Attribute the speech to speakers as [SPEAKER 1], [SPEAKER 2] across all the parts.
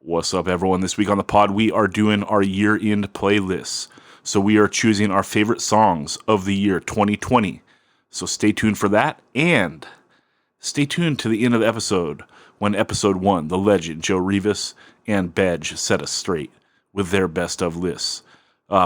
[SPEAKER 1] What's up, everyone? This week on the pod, we are doing our year-end playlists. So we are choosing our favorite songs of the year 2020. So stay tuned for that, and stay tuned to the end of the episode when episode 1, the legend Joe Rivas and Bedge set us straight with their best of lists.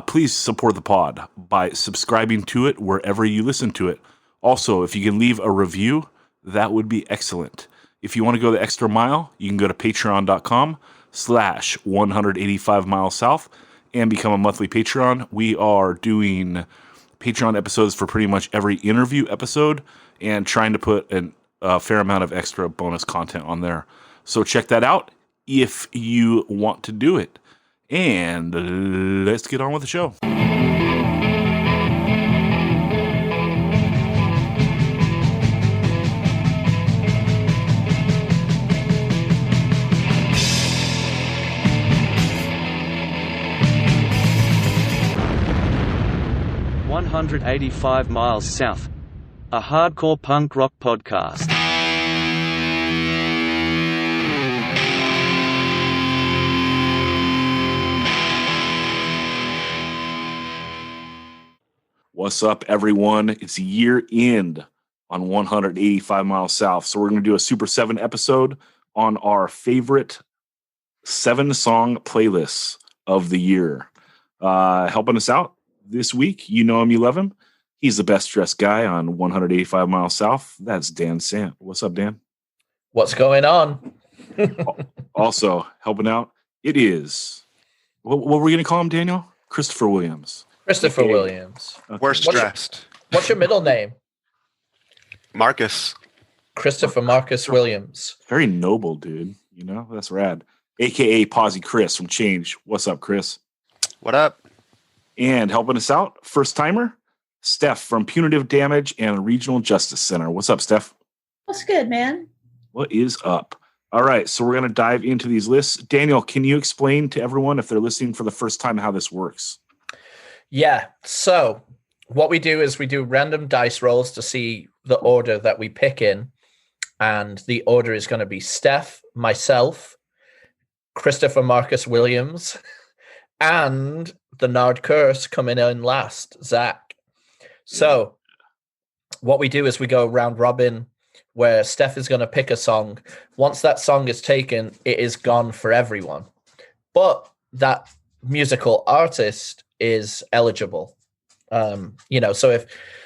[SPEAKER 1] Please support the pod by subscribing to it wherever you listen to it. Also, if you can leave a review, that would be excellent. If you want to go the extra mile, you can go to patreon.com/185 miles south and become a monthly Patreon. We are doing Patreon episodes for pretty much every interview episode and trying to put a fair amount of extra bonus content on there. So check that out if you want to do it. And let's get on with the show.
[SPEAKER 2] "185 Miles South", a hardcore punk rock podcast.
[SPEAKER 1] What's up, everyone? It's year end on 185 Miles South. So we're going to do a Super 7 episode on our favorite 7-song playlists of the year. Helping us out this week, you know him, you love him. He's the best dressed guy on 185 Miles South. That's Dan Sant. What's up, Dan?
[SPEAKER 3] What's going on?
[SPEAKER 1] Also helping out, it is, what were we going to call him, Daniel? Christopher Williams.
[SPEAKER 3] Christopher Williams.
[SPEAKER 1] Okay.
[SPEAKER 4] Worst dressed.
[SPEAKER 3] What's your middle name?
[SPEAKER 4] Marcus.
[SPEAKER 3] Christopher Marcus Williams.
[SPEAKER 1] Very noble, dude. You know, that's rad. AKA Posy Chris from Change. What's up, Chris?
[SPEAKER 4] What up?
[SPEAKER 1] And helping us out, first timer, Steph from Punitive Damage and Regional Justice Center. What's up, Steph?
[SPEAKER 5] What's good, man?
[SPEAKER 1] What is up? All right, so we're going to dive into these lists. Daniel, can you explain to everyone, if they're listening for the first time, how this works?
[SPEAKER 3] Yeah, so what we do is we do random dice rolls to see the order that we pick in. And the order is going to be Steph, myself, Christopher Marcus Williams, and the Nard Curse coming in last, Zach. So what we do is we go round robin where Steph is going to pick a song. Once that song is taken, it is gone for everyone. But that musical artist is eligible. So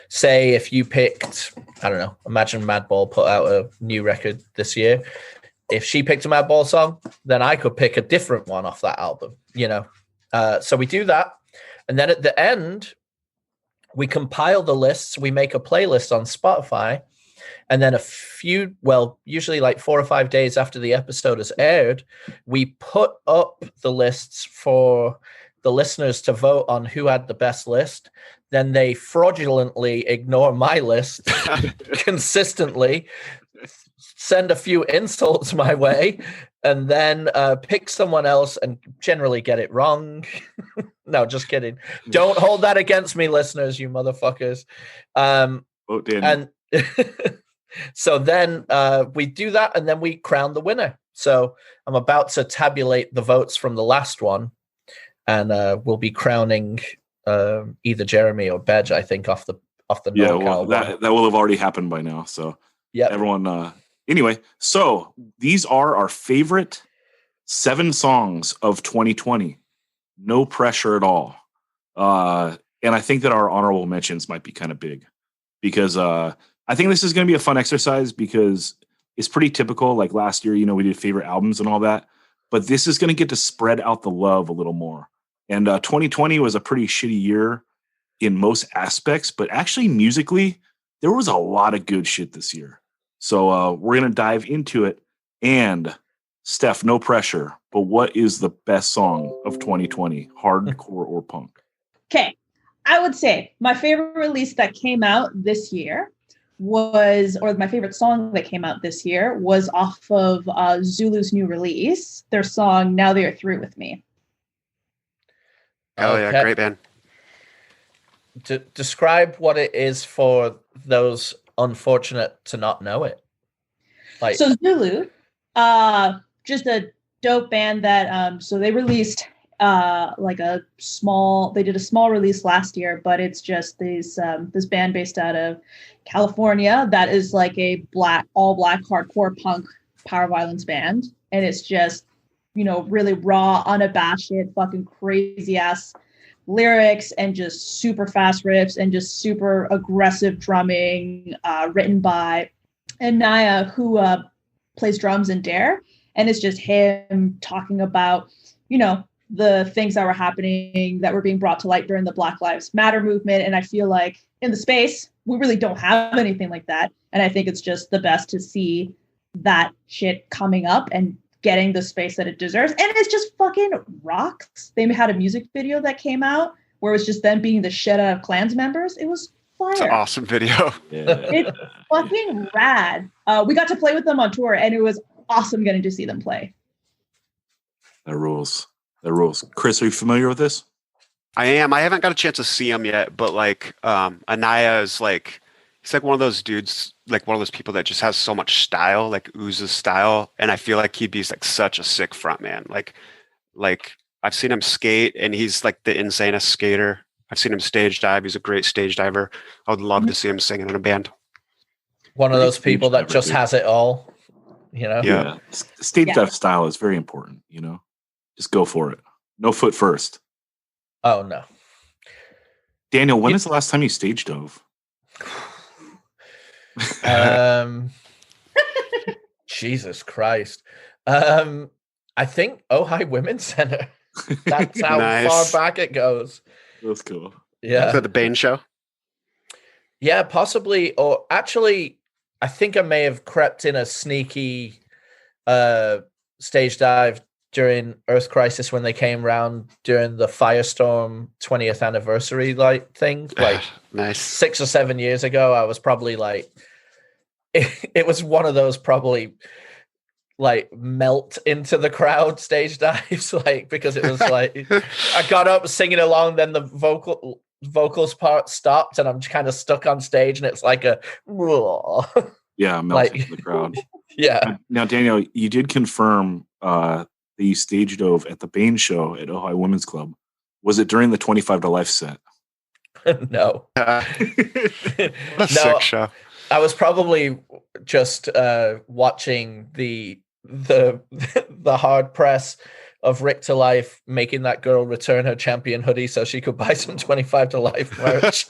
[SPEAKER 3] if you picked, I don't know, imagine Madball put out a new record this year. If she picked a Madball song, then I could pick a different one off that album, So we do that. And then at the end, we compile the lists. We make a playlist on Spotify. And then usually like 4 or 5 days after the episode is aired, we put up the lists for the listeners to vote on who had the best list. Then they fraudulently ignore my list consistently, send a few insults my way, and then pick someone else and generally get it wrong. No, just kidding. Don't hold that against me, listeners, you motherfuckers. So then we do that, and then we crown the winner. So I'm about to tabulate the votes from the last one, and we'll be crowning either Jeremy or Bedge, I think, off the
[SPEAKER 1] Yeah, well, that will have already happened by now. So
[SPEAKER 3] yeah,
[SPEAKER 1] everyone. Anyway, so these are our favorite 7 songs of 2020. No pressure at all. And I think that our honorable mentions might be kind of big because I think this is going to be a fun exercise because it's pretty typical. Like last year, we did favorite albums and all that, but this is going to get to spread out the love a little more. And 2020 was a pretty shitty year in most aspects, but actually musically, there was a lot of good shit this year. So we're going to dive into it. And Steph, no pressure, but what is the best song of 2020, hardcore or punk?
[SPEAKER 5] Okay. I would say my favorite release that came out this year my favorite song that came out this year was off of Zulu's new release, their song, Now They Are Through With Me.
[SPEAKER 4] Oh, yeah, great band.
[SPEAKER 3] Describe what it is for those unfortunate to not know it.
[SPEAKER 5] So Zulu, just a dope band that so they released like they did a small release last year, but it's just this band based out of California that is like a all black hardcore punk power violence band, and it's just, you know, really raw, unabashed, fucking crazy ass lyrics and just super fast riffs and just super aggressive drumming, written by Anaya, who plays drums in Dare. And it's just him talking about, you know, the things that were happening that were being brought to light during the Black Lives Matter movement. And I feel like in the space, we really don't have anything like that. And I think it's just the best to see that shit coming up and getting the space that it deserves. And it's just fucking rocks. They had a music video that came out where it was just them beating the shit out of Klans members. It was fire.
[SPEAKER 4] It's an awesome video.
[SPEAKER 5] It's fucking rad. We got to play with them on tour, and it was awesome getting to see them play.
[SPEAKER 1] That rules. That rules. Chris, are you familiar with this?
[SPEAKER 4] I am. I haven't got a chance to see him yet, but like Anaya is like, he's like one of those dudes, like one of those people that just has so much style, like oozes style, and I feel like he'd be like such a sick front man. Like I've seen him skate, and he's like the insanest skater. I've seen him stage dive. He's a great stage diver. I would love to see him singing in a band.
[SPEAKER 3] One of those people that just has it all, you know?
[SPEAKER 1] Yeah. Stage dive style is very important, you know? Just go for it. No foot first.
[SPEAKER 3] Oh, no.
[SPEAKER 1] Daniel, when is the last time you stage dove?
[SPEAKER 3] Jesus Christ. I think Ojai Women's Center. That's how
[SPEAKER 4] Nice.
[SPEAKER 3] far back it goes.
[SPEAKER 1] That's cool.
[SPEAKER 3] Yeah.
[SPEAKER 4] Is that the Bane show?
[SPEAKER 3] Yeah, possibly. Or actually, I think I may have crept in a sneaky stage dive during Earth Crisis when they came around during the Firestorm 20th anniversary thing. Like
[SPEAKER 4] Nice.
[SPEAKER 3] 6 or 7 years ago, I was probably like, it was one of those probably like melt into the crowd stage dives, like, because it was like I got up singing along, then the vocals part stopped, and I'm kind of stuck on stage, and it's like a
[SPEAKER 1] Yeah, melting into the crowd.
[SPEAKER 3] Yeah.
[SPEAKER 1] Now, Daniel, you did confirm that you stage dove at the Bane show at Ojai Women's Club. Was it during the 25 to Life set?
[SPEAKER 3] No.
[SPEAKER 4] What a sick show.
[SPEAKER 3] I was probably just watching the hard press of Rick to Life making that girl return her champion hoodie so she could buy some 25 to Life merch.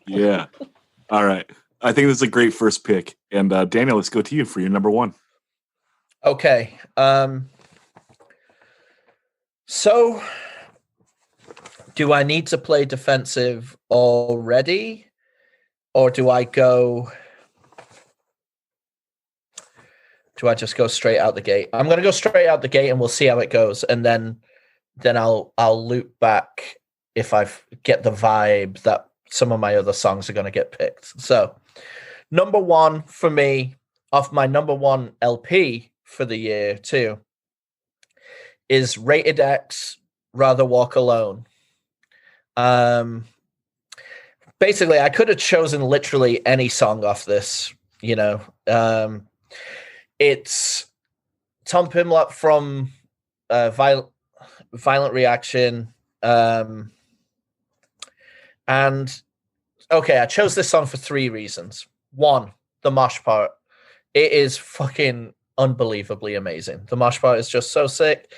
[SPEAKER 1] Yeah. All right. I think this is a great first pick. And Daniel, let's go to you for your number one.
[SPEAKER 3] Okay. So do I need to play defensive already? Or do I just go straight out the gate? I'm going to go straight out the gate, and we'll see how it goes. And then I'll loop back if I get the vibe that some of my other songs are going to get picked. So number one for me, off my number one LP for the year too, is Rated X, Rather Walk Alone. Basically, I could have chosen literally any song off this, you know. It's Tom Pimlott from Violent Reaction. And, okay, I chose this song for 3 reasons. 1, the mosh part. It is fucking unbelievably amazing. The mosh part is just so sick.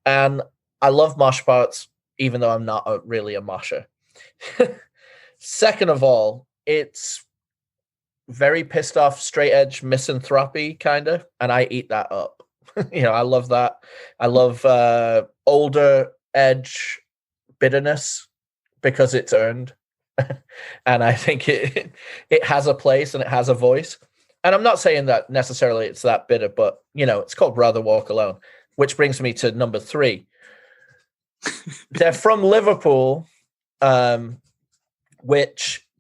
[SPEAKER 3] And I love mosh parts, even though I'm not really a mosher. Second of all, it's very pissed off, straight edge misanthropy kind of, and I eat that up. You know, I love that. I love older edge bitterness because it's earned, and I think it has a place and it has a voice. And I'm not saying that necessarily it's that bitter, but you know, it's called Rather Walk Alone, which brings me to number 3. They're from Liverpool.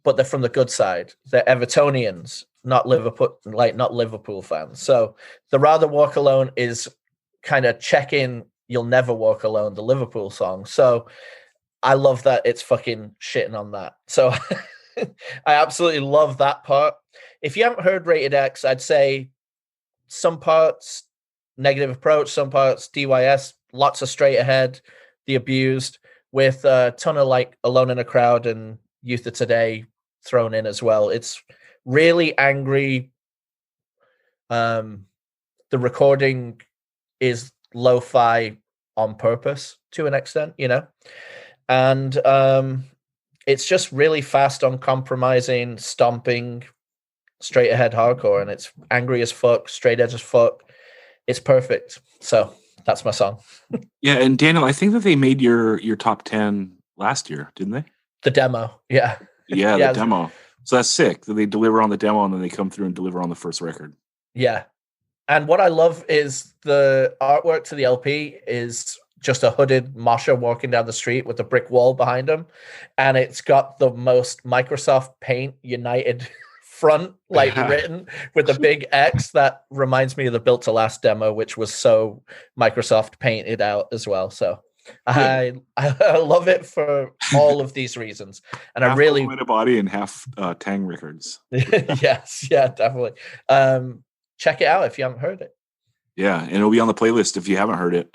[SPEAKER 3] But they're from the good side. They're Evertonians, not Liverpool fans. So the Rather Walk Alone is kind of checking You'll Never Walk Alone, the Liverpool song. So I love that it's fucking shitting on that. So I absolutely love that part. If you haven't heard Rated X, I'd say some parts Negative Approach, some parts DYS, lots of Straight Ahead, The Abused, with a ton of like Alone in a Crowd and Youth of Today thrown in as well. It's really angry. The recording is lo-fi on purpose to an extent, you know, and it's just really fast, uncompromising, stomping, straight ahead hardcore, and it's angry as fuck, straight edge as fuck. It's perfect. So that's my song.
[SPEAKER 1] Yeah, and Daniel, I think that they made your top 10 last year, didn't they?
[SPEAKER 3] The demo, yeah.
[SPEAKER 1] Yeah,
[SPEAKER 3] Yeah.
[SPEAKER 1] the demo. So that's sick that they deliver on the demo and then they come through and deliver on the first record.
[SPEAKER 3] Yeah. And what I love is the artwork to the LP is just a hooded Mosher walking down the street with a brick wall behind him. And it's got the most Microsoft Paint United front, like written with a big X that reminds me of the Built to Last demo, which was so Microsoft painted out as well. So I love it for all of these reasons. And
[SPEAKER 1] half
[SPEAKER 3] I really
[SPEAKER 1] body and half Tang Records.
[SPEAKER 3] yes, yeah, definitely. Check it out if you haven't heard it.
[SPEAKER 1] Yeah, and it'll be on the playlist if you haven't heard it.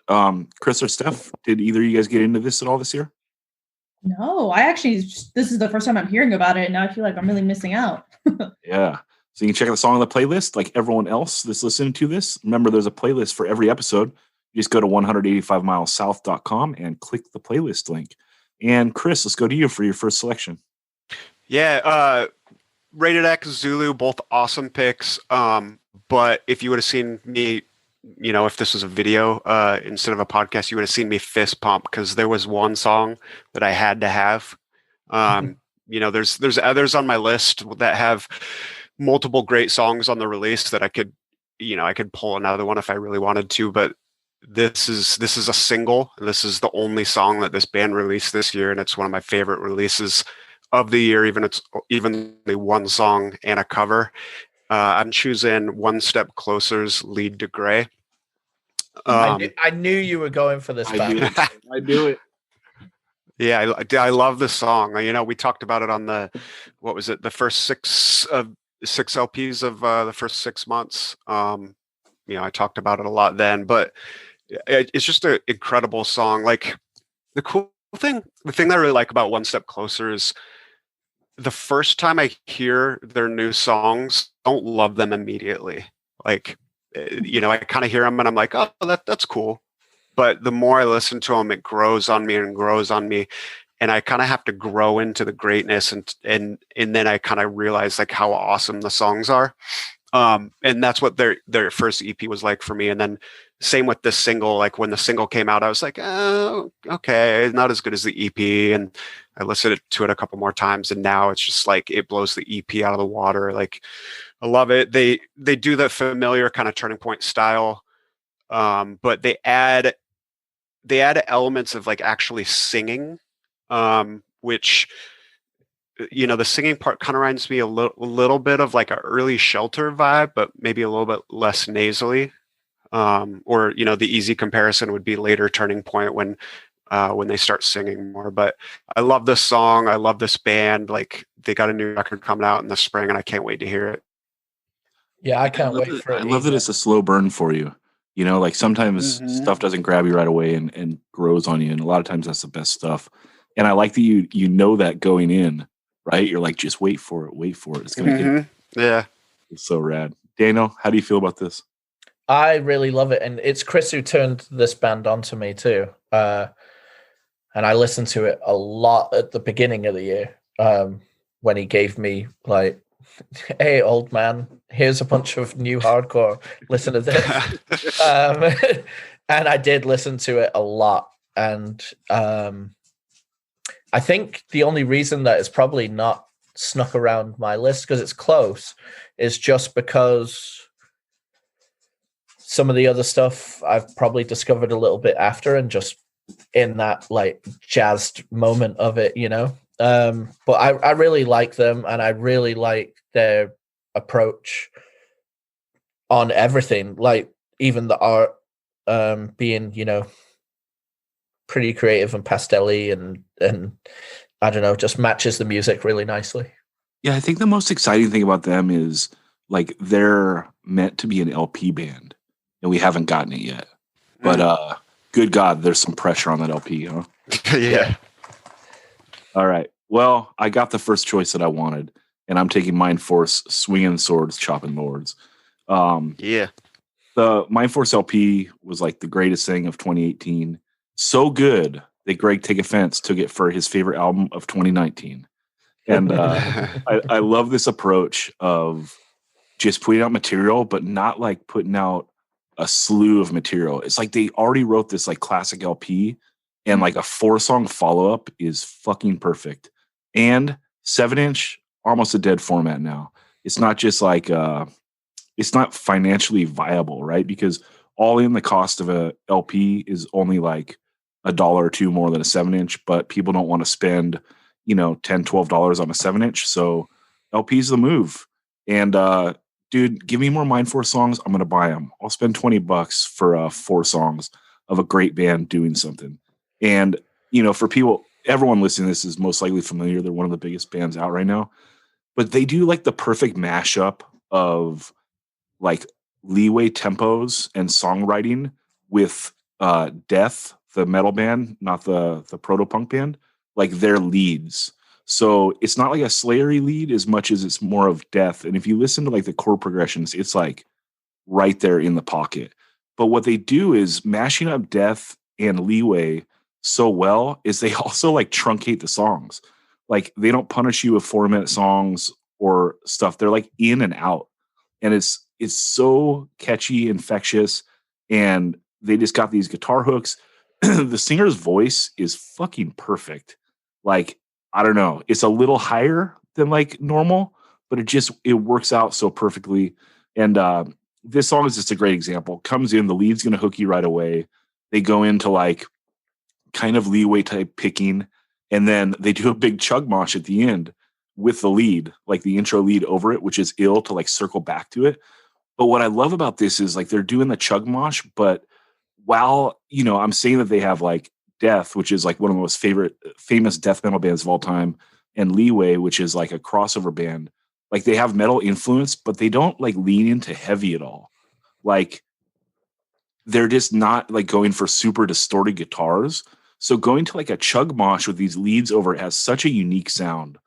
[SPEAKER 1] Chris or Steph, did either of you guys get into this at all this year?
[SPEAKER 5] No, I actually, this is the first time I'm hearing about it. And now I feel like I'm really missing out.
[SPEAKER 1] Yeah. So you can check out the song on the playlist like everyone else that's listening to this. Remember, there's a playlist for every episode. You just go to 185milessouth.com and click the playlist link. And Chris, let's go to you for your first selection.
[SPEAKER 4] Yeah, Rated X, Zulu, both awesome picks. But if you would have seen me, you know, if this was a video instead of a podcast, you would have seen me fist pump because there was one song that I had to have. You know, there's others on my list that have multiple great songs on the release that I could pull another one if I really wanted to, but this is a single. This is the only song that this band released this year, and it's one of my favorite releases of the year. Even the one song and a cover. I'm choosing One Step Closer's Lead to Gray.
[SPEAKER 3] I knew you were going for this.
[SPEAKER 1] I do it.
[SPEAKER 4] Yeah, I love this song. You know, we talked about it on the first six LPs of the first 6 months. You know, I talked about it a lot then, but it's just an incredible song. Like the thing that I really like about One Step Closer is the first time I hear their new songs, I don't love them immediately. Like, you know, I kind of hear them and I'm like, oh, that's cool. But the more I listen to them, it grows on me and grows on me. And I kind of have to grow into the greatness. And then I kind of realize like how awesome the songs are. And that's what their first EP was like for me. And then same with this single, like when the single came out, I was like, oh, okay, not as good as the EP. And I listened to it a couple more times. And now it's just like, it blows the EP out of the water. Like, I love it. They do the familiar kind of Turning Point style. But they add elements of like actually singing, which, you know, the singing part kind of reminds me a little bit of like an early Shelter vibe, but maybe a little bit less nasally. Or, you know, the easy comparison would be later Turning Point when they start singing more. But I love this song. I love this band. Like, they got a new record coming out in the spring and I can't wait to hear it.
[SPEAKER 3] Yeah, I can't wait for it.
[SPEAKER 1] I love that it's a slow burn for you. You know, like sometimes stuff doesn't grab you right away and grows on you. And a lot of times that's the best stuff. And I like that you know that going in, right? You're like, just wait for it. It's going to get.
[SPEAKER 4] Yeah.
[SPEAKER 1] It's so rad. Daniel, how do you feel about this?
[SPEAKER 3] I really love it. And it's Chris who turned this band on to me too. And I listened to it a lot at the beginning of the year when he gave me like, hey, old man, here's a bunch of new hardcore. Listen to this. And I did listen to it a lot. And I think the only reason that it's probably not snuck around my list because it's close is just because some of the other stuff I've probably discovered a little bit after and just in that like jazzed moment of it, you know. But I really like them and I really like their approach on everything, like even the art being, you know, pretty creative and pastel-y and I don't know, just matches the music really nicely.
[SPEAKER 1] Yeah, I think the most exciting thing about them is like they're meant to be an LP band. and we haven't gotten it yet. But good God, there's some pressure on that LP, huh?
[SPEAKER 4] Yeah.
[SPEAKER 1] All right. Well, I got the first choice that I wanted, and I'm taking Mind Force, Swinging Swords, Chopping Lords.
[SPEAKER 4] Yeah.
[SPEAKER 1] The Mind Force LP was like the greatest thing of 2018. So good that Greg Take Offense took it for his favorite album of 2019. And I love this approach of just putting out material, but not like putting out a slew of material. It's like they already wrote this like classic LP, and like a 4-song follow-up is fucking perfect. And 7-inch, almost a dead format now. It's not just like it's not financially viable, right? Because all in the cost of a LP is only like $1 or $2 more than a 7-inch, but people don't want to spend, $10, $12 on a 7-inch. So LP's the move. And dude, give me more Mind Force songs. I'm gonna buy them. I'll spend $20 for 4 songs of a great band doing something. And for people, everyone listening to this is most likely familiar. They're one of the biggest bands out right now, but they do like the perfect mashup of like leeway tempos and songwriting with Death, the metal band, not the proto-punk band, like their leads. So it's not like a Slayery lead as much as it's more of Death. And if you listen to like the chord progressions, it's like right there in the pocket. But what they do is mashing up Death and leeway so well is they also like truncate the songs. Like they don't punish you with 4-minute songs or stuff. They're like in and out. And it's so catchy, infectious, and they just got these guitar hooks. The singer's voice is fucking perfect. Like, I don't know, it's a little higher than like normal, but it works out so perfectly. And this song is just a great example. Comes in, the lead's going to hook you right away. They go into like kind of leeway type picking, and then they do a big chug mosh at the end with the lead, like the intro lead over it, which is ill to like circle back to it. But what I love about this is like they're doing the chug mosh, but while, I'm saying that they have like Death, which is like one of the most famous death metal bands of all time, and Leeway, which is like a crossover band, like they have metal influence, but they don't like lean into heavy at all. Like they're just not like going for super distorted guitars. So going to like a chug mosh with these leads over it has such a unique sound.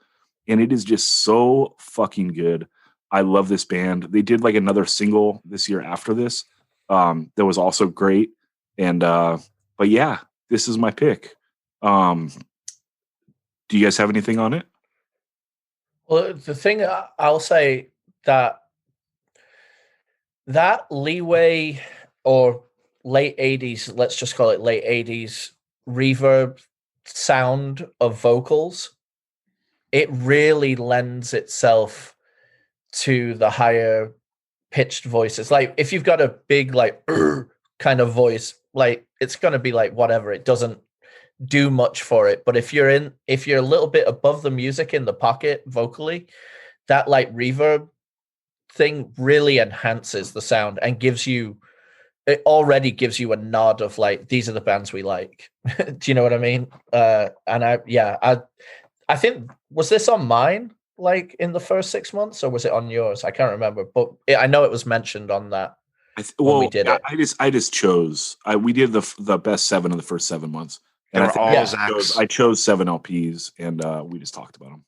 [SPEAKER 1] And it is just so fucking good. I love this band. They did like another single this year after this that was also great. And but yeah, this is my pick. Do you guys have anything on it?
[SPEAKER 3] Well, the thing I'll say that Leeway or late 80s, let's just call it late 80s reverb sound of vocals, it really lends itself to the higher pitched voices. Like if you've got a big like kind of voice, like it's going to be like whatever, it doesn't do much for it. But if you're a little bit above the music in the pocket vocally, that like reverb thing really enhances the sound and already gives you a nod of like, these are the bands we like. Do you know what I mean? I think, was this on mine like in the first 6 months, or was it on yours? I can't remember, but I know it was mentioned on that. We did it.
[SPEAKER 1] I just chose. We did the best 7 of the first 7 months, and I chose 7 LPs, and we just talked about them.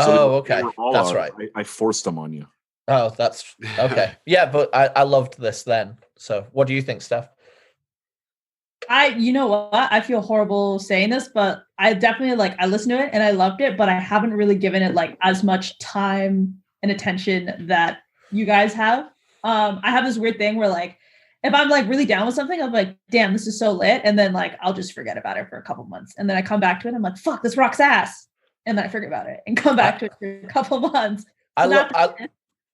[SPEAKER 1] So
[SPEAKER 3] okay, that's right.
[SPEAKER 1] I forced them on you.
[SPEAKER 3] Oh, that's okay. Yeah, but I loved this then. So, what do you think, Steph?
[SPEAKER 5] You know what? I feel horrible saying this, but I definitely I listened to it and I loved it, but I haven't really given it like as much time and attention that you guys have. I have this weird thing where like, if I'm like really down with something, I'm like, damn, this is so lit. And then like, I'll just forget about it for a couple months. And then I come back to it. And I'm like, fuck, this rocks ass. And then I forget about it and come back to it for a couple months. So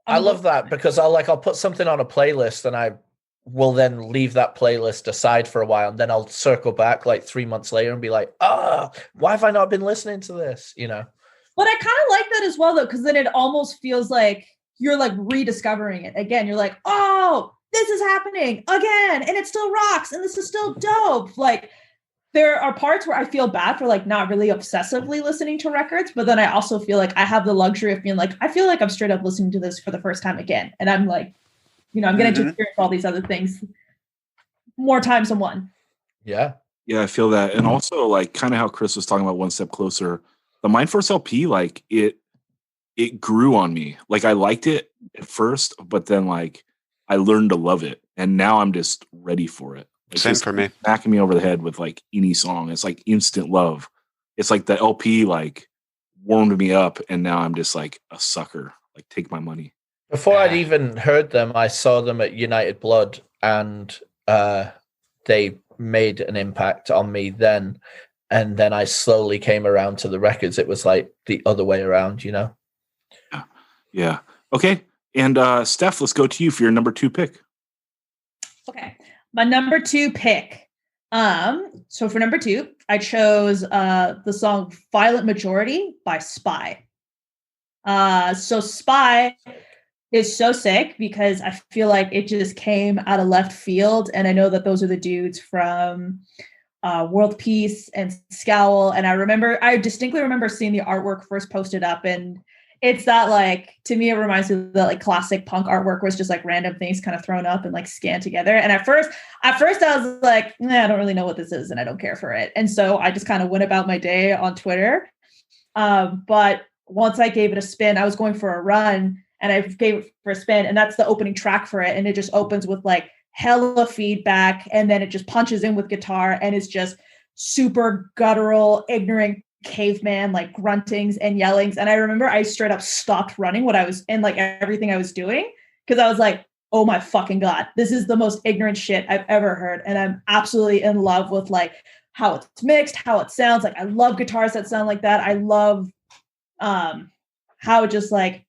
[SPEAKER 3] I love that because I'll put something on a playlist and I will then leave that playlist aside for a while, and then I'll circle back like 3 months later and be like, why have I not been listening to this? But
[SPEAKER 5] I kind of like that as well, though, because then it almost feels like you're like rediscovering it again. You're like, oh, this is happening again, and it still rocks, and this is still dope. Like there are parts where I feel bad for like not really obsessively listening to records, but then I also feel like I have the luxury of being like, I feel like I'm straight up listening to this for the first time again, and I'm like I'm getting to experience all these other things more times than one.
[SPEAKER 3] Yeah.
[SPEAKER 1] Yeah, I feel that. And also like kind of how Chris was talking about One Step Closer, the Mind Force LP, like it grew on me. Like I liked it at first, but then like I learned to love it. And now I'm just ready for it. Like,
[SPEAKER 4] Same for me.
[SPEAKER 1] Smacking me over the head with like any song. It's like instant love. It's like the LP like warmed me up, and now I'm just like a sucker. Like take my money.
[SPEAKER 3] Before I'd even heard them, I saw them at United Blood, and they made an impact on me then. And then I slowly came around to the records. It was like the other way around, you know?
[SPEAKER 1] Yeah. Okay. And Steph, let's go to you for your number 2 pick.
[SPEAKER 5] Okay. My number 2 pick. So for number 2, I chose the song Violent Majority by Spy. So Spy is so sick because I feel like it just came out of left field. And I know that those are the dudes from World Peace and Scowl. And I distinctly remember seeing the artwork first posted up, and it's that like, to me, it reminds me of the like classic punk artwork where it's just like random things kind of thrown up and like scanned together. And at first I was like, I don't really know what this is and I don't care for it. And so I just kind of went about my day on Twitter. But once I gave it a spin, I was going for a run and I gave it for a spin, and that's the opening track for it. And it just opens with like hella feedback, and then it just punches in with guitar, and it's just super guttural, ignorant caveman like gruntings and yellings. And I remember I straight up stopped running what I was in, like everything I was doing, because I was like, oh my fucking God, this is the most ignorant shit I've ever heard. And I'm absolutely in love with like how it's mixed, how it sounds. Like I love guitars that sound like that. I love how just like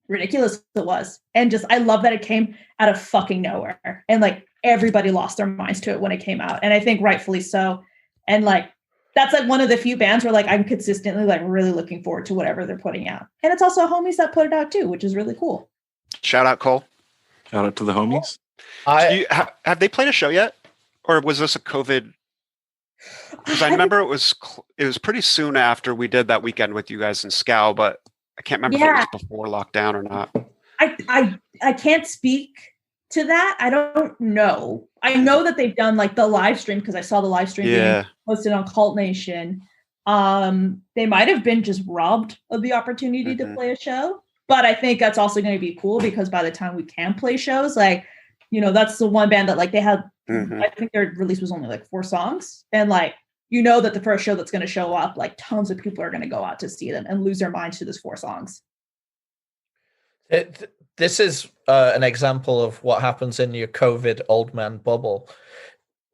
[SPEAKER 5] ridiculous it was. And just I love that it came out of fucking nowhere. And like everybody lost their minds to it when it came out. And I think rightfully so. And like that's like one of the few bands where like I'm consistently like really looking forward to whatever they're putting out. And it's also homies that put it out too, which is really cool.
[SPEAKER 4] Shout out, Cole.
[SPEAKER 1] Shout out to the homies.
[SPEAKER 4] Have they played a show yet? Or was this a COVID? Because I remember it was pretty soon after we did that weekend with you guys in Scowl, but I can't remember if it was before lockdown or not.
[SPEAKER 5] I can't speak to that. I don't know. I know that they've done like the live stream because I saw the live stream being posted on Cult Nation. They might have been just robbed of the opportunity to play a show, but I think that's also going to be cool because by the time we can play shows, like, you know, that's the one band that like they had, I think their release was only like 4 songs. And like, you know, that the first show that's going to show up, like tons of people are going to go out to see them and lose their minds to this 4 songs.
[SPEAKER 3] This is an example of what happens in your COVID old man bubble.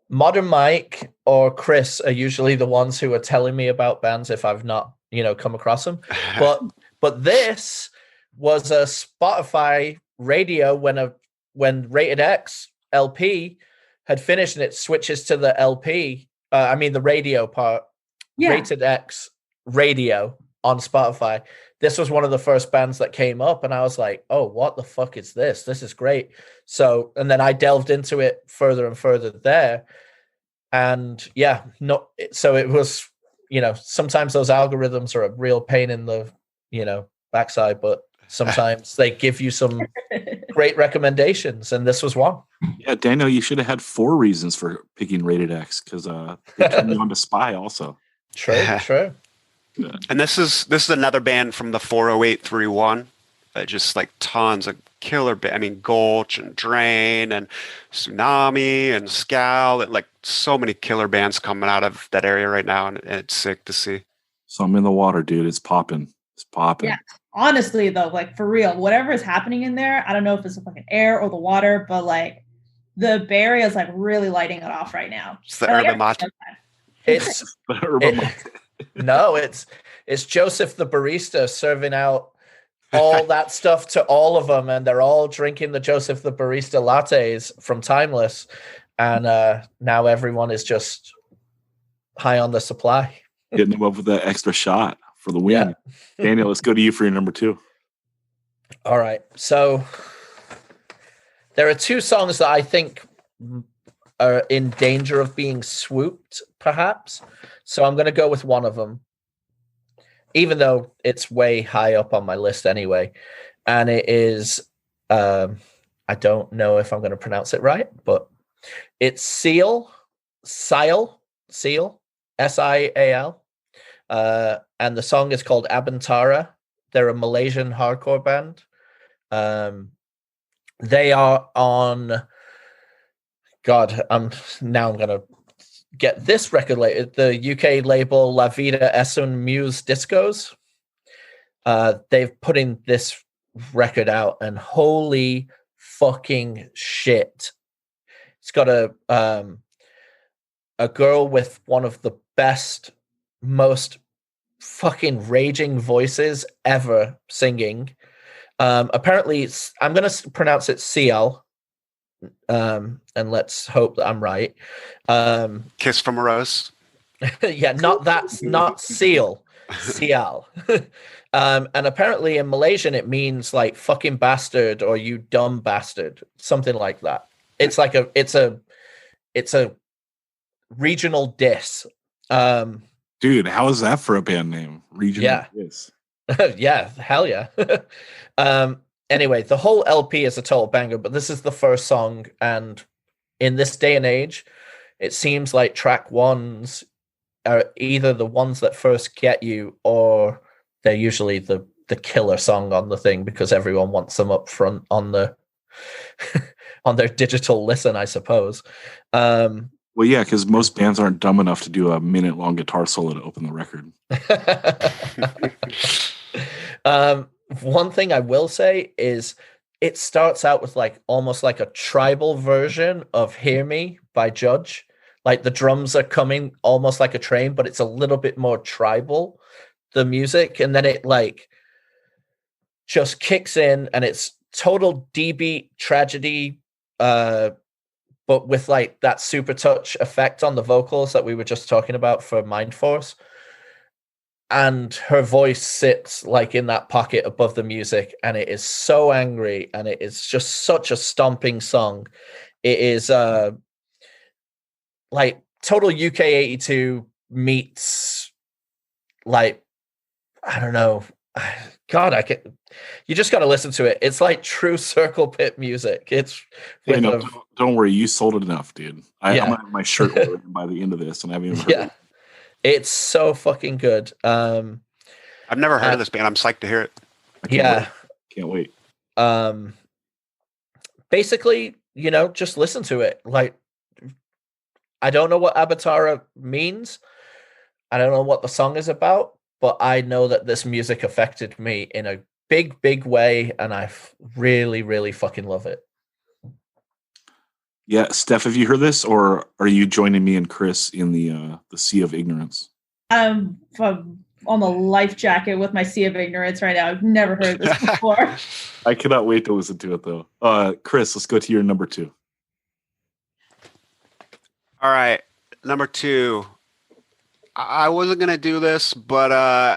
[SPEAKER 3] Modern Mike or Chris are usually the ones who are telling me about bands if I've not, you know, come across them. But this was a Spotify radio when Rated X LP had finished and it switches to the LP. The radio part. Yeah. Rated X radio on Spotify. This was one of the first bands that came up, and I was like, oh, what the fuck is this? This is great. So, and then I delved into it further and further there. And so it was, you know, sometimes those algorithms are a real pain in the, you know, backside, but sometimes they give you some great recommendations, and this was one.
[SPEAKER 1] Yeah, Daniel, you should have had 4 reasons for picking Rated X because they turned you on to Spy also.
[SPEAKER 3] True.
[SPEAKER 1] Yeah.
[SPEAKER 4] And this is another band from the 40831. Just like tons of killer I mean, Gulch and Drain and Tsunami and Scowl, and like so many killer bands coming out of that area right now, and it's sick to see.
[SPEAKER 1] Something in the water, dude. It's popping.
[SPEAKER 5] Yeah. Honestly, though, like for real, whatever is happening in there, I don't know if it's the fucking air or the water, but like the Bay Area is like really lighting it off right now.
[SPEAKER 4] It's the urban mate.
[SPEAKER 3] It's
[SPEAKER 1] the urban mate.
[SPEAKER 3] No, it's Joseph the barista serving out all that stuff to all of them, and they're all drinking the Joseph the barista lattes from Timeless, and now everyone is just high on the supply.
[SPEAKER 1] Getting them up with that extra shot for the win. Yeah. Daniel, let's go to you for your number 2.
[SPEAKER 3] All right. So there are 2 songs that I think are in danger of being swooped, perhaps. So I'm going to go with one of them, even though it's way high up on my list anyway. And it is I don't know if I'm going to pronounce it right, but it's Seal, Seal, Sial. And the song is called Abantara. They're a Malaysian hardcore band. They are on. God, I'm gonna get this record label, the UK label La Vida es un Muse Discos. They've put in this record out, and holy fucking shit! It's got a girl with one of the best, most fucking raging voices ever singing. Apparently, I'm going to pronounce it Ciel, and let's hope that I'm right.
[SPEAKER 4] Kiss from a Rose.
[SPEAKER 3] Yeah, not Seal, Ciel. And apparently in Malaysian it means like fucking bastard or you dumb bastard, something like that. It's like it's a regional diss.
[SPEAKER 1] Dude, how is that for a band name? Regional diss.
[SPEAKER 3] Yeah, hell yeah. Anyway, the whole LP is a total banger, but this is the first song, and in this day and age, it seems like track ones are either the ones that first get you, or they're usually the killer song on the thing because everyone wants them up front on the on their digital listen, I suppose.
[SPEAKER 1] Well, yeah, because most bands aren't dumb enough to do a minute-long guitar solo to open the record.
[SPEAKER 3] One thing I will say is it starts out with like almost like a tribal version of Hear Me by Judge. Like the drums are coming almost like a train, but it's a little bit more tribal, the music. And then it like just kicks in and it's total D-beat tragedy, but with like that super touch effect on the vocals that we were just talking about for Mind Force. And her voice sits like in that pocket above the music, and it is so angry, and it is just such a stomping song. It is like total UK 82 meets like, I don't know. God, you just got to listen to it. It's like true Circle Pit music. It's
[SPEAKER 1] don't worry, you sold it enough, dude. I'm gonna have my shirt ordered by the end of this, and I haven't even heard it.
[SPEAKER 3] It's so fucking good.
[SPEAKER 4] I've never heard of this band. I'm psyched to hear it.
[SPEAKER 1] Can't wait.
[SPEAKER 3] Basically, just listen to it. Like, I don't know what Abatara means. I don't know what the song is about, but I know that this music affected me in a big, big way, and I really, really fucking love it.
[SPEAKER 1] Yeah, Steph, have you heard this, or are you joining me and Chris in the sea of ignorance?
[SPEAKER 5] I'm on the life jacket with my sea of ignorance right now. I've never heard this before.
[SPEAKER 1] I cannot wait to listen to it, though. Chris, let's go to your number 2.
[SPEAKER 4] All right, number 2. I wasn't gonna do this, but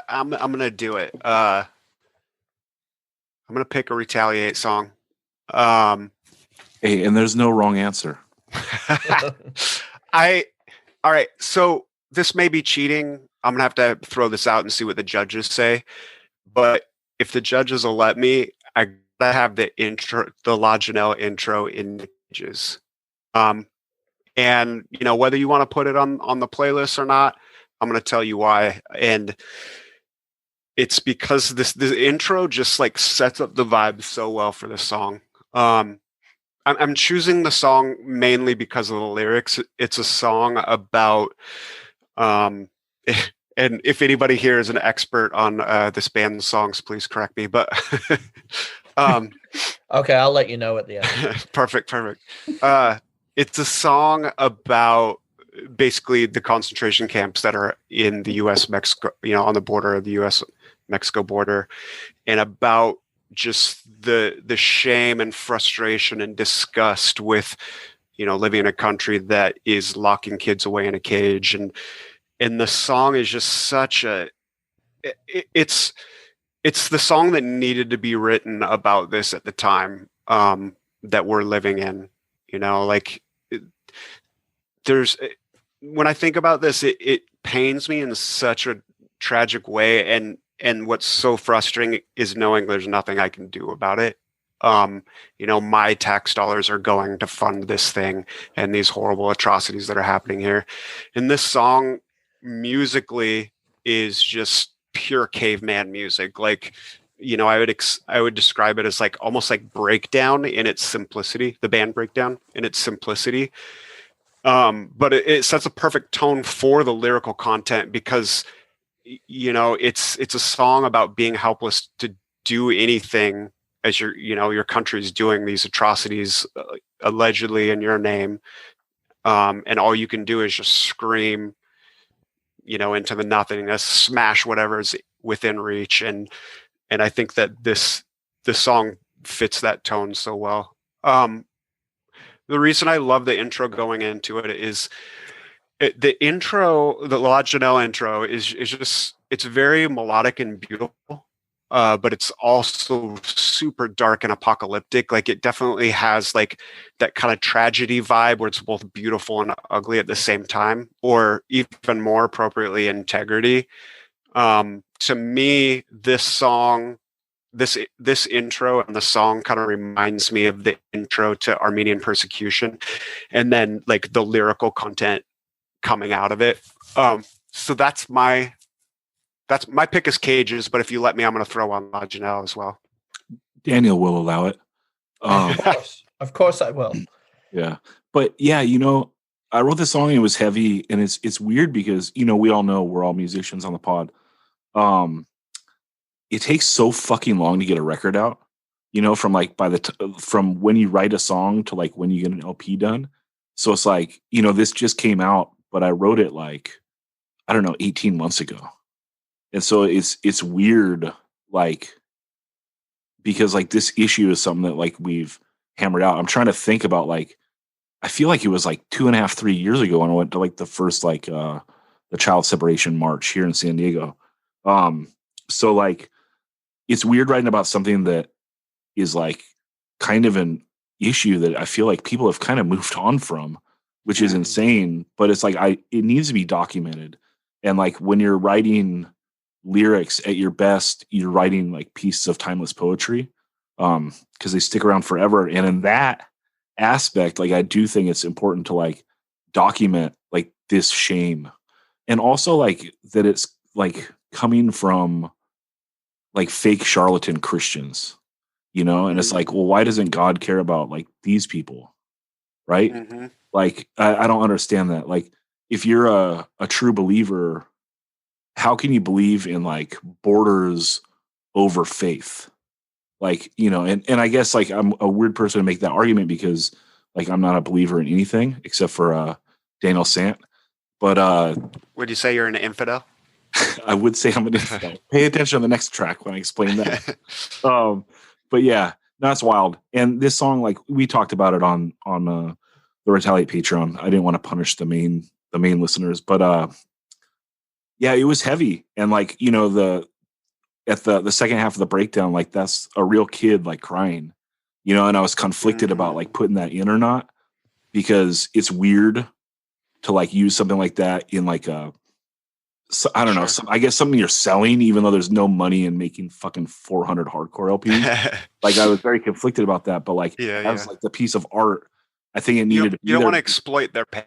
[SPEAKER 4] I'm gonna do it. I'm gonna pick a Retaliate song.
[SPEAKER 1] Hey, and there's no wrong answer.
[SPEAKER 4] All right. So this may be cheating. I'm gonna have to throw this out and see what the judges say. But if the judges will let me, I gotta have the intro, the La Janelle intro in images. And whether you want to put it on the playlist or not, I'm gonna tell you why. And it's because this intro just like sets up the vibe so well for this song. I'm choosing the song mainly because of the lyrics. It's a song about, and if anybody here is an expert on this band's songs, please correct me. But
[SPEAKER 3] okay, I'll let you know at the end.
[SPEAKER 4] Perfect. It's a song about basically the concentration camps that are in the U.S.-Mexico, on the border of the U.S.-Mexico border, and about just the shame and frustration and disgust with, living in a country that is locking kids away in a cage. And the song is just such it's the song that needed to be written about this at the time that we're living in, when I think about this, it pains me in such a tragic way. And what's so frustrating is knowing there's nothing I can do about it. My tax dollars are going to fund this thing and these horrible atrocities that are happening here. And this song musically is just pure caveman music. Like, I would describe it as like almost like Breakdown in its simplicity, the band Breakdown in its simplicity. But it sets a perfect tone for the lyrical content because it's a song about being helpless to do anything as your country's doing these atrocities allegedly in your name, and all you can do is just scream into the nothingness, smash whatever's within reach. And I think that this song fits that tone so well. The reason I love the intro going into it is the La Janelle intro is just, it's very melodic and beautiful, but it's also super dark and apocalyptic. Like it definitely has like that kind of tragedy vibe where it's both beautiful and ugly at the same time, or even more appropriately, integrity. To me, this song, this intro and the song kind of reminds me of the intro to Armenian Persecution, and then like the lyrical content coming out of it. So that's my pick is Cages, but if you let me, I'm going to throw on La Janelle as well.
[SPEAKER 1] Daniel will allow it.
[SPEAKER 3] Of course I will.
[SPEAKER 1] Yeah. But yeah, I wrote this song and it was heavy, and it's weird because, we all know we're all musicians on the pod. It takes so fucking long to get a record out, from like from when you write a song to like when you get an LP done. So it's like, this just came out, but I wrote it like, I don't know, 18 months ago. And so it's weird, like, because like this issue is something that like we've hammered out. I'm trying to think about like, I feel like it was like 2.5, 3 years ago when I went to like the first like the child separation march here in San Diego. So like it's weird writing about something that is like kind of an issue that I feel like people have kind of moved on from, which is insane. But it's like it needs to be documented. And like when you're writing lyrics at your best, you're writing like pieces of timeless poetry, because they stick around forever. And in that aspect, like I do think it's important to like document like this shame, and also like that it's like coming from like fake charlatan Christians, and it's like, well, why doesn't God care about like these people? Right. Mm-hmm. Like, I don't understand that. Like, if you're a true believer, how can you believe in like borders over faith? Like, and I guess like I'm a weird person to make that argument because like I'm not a believer in anything except for Daniel Sant. But
[SPEAKER 4] would you say you're an infidel?
[SPEAKER 1] I would say I'm an infidel. Pay attention to the next track when I explain that. But yeah, that's wild. And this song, like we talked about it on the Retaliate Patreon. I didn't want to punish the main listeners, but yeah, it was heavy. And like, at the second half of the breakdown, like that's a real kid like crying, and I was conflicted about like putting that in or not, because it's weird to like use something like that in like I don't know. I guess something you're selling, even though there's no money in making fucking 400 hardcore LPs. Like I was very conflicted about that, but like as like the piece of art, I think it needed to be.
[SPEAKER 4] You don't want to exploit their pain.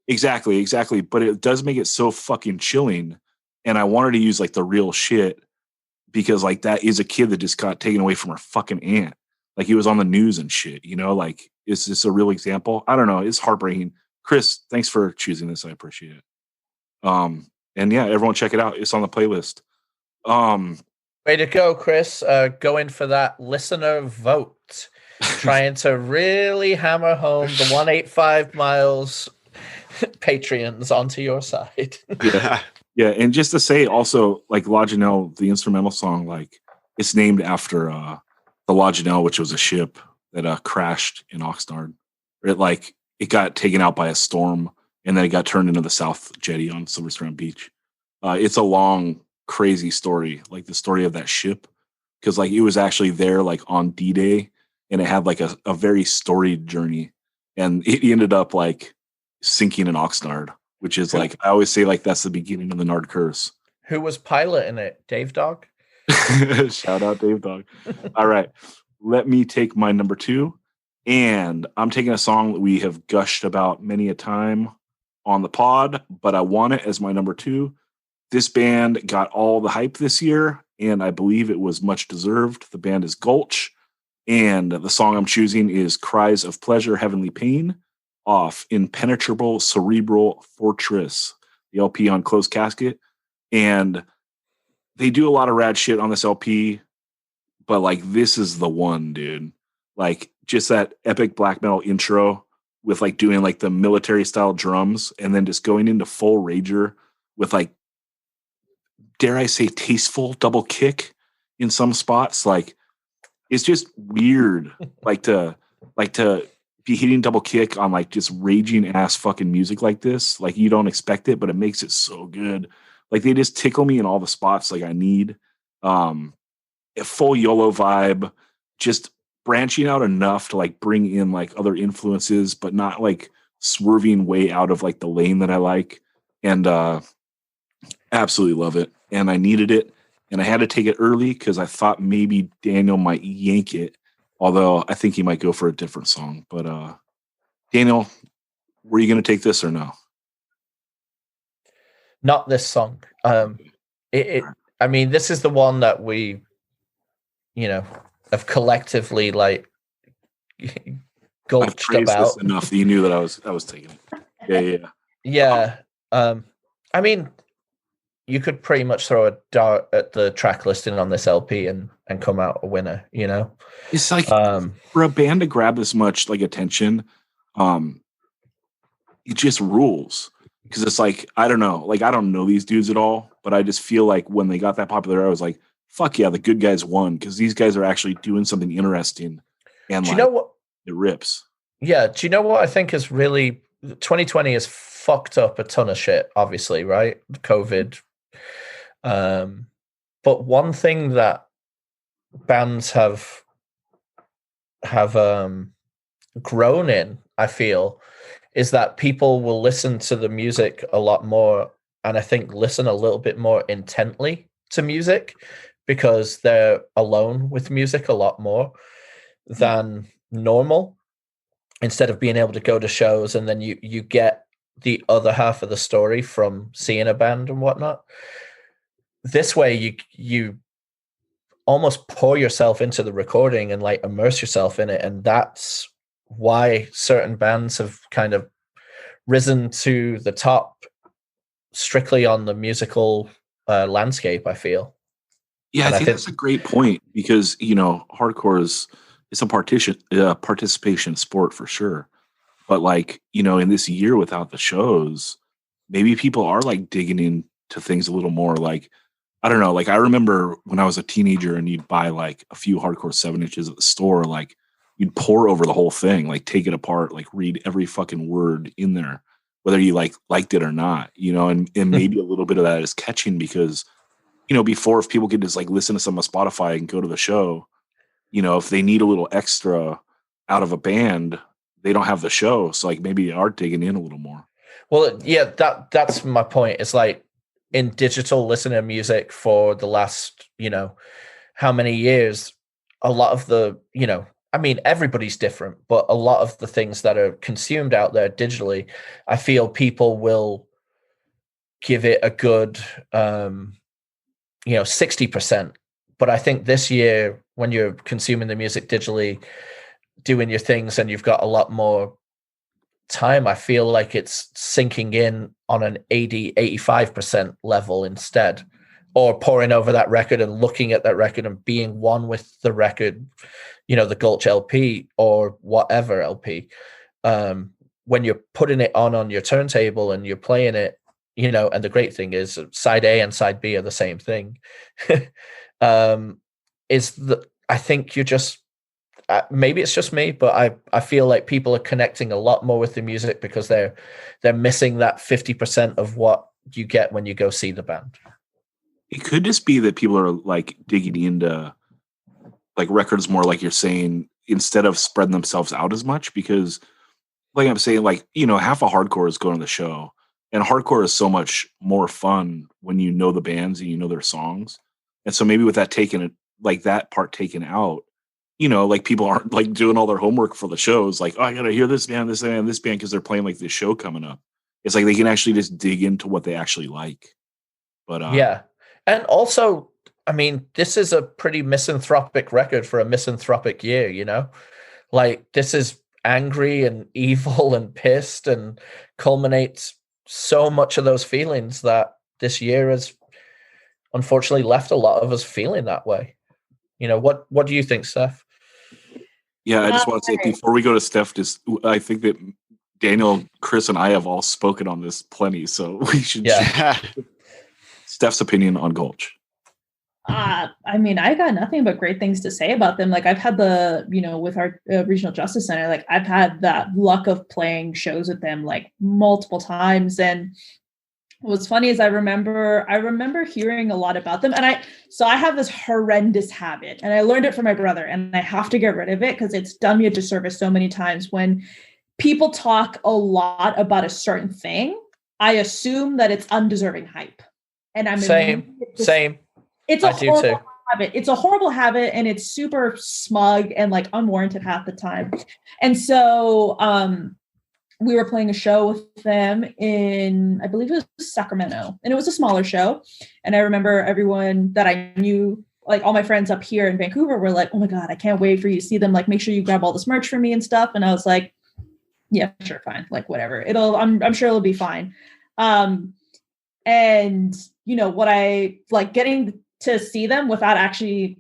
[SPEAKER 1] Exactly. But it does make it so fucking chilling, and I wanted to use like the real shit because like that is a kid that just got taken away from her fucking aunt. Like he was on the news and shit. Like is this a real example? I don't know. It's heartbreaking. Chris, thanks for choosing this. I appreciate it. And yeah, everyone check it out. It's on the playlist.
[SPEAKER 3] Way to go, Chris. Going for that listener vote. Trying to really hammer home the 185 miles Patreons onto your side.
[SPEAKER 1] Yeah. And just to say also, like La Janelle, the instrumental song, like it's named after the La Janelle, which was a ship that crashed in Oxnard. It got taken out by a storm, and then it got turned into the South Jetty on Silver Strand Beach. It's a long, crazy story, like the story of that ship, because like it was actually there like on D-Day, and it had like a very storied journey, and it ended up like sinking in Oxnard, which is like I always say like that's the beginning of the Nard curse.
[SPEAKER 3] Who was piloting it? Dave Dog?
[SPEAKER 1] Shout out Dave Dog. All right. let me take my number 2. And I'm taking a song that we have gushed about many a time on the pod, but I want it as my number 2. This band got all the hype this year, and I believe it was much deserved. The band is Gulch, and the song I'm choosing is Cries of Pleasure, Heavenly Pain off Impenetrable Cerebral Fortress, the LP on Closed Casket. And they do a lot of rad shit on this LP, but like this is the one, dude. Like just that epic black metal intro with like doing like the military style drums and then just going into full rager with like, dare I say, tasteful double kick in some spots. Like it's just weird, like to be hitting double kick on like just raging ass fucking music like this. Like you don't expect it, but it makes it so good. Like they just tickle me in all the spots like I need. A full YOLO vibe, just branching out enough to like bring in like other influences, but not like swerving way out of like the lane that I like. And absolutely love it. And I needed it. And I had to take it early because I thought maybe Daniel might yank it. Although I think he might go for a different song. But Daniel, were you going to take this or no?
[SPEAKER 3] Not this song. I mean, this is the one that we, have collectively like gulched about.
[SPEAKER 1] This enough that you knew that I was taking it. Yeah.
[SPEAKER 3] I mean, you could pretty much throw a dart at the track listing on this LP and come out a winner,
[SPEAKER 1] It's like for a band to grab this much like attention, it just rules. Because it's like, I don't know, like I don't know these dudes at all, but I just feel like when they got that popular, I was like, fuck yeah, the good guys won because these guys are actually doing something interesting. And
[SPEAKER 3] do you know what?
[SPEAKER 1] It rips.
[SPEAKER 3] Yeah. Do you know what I think is really 2020 has fucked up a ton of shit, obviously, right? COVID. But one thing that bands have grown in, I feel, is that people will listen to the music a lot more, and I think listen a little bit more intently to music because they're alone with music a lot more than normal, instead of being able to go to shows and then you get the other half of the story from seeing a band and whatnot. This way you almost pour yourself into the recording and like immerse yourself in it, and that's why certain bands have kind of risen to the top strictly on the musical landscape, I feel.
[SPEAKER 1] Yeah, I think that's a great point because, hardcore it's a participation sport for sure. But like, in this year without the shows, maybe people are like digging into things a little more. Like, I don't know, like I remember when I was a teenager and you'd buy like a few hardcore 7-inches at the store, like you'd pour over the whole thing, like take it apart, like read every fucking word in there, whether you liked it or not, and maybe a little bit of that is catching because, before if people could just like listen to some of Spotify and go to the show, if they need a little extra out of a band, they don't have the show. So like maybe they are digging in a little more. Well,
[SPEAKER 3] yeah, that's my point. It's like in digital listening to music for the last, how many years, a lot of the, I mean, everybody's different, but a lot of the things that are consumed out there digitally, I feel people will give it a good, 60%. But I think this year, when you're consuming the music digitally, doing your things, and you've got a lot more time, I feel like it's sinking in on an 85% level instead, or pouring over that record and looking at that record and being one with the record, the Gulch LP or whatever LP. When you're putting it on your turntable and you're playing it, and the great thing is side A and side B are the same thing. I think you're just, maybe it's just me, but I feel like people are connecting a lot more with the music because they're missing that 50% of what you get when you go see the band.
[SPEAKER 1] It could just be that people are like digging into like records more, like you're saying, instead of spreading themselves out as much, because like I'm saying, like, half of hardcore is going to the show, and hardcore is so much more fun when you know the bands and you know their songs. And so maybe with that that part taken out, like people aren't like doing all their homework for the shows. Like, oh, I gotta hear this band, this band, this band because they're playing like this show coming up. It's like they can actually just dig into what they actually like. But
[SPEAKER 3] yeah, and also, I mean, this is a pretty misanthropic record for a misanthropic year. Like this is angry and evil and pissed, and culminates so much of those feelings that this year has unfortunately left a lot of us feeling that way. What do you think, Steph?
[SPEAKER 1] Yeah, I just want to say before we go to Steph, I think that Daniel, Chris, and I have all spoken on this plenty, so we should.
[SPEAKER 3] Yeah.
[SPEAKER 1] Steph's opinion on Gulch.
[SPEAKER 5] I mean, I got nothing but great things to say about them. Like I've had with our Regional Justice Center, like I've had that luck of playing shows with them like multiple times. And what's funny is I remember hearing a lot about them. And I have this horrendous habit, and I learned it from my brother, and I have to get rid of it because it's done me a disservice so many times. When people talk a lot about a certain thing, I assume that it's undeserving hype. And I'm
[SPEAKER 3] same.
[SPEAKER 5] It's a horrible habit. It's a horrible habit, and it's super smug and like unwarranted half the time. And so we were playing a show with them in, I believe it was Sacramento, and it was a smaller show. And I remember everyone that I knew, like all my friends up here in Vancouver, were like, "Oh my God, I can't wait for you to see them. Like, make sure you grab all this merch for me and stuff." And I was like, "Yeah, sure, fine. Like, whatever. I'm sure it'll be fine." And what I like getting to see them without actually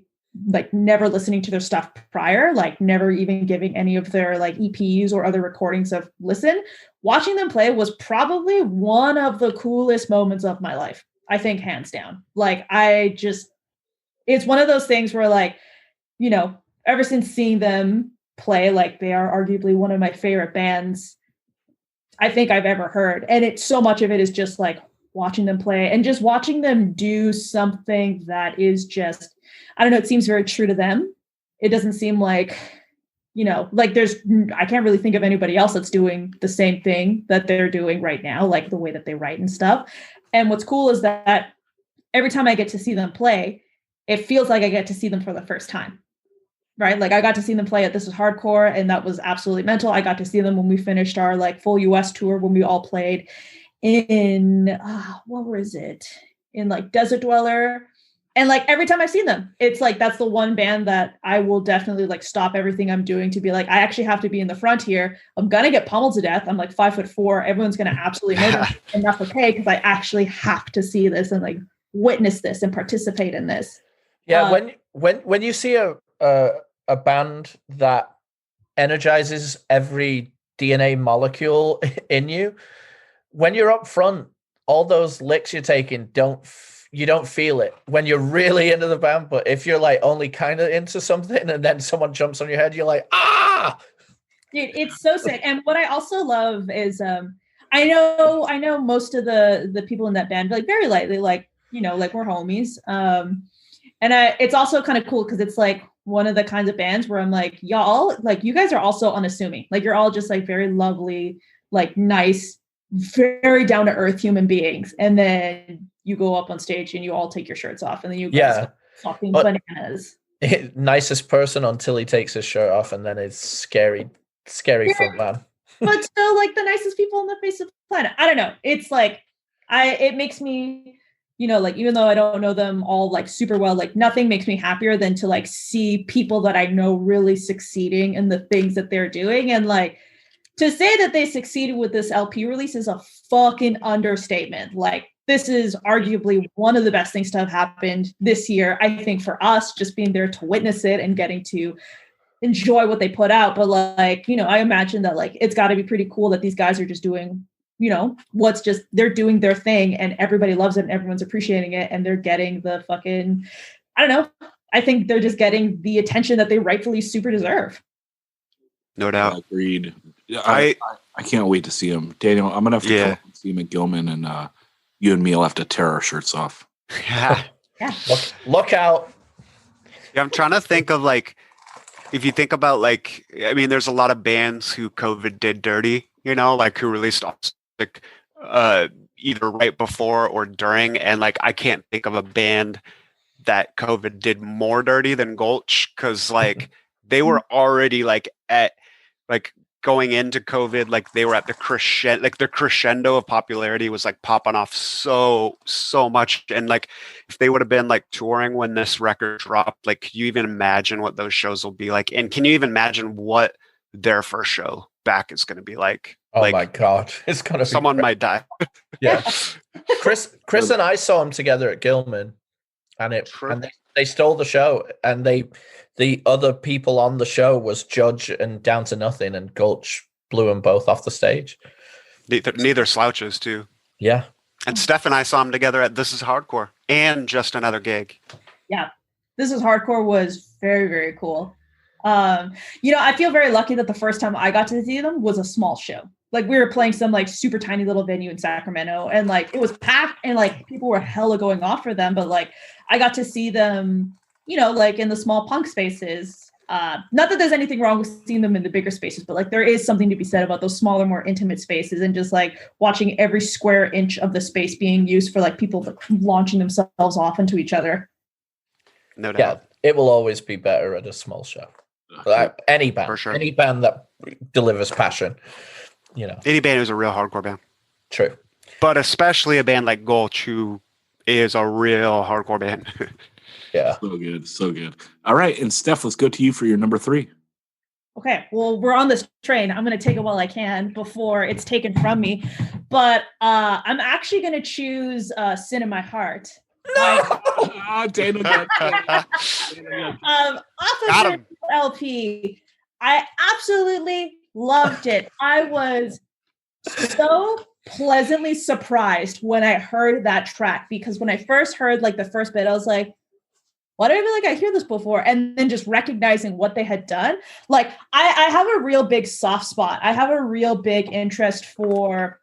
[SPEAKER 5] like never listening to their stuff prior, like never even giving any of their like EPs or other recordings of listen, watching them play was probably one of the coolest moments of my life. I think hands down. Like it's one of those things where like, ever since seeing them play, like they are arguably one of my favorite bands I think I've ever heard. And it's so much of it is just like watching them play and just watching them do something that is just, I don't know, it seems very true to them. It doesn't seem like, like I can't really think of anybody else that's doing the same thing that they're doing right now, like the way that they write and stuff. And what's cool is that every time I get to see them play, it feels like I get to see them for the first time, right? Like I got to see them play at This Is Hardcore, and that was absolutely mental. I got to see them when we finished our like full US tour, when we all played in what was it, in like Desert Dweller. And like every time I've seen them, it's like that's the one band that I will definitely like stop everything I'm doing to be like, I actually have to be in the front here. I'm gonna get pummeled to death. I'm like 5'4". Everyone's gonna absolutely murder me, and that's okay because I actually have to see this and like witness this and participate in this.
[SPEAKER 3] Yeah, when you see a band that energizes every DNA molecule in you, when you're up front, all those licks you're taking you don't feel it when you're really into the band. But if you're like only kind of into something and then someone jumps on your head, you're like, ah!
[SPEAKER 5] Dude, it's so sick. And what I also love is I know most of the people in that band like very lightly, like, like we're homies. And it's also kind of cool because it's like one of the kinds of bands where I'm like, y'all, like you guys are also unassuming. Like you're all just like very lovely, like nice, very down to earth human beings. And then you go up on stage and you all take your shirts off, and then you guys fucking bananas.
[SPEAKER 3] Nicest person until he takes his shirt off, and then it's scary front man.
[SPEAKER 5] But still like the nicest people on the face of the planet. I don't know. It's like it makes me, like even though I don't know them all like super well, like nothing makes me happier than to like see people that I know really succeeding in the things that they're doing. And like to say that they succeeded with this LP release is a fucking understatement. Like this is arguably one of the best things to have happened this year, I think, for us, just being there to witness it and getting to enjoy what they put out. But like, I imagine that like it's got to be pretty cool that these guys are just doing, they're doing their thing and everybody loves it and everyone's appreciating it and they're getting the fucking, I don't know. I think they're just getting the attention that they rightfully super deserve.
[SPEAKER 4] No doubt.
[SPEAKER 1] Agreed. I can't wait to see him. Daniel, I'm gonna have to come see him at Gilman, and you and me will have to tear our shirts off.
[SPEAKER 4] Yeah.
[SPEAKER 3] Look out.
[SPEAKER 4] Yeah, I'm trying to think of like, if you think about like, I mean, there's a lot of bands who COVID did dirty, like who released music either right before or during, and like I can't think of a band that COVID did more dirty than Gulch, because like they were already like at like going into COVID, like they were at the crescendo, like their crescendo of popularity was like popping off so much. And like if they would have been like touring when this record dropped, like can you even imagine what those shows will be like? And can you even imagine what their first show back is going to be like?
[SPEAKER 3] Oh
[SPEAKER 4] like,
[SPEAKER 3] my God. It's going to be
[SPEAKER 4] someone might die.
[SPEAKER 3] Yeah. Chris and I saw him together at Gilman, and they stole the show, and the other people on the show was Judge and Down to Nothing, and Gulch blew them both off the stage.
[SPEAKER 4] Neither slouches too.
[SPEAKER 3] Yeah.
[SPEAKER 4] And Steph and I saw him together at This Is Hardcore and Just Another Gig.
[SPEAKER 5] Yeah. This Is Hardcore was very, very cool. I feel very lucky that the first time I got to see them was a small show. Like we were playing some like super tiny little venue in Sacramento, and like it was packed and like people were hella going off for them. But like I got to see them, like in the small punk spaces. Not that there's anything wrong with seeing them in the bigger spaces, but like there is something to be said about those smaller, more intimate spaces, and just like watching every square inch of the space being used for like people launching themselves off into each other.
[SPEAKER 4] No doubt.
[SPEAKER 3] Yeah, it will always be better at a small show. Like any band,
[SPEAKER 4] For sure.
[SPEAKER 3] any band that delivers passion,
[SPEAKER 4] Any band is a real hardcore band.
[SPEAKER 3] True.
[SPEAKER 4] But especially a band like Gulch, who is a real hardcore band.
[SPEAKER 3] Yeah.
[SPEAKER 1] So good. So good. All right. And Steph, let's go to you for your number 3.
[SPEAKER 5] Okay, well, we're on this train. I'm going to take it while I can before it's taken from me. But I'm actually going to choose Sin in My Heart.
[SPEAKER 3] No!
[SPEAKER 1] Dana.
[SPEAKER 5] Off of their LP. I absolutely loved it. I was so pleasantly surprised when I heard that track, because when I first heard like the first bit, I was like, why do I feel like I hear this before? And then just recognizing what they had done. Like I have a real big soft spot. I have a real big interest for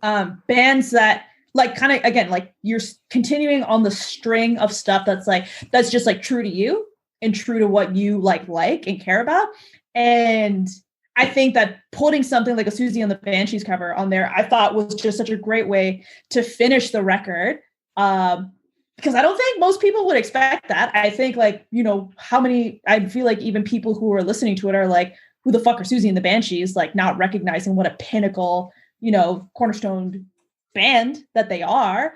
[SPEAKER 5] bands that like kind of, again, like you're continuing on the string of stuff that's just like true to you and true to what you like and care about. And I think that putting something like a Susie and the Banshees cover on there, I thought was just such a great way to finish the record. Because I don't think most people would expect that. I think like, I feel like even people who are listening to it are like, who the fuck are Susie and the Banshees? Like not recognizing what a pinnacle, cornerstone band that they are.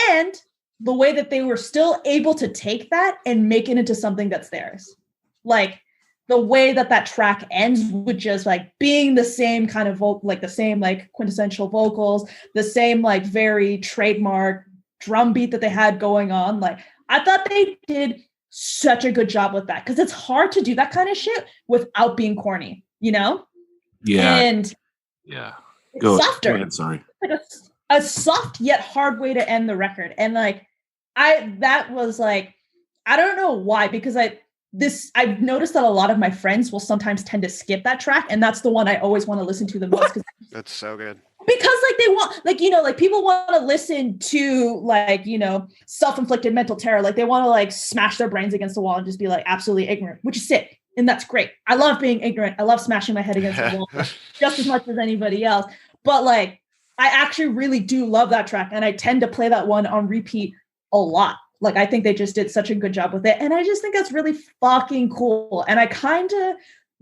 [SPEAKER 5] And the way that they were still able to take that and make it into something that's theirs. Like the way that track ends with just like being the same kind of like the same like quintessential vocals, the same like very trademark drum beat that they had going on. Like I thought they did such a good job with that, because it's hard to do that kind of shit without being corny,
[SPEAKER 1] Yeah.
[SPEAKER 5] And
[SPEAKER 1] yeah.
[SPEAKER 5] It's softer.
[SPEAKER 1] Go ahead, sorry.
[SPEAKER 5] Like a soft yet hard way to end the record. And like that was like, I don't know why, because I've noticed that a lot of my friends will sometimes tend to skip that track, and that's the one I always want to listen to the most.
[SPEAKER 4] That's so good.
[SPEAKER 5] Because like they want, like, like people want to listen to like, self-inflicted mental terror. Like they want to like smash their brains against the wall and just be like absolutely ignorant, which is sick. And that's great. I love being ignorant. I love smashing my head against the wall just as much as anybody else. But like, I actually really do love that track. And I tend to play that one on repeat a lot. Like, I think they just did such a good job with it. And I just think that's really fucking cool. And I kind of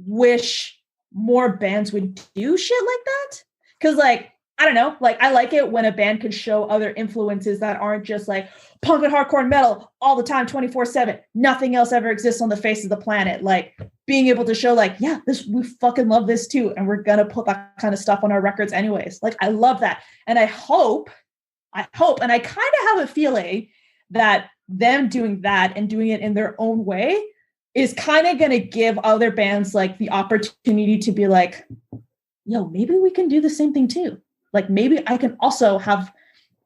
[SPEAKER 5] wish more bands would do shit like that. Cause like, I don't know, like I like it when a band can show other influences that aren't just like punk and hardcore and metal all the time, 24/7. Nothing else ever exists on the face of the planet. Like being able to show like, yeah, we fucking love this too. And we're going to put that kind of stuff on our records anyways. Like, I love that. And I hope, and I kind of have a feeling that them doing that and doing it in their own way is kind of going to give other bands like the opportunity to be like, yo, maybe we can do the same thing too. Like maybe I can also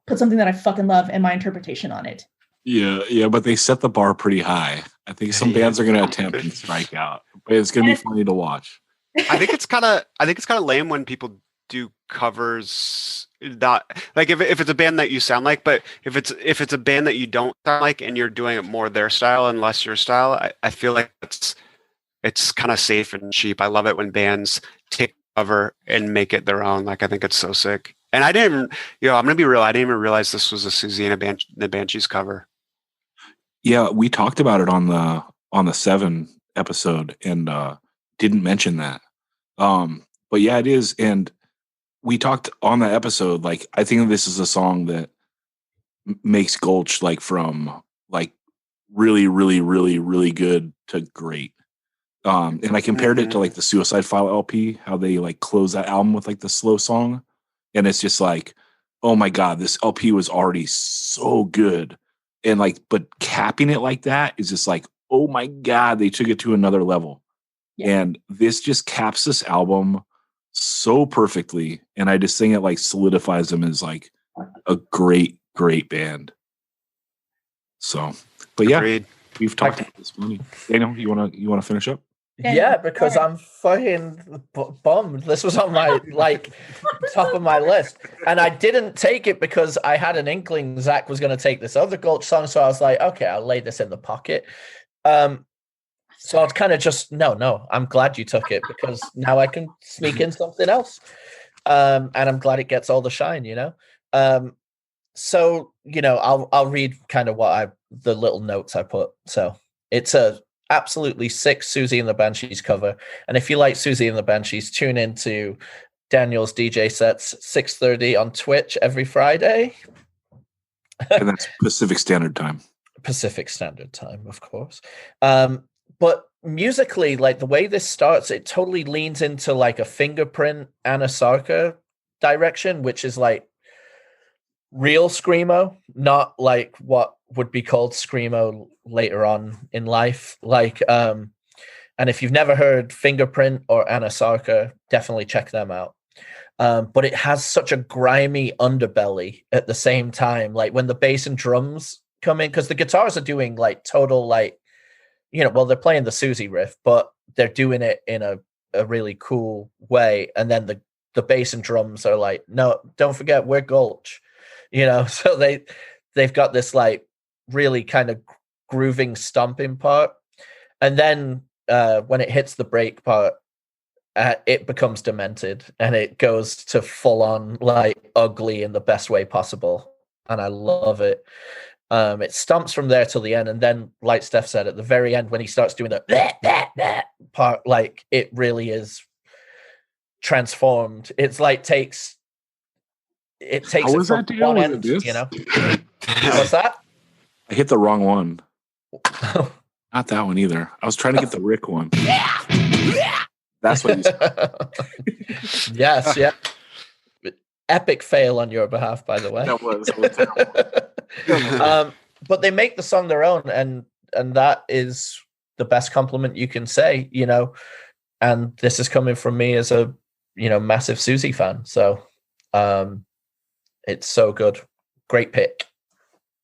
[SPEAKER 5] put something that I fucking love and my interpretation on it.
[SPEAKER 1] Yeah, but they set the bar pretty high. I think some bands are going to attempt and strike out, but it's going to be funny to watch.
[SPEAKER 4] I think it's kind of lame when people do covers that, like if it's a band that you sound like, but if it's a band that you don't sound like and you're doing it more their style and less your style, I feel like it's kind of safe and cheap. I love it when bands take cover and make it their own. Like I think it's so sick. And I didn't even, I'm gonna be real, I didn't even realize this was a Susie and the Banshees cover.
[SPEAKER 1] Yeah, we talked about it on the 7 episode and didn't mention that. But yeah, it is. And we talked on that episode, like, I think this is a song that makes Gulch like from like really, really, really, really good to great. And I compared it to like the Suicide File LP, how they like close that album with like the slow song. And it's just like, oh my God, this LP was already so good. And like, but capping it like that is just like, oh my God, they took it to another level.
[SPEAKER 5] Yeah.
[SPEAKER 1] And this just caps this album so perfectly. And I just think it like solidifies them as like a great, great band. So, but yeah,
[SPEAKER 4] Agreed.
[SPEAKER 1] we've talked about this plenty. Daniel, you wanna finish up?
[SPEAKER 3] Yeah, because I'm fucking bummed. This was on my like top of my list, and I didn't take it because I had an inkling Zach was going to take this other Gulch song. So I was like, okay, I'll lay this in the pocket. So I'd kind of just no. I'm glad you took it because now I can sneak in something else, and I'm glad it gets all the shine. So I'll read kind of the little notes I put. So it's a absolutely sick Susie and the Banshees cover. And if you like Susie and the Banshees, tune into Daniel's DJ sets 6:30 on Twitch every Friday.
[SPEAKER 1] And that's Pacific Standard Time.
[SPEAKER 3] Pacific Standard Time, of course. But musically, like the way this starts, it totally leans into like a Fingerprint Anasarca direction, which is like real screamo, not like what would be called screamo later on in life. Like, and if you've never heard Fingerprint or Anasarca, definitely check them out. But it has such a grimy underbelly at the same time. Like when the bass and drums come in, because the guitars are doing like total like, they're playing the Susie riff, but they're doing it in a really cool way. And then the bass and drums are like, no, don't forget we're Gulch. So they've got this like really kind of grooving stomping part, and then when it hits the break part, it becomes demented and it goes to full on like ugly in the best way possible, and I love it. It stomps from there till the end, and then like Steph said at the very end when he starts doing the part, like it really is transformed. It's like takes it from one end, What's that?
[SPEAKER 1] I hit the wrong one. Not that one either. I was trying to get the Rick one. That's what you said.
[SPEAKER 3] Yes, yeah. Epic fail on your behalf, by the way.
[SPEAKER 1] That was terrible.
[SPEAKER 3] But they make the song their own, and that is the best compliment you can say, and this is coming from me as a massive Susie fan. So it's so good. Great pick.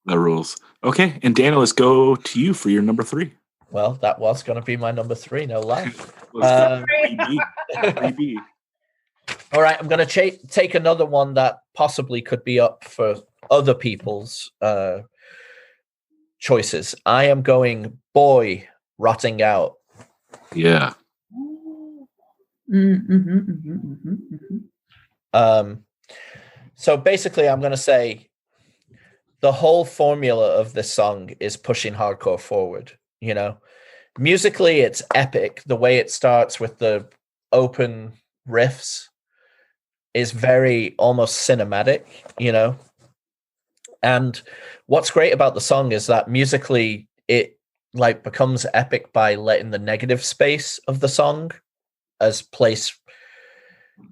[SPEAKER 1] The rules. Okay, and Daniel, let's go to you for your number 3.
[SPEAKER 3] Well, that was going to be my number 3, no lie.
[SPEAKER 1] Let's
[SPEAKER 3] All right, I'm going to take another one that possibly could be up for other people's choices. I am going Boy Rotting Out.
[SPEAKER 1] Yeah.
[SPEAKER 3] So basically, I'm going to say the whole formula of this song is pushing hardcore forward. Musically, it's epic. The way it starts with the open riffs is very almost cinematic, And what's great about the song is that musically it like becomes epic by letting the negative space of the song as place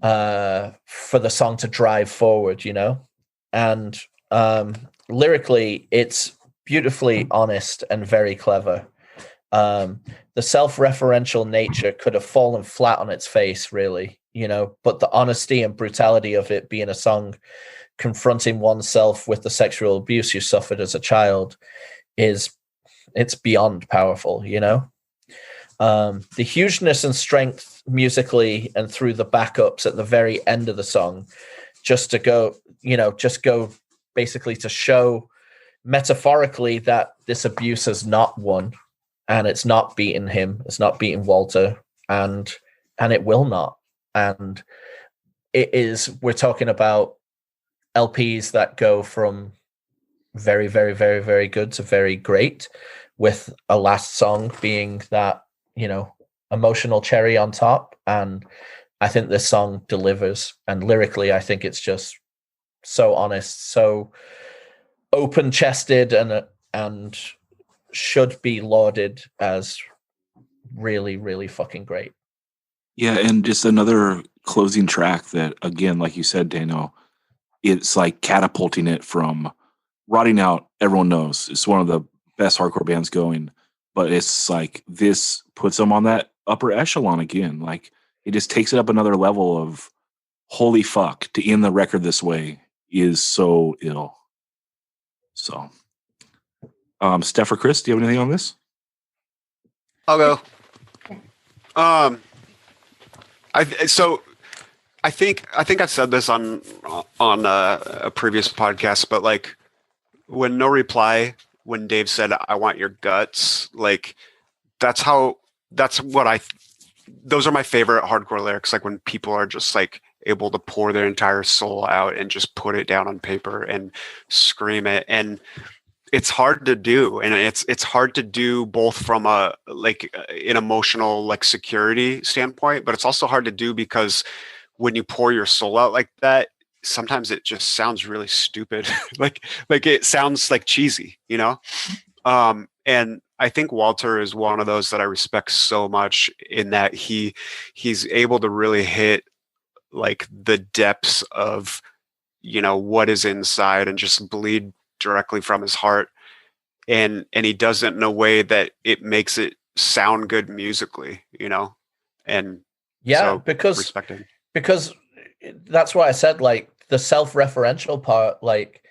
[SPEAKER 3] for the song to drive forward, And lyrically, it's beautifully honest and very clever. The self-referential nature could have fallen flat on its face, really, but the honesty and brutality of it being a song confronting oneself with the sexual abuse you suffered as a child it's beyond powerful, The hugeness and strength musically and through the backups at the very end of the song, just go basically to show metaphorically that this abuse has not won, and it's not beaten him, it's not beaten Walter, and it will not. And we're talking about LPs that go from very, very, very, very good to very great, with a last song being that emotional cherry on top. And I think this song delivers. And lyrically, I think it's just so honest, so open chested, and should be lauded as really, really fucking great.
[SPEAKER 1] Yeah, and just another closing track that, again, like you said, Dano, it's like catapulting it from Rotting Out. Everyone knows it's one of the best hardcore bands going, but it's like this puts them on that upper echelon again. Like it just takes it up another level of holy fuck, to end the record this way is so ill. So, Steph or Chris, do you have anything on this?
[SPEAKER 4] I'll go. I think I said this on a previous podcast, but like when No Reply, when Dave said, "I want your guts," like those are my favorite hardcore lyrics. Like when people are just like able to pour their entire soul out and just put it down on paper and scream it. And it's hard to do. And it's hard to do both from an emotional like security standpoint, but it's also hard to do because when you pour your soul out like that, sometimes it just sounds really stupid. like it sounds like cheesy, and I think Walter is one of those that I respect so much in that he's able to really hit like the depths of, what is inside and just bleed directly from his heart. And he does it in a way that it makes it sound good musically, and
[SPEAKER 3] yeah,
[SPEAKER 4] so
[SPEAKER 3] because that's why I said, like, the self-referential part, like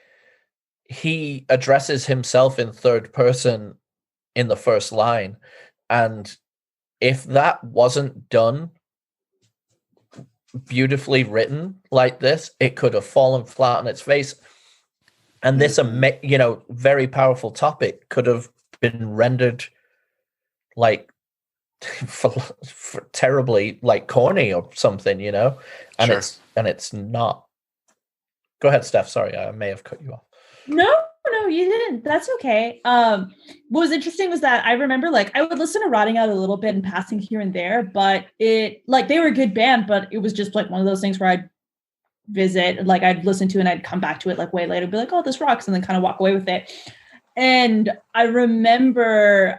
[SPEAKER 3] he addresses himself in third person in the first line. And if that wasn't done beautifully written like this, it could have fallen flat on its face. And this, very powerful topic could have been rendered like for terribly like corny or something, and
[SPEAKER 4] sure.
[SPEAKER 3] it's not. Go ahead, Steph. Sorry, I may have cut you off.
[SPEAKER 5] No, you didn't. That's okay. What was interesting was that I remember, like, I would listen to Rotting Out a little bit in passing here and there, but they were a good band, but it was just like one of those things where I'd visit, like I'd listen to and I'd come back to it like way later, be like, oh, this rocks, and then kind of walk away with it. And I remember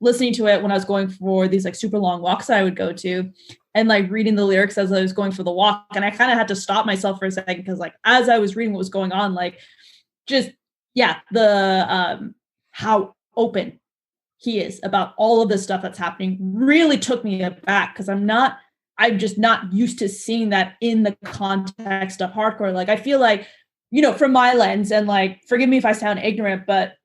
[SPEAKER 5] listening to it when I was going for these like super long walks that I would go to, and like reading the lyrics as I was going for the walk. And I kind of had to stop myself for a second because like as I was reading what was going on, like just the how open he is about all of this stuff that's happening really took me aback, because I'm just not used to seeing that in the context of hardcore. Like I feel like, from my lens, and like forgive me if I sound ignorant, but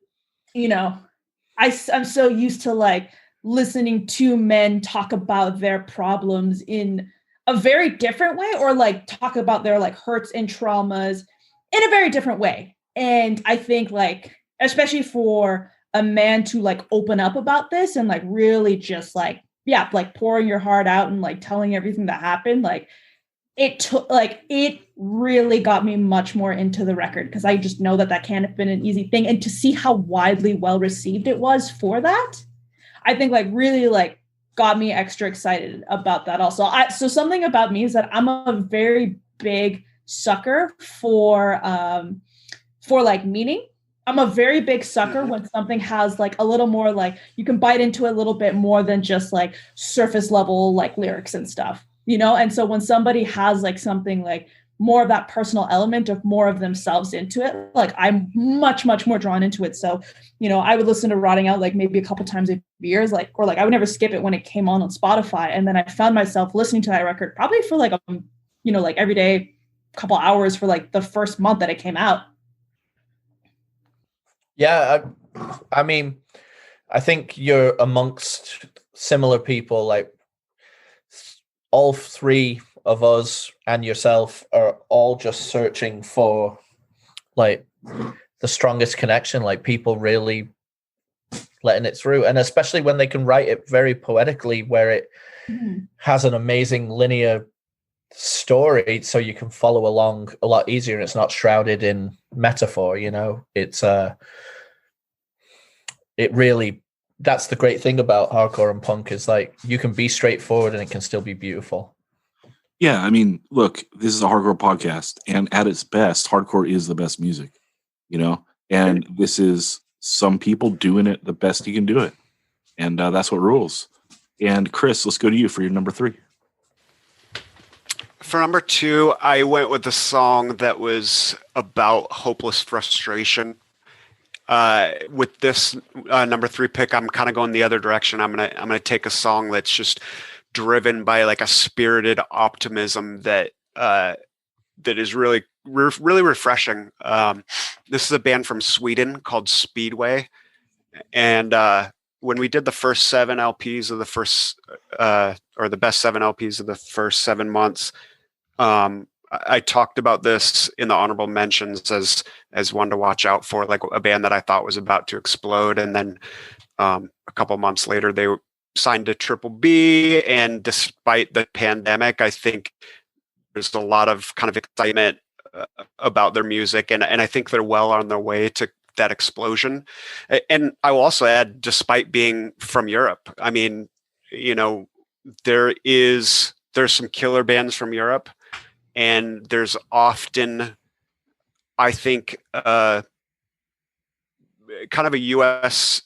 [SPEAKER 5] I'm so used to like listening to men talk about their problems in a very different way, or like talk about their like hurts and traumas in a very different way. And I think like, especially for a man to like open up about this and like really just like, like pouring your heart out and like telling everything that happened, like it really got me much more into the record, because I just know that can't have been an easy thing. And to see how widely well received it was for that, I think like really like got me extra excited about that also. So something about me is that I'm a very big sucker for like meaning. I'm a very big sucker when something has like a little more, like you can bite into a little bit more than just like surface level like lyrics and stuff, And so when somebody has like something like more of that personal element of more of themselves into it, like I'm much, much more drawn into it. So, I would listen to Rotting Out like maybe a couple times a year, or I would never skip it when it came on Spotify. And then I found myself listening to that record probably for like, like every day, couple hours for like the first month that it came out.
[SPEAKER 3] Yeah, I mean, I think you're amongst similar people. Like all three of us and yourself are all just searching for like the strongest connection, like people really letting it through. And especially when they can write it very poetically, where it has an amazing linear story, so you can follow along a lot easier, and it's not shrouded in metaphor. It's it really that's the great thing about hardcore and punk is like you can be straightforward and it can still be beautiful.
[SPEAKER 1] Yeah, I mean, look, this is a hardcore podcast, and at its best, hardcore is the best music, you know. And this is some people doing it the best you can do it, and that's what rules. And Chris, let's go to you for your number 3.
[SPEAKER 4] For number 2, I went with a song that was about hopeless frustration. With this number 3 pick, I'm kind of going the other direction. I'm gonna take a song that's just driven by like a spirited optimism that is really refreshing. This is a band from Sweden called Speedway, and when we did the first 7 LPs of the first or the best 7 LPs of the first 7 months, I talked about this in the honorable mentions as one to watch out for, like a band that I thought was about to explode. And then a couple months later, they signed to Triple B. And despite the pandemic, I think there's a lot of kind of excitement about their music. And I think they're well on their way to that explosion. And I will also add, despite being from Europe, I mean, you know, there's some killer bands from Europe. And there's often, I think, kind of a U.S.,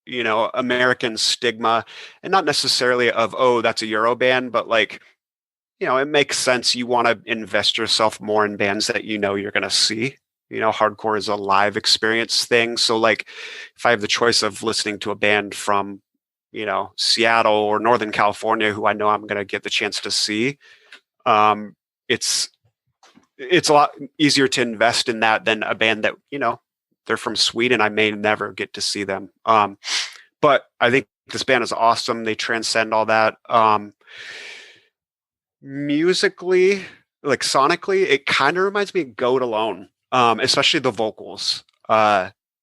[SPEAKER 4] you know, American stigma, and not necessarily of, oh, that's a Euro band, but like, you know, it makes sense. You want to invest yourself more in bands that you know you're going to see. You know, hardcore is a live experience thing. So like, if I have the choice of listening to a band from, you know, Seattle or Northern California, who I know I'm going to get the chance to see, it's a lot easier to invest in that than a band that, you know, they're from Sweden. I may never get to see them. But I think this band is awesome. They transcend all that. Musically, like sonically, it kind of reminds me of Goat Alone, especially the vocals.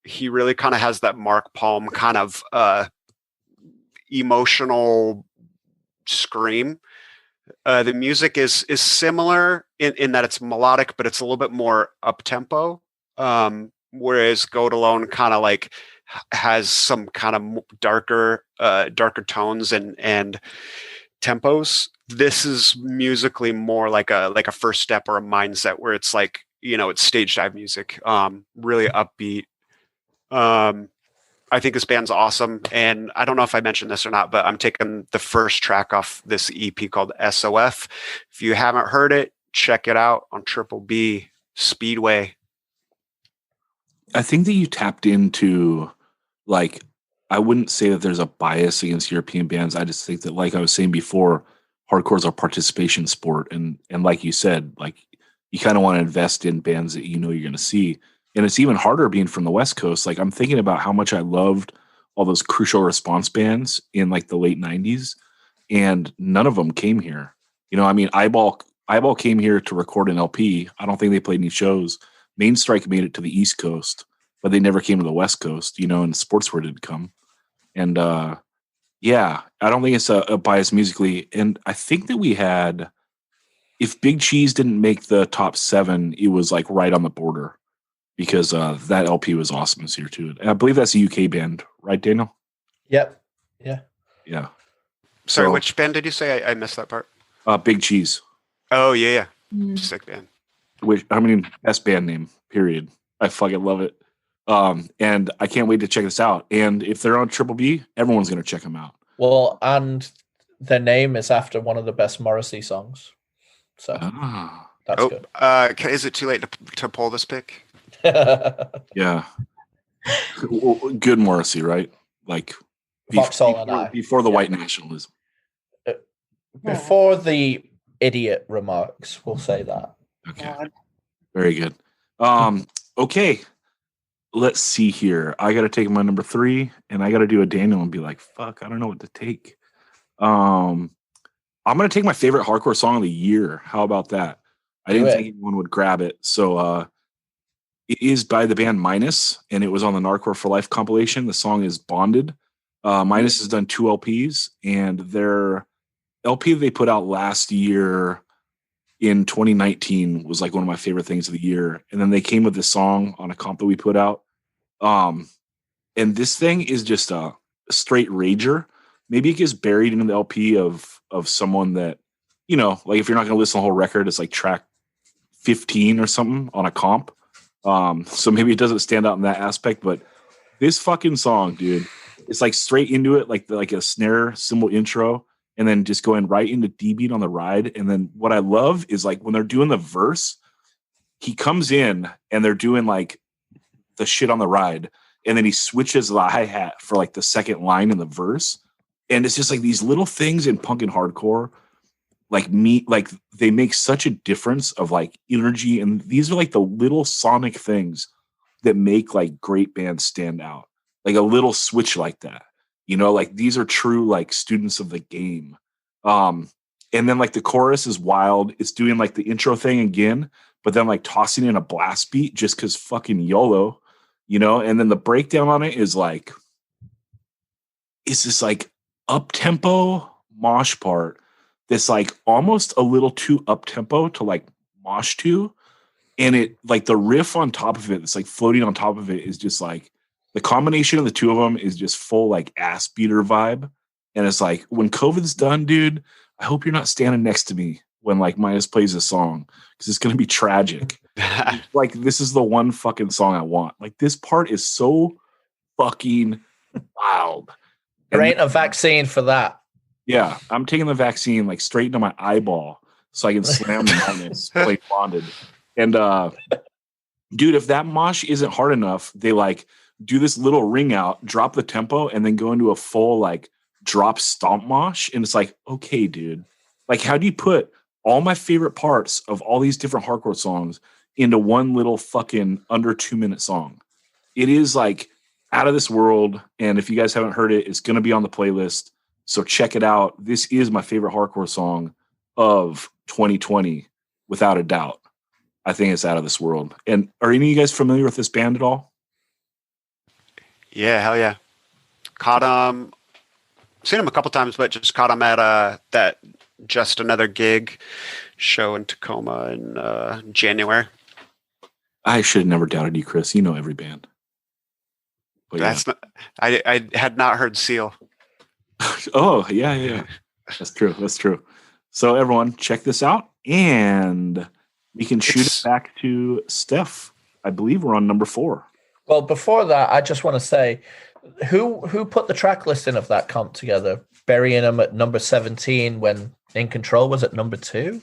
[SPEAKER 4] He really kind of has that Mark Palm kind of emotional scream. The music is similar in that it's melodic, but it's a little bit more up tempo. Whereas Goat Alone kind of like has some kind of darker tones and tempos. This is musically more like a first step or a mindset where it's like, you know, it's stage dive music, really upbeat. I think this band's awesome. And I don't know if I mentioned this or not, but I'm taking the first track off this EP called SOF. If you haven't heard it, check it out on Triple B, Speedway.
[SPEAKER 1] I think that you tapped into, like, I wouldn't say that there's a bias against European bands. I just think that, like I was saying before, hardcore is a participation sport. And like you said, like, you kind of want to invest in bands that you know you're going to see. And it's even harder being from the West Coast. Like, I'm thinking about how much I loved all those Crucial Response bands in like the late 90s, and none of them came here. You know, I mean, Eyeball came here to record an LP. I don't think they played any shows. Main Strike made it to the East Coast, but they never came to the West Coast, you know, and Sportswear did come. And yeah, I don't think it's a bias musically. And I think that we had, if Big Cheese didn't make the top 7, it was like right on the border, because that LP was awesome this year too. And I believe that's a UK band, right, Daniel?
[SPEAKER 3] Yep. Yeah.
[SPEAKER 1] Yeah.
[SPEAKER 4] Sorry,
[SPEAKER 1] So,
[SPEAKER 4] which band did you say? I missed that part.
[SPEAKER 1] Big Cheese,
[SPEAKER 4] Oh, yeah.
[SPEAKER 5] Mm.
[SPEAKER 4] Sick band.
[SPEAKER 1] which, I mean, best band name, period. I fucking love it. And I can't wait to check this out. And if they're on Triple B, everyone's going to check them out.
[SPEAKER 3] Well, and their name is after one of the best Morrissey songs. So
[SPEAKER 1] Ah,
[SPEAKER 3] that's good.
[SPEAKER 4] Is it too late to pull this pick?
[SPEAKER 1] yeah. Well, good Morrissey, right? Like
[SPEAKER 3] Vauxhall and I.
[SPEAKER 1] before the
[SPEAKER 3] Yeah.
[SPEAKER 1] white nationalism.
[SPEAKER 3] Before the idiot remarks, we'll say that.
[SPEAKER 1] Okay.
[SPEAKER 5] God.
[SPEAKER 1] Very good. Okay. Let's see here. I got to take my number 3, and I got to do a Daniel and be like, fuck, I don't know what to take. I'm going to take my favorite hardcore song of the year. How about that? I didn't
[SPEAKER 3] Do it.
[SPEAKER 1] think anyone would grab it. So it is by the band Minus, and it was on the Narcore for Life compilation. The song is Bonded. Minus has done 2 LPs, and their LP they put out last year in 2019 was like one of my favorite things of the year. And then they came with this song on a comp that we put out. And this thing is just straight rager. Maybe it gets buried in the LP of someone that, you know, like if you're not going to listen to the whole record, it's like track 15 or something on a comp. So maybe it doesn't stand out in that aspect, but this fucking song, dude, it's like straight into it, like a snare cymbal intro, and then just going right into D beat on the ride. And then what I love is like when they're doing the verse, he comes in and they're doing like the shit on the ride, and then he switches the hi-hat for like the second line in the verse. And it's just like these little things in punk and hardcore, like they make such a difference of like energy. And these are like the little sonic things that make like great bands stand out. Like a little switch like that, you know, like these are true like students of the game. And then like the chorus is wild. It's doing like the intro thing again, but then like tossing in a blast beat just because fucking YOLO, you know. And then the breakdown on it is like, it's this like up tempo mosh part that's like almost a little too up tempo to like mosh to. And it like the riff on top of it, it's like floating on top of it, is just like the combination of the two of them is just full like ass beater vibe. And it's like, when COVID's done, dude, I hope you're not standing next to me when like Midas plays a song, because it's going to be tragic. Like, this is the one fucking song I want. Like, this part is so fucking wild.
[SPEAKER 3] There ain't a vaccine for that.
[SPEAKER 1] Yeah, I'm taking the vaccine like straight into my eyeball so I can slam the madness, play Bonded. And dude, if that mosh isn't hard enough, they like do this little ring out, drop the tempo, and then go into a full like drop stomp mosh. And it's like, okay, dude, like, how do you put all my favorite parts of all these different hardcore songs into one little fucking under 2-minute song? It is like out of this world. And if you guys haven't heard it, it's going to be on the playlist. So check it out. This is my favorite hardcore song of 2020, without a doubt. I think it's out of this world. And are any of you guys familiar with this band at all?
[SPEAKER 4] Yeah, hell yeah. Caught seen him a couple times, but just caught him at that Just Another Gig show in Tacoma in January.
[SPEAKER 1] I should have never doubted you, Chris. You know every band. But
[SPEAKER 4] That's not, I had not heard Seal.
[SPEAKER 1] Oh, yeah. That's true. So everyone, check this out, and we can shoot it back to Steph. I believe we're on number 4.
[SPEAKER 3] Well, before that, I just want to say, who put the track listing of that comp together? Burying them at number 17 when In Control was at number 2?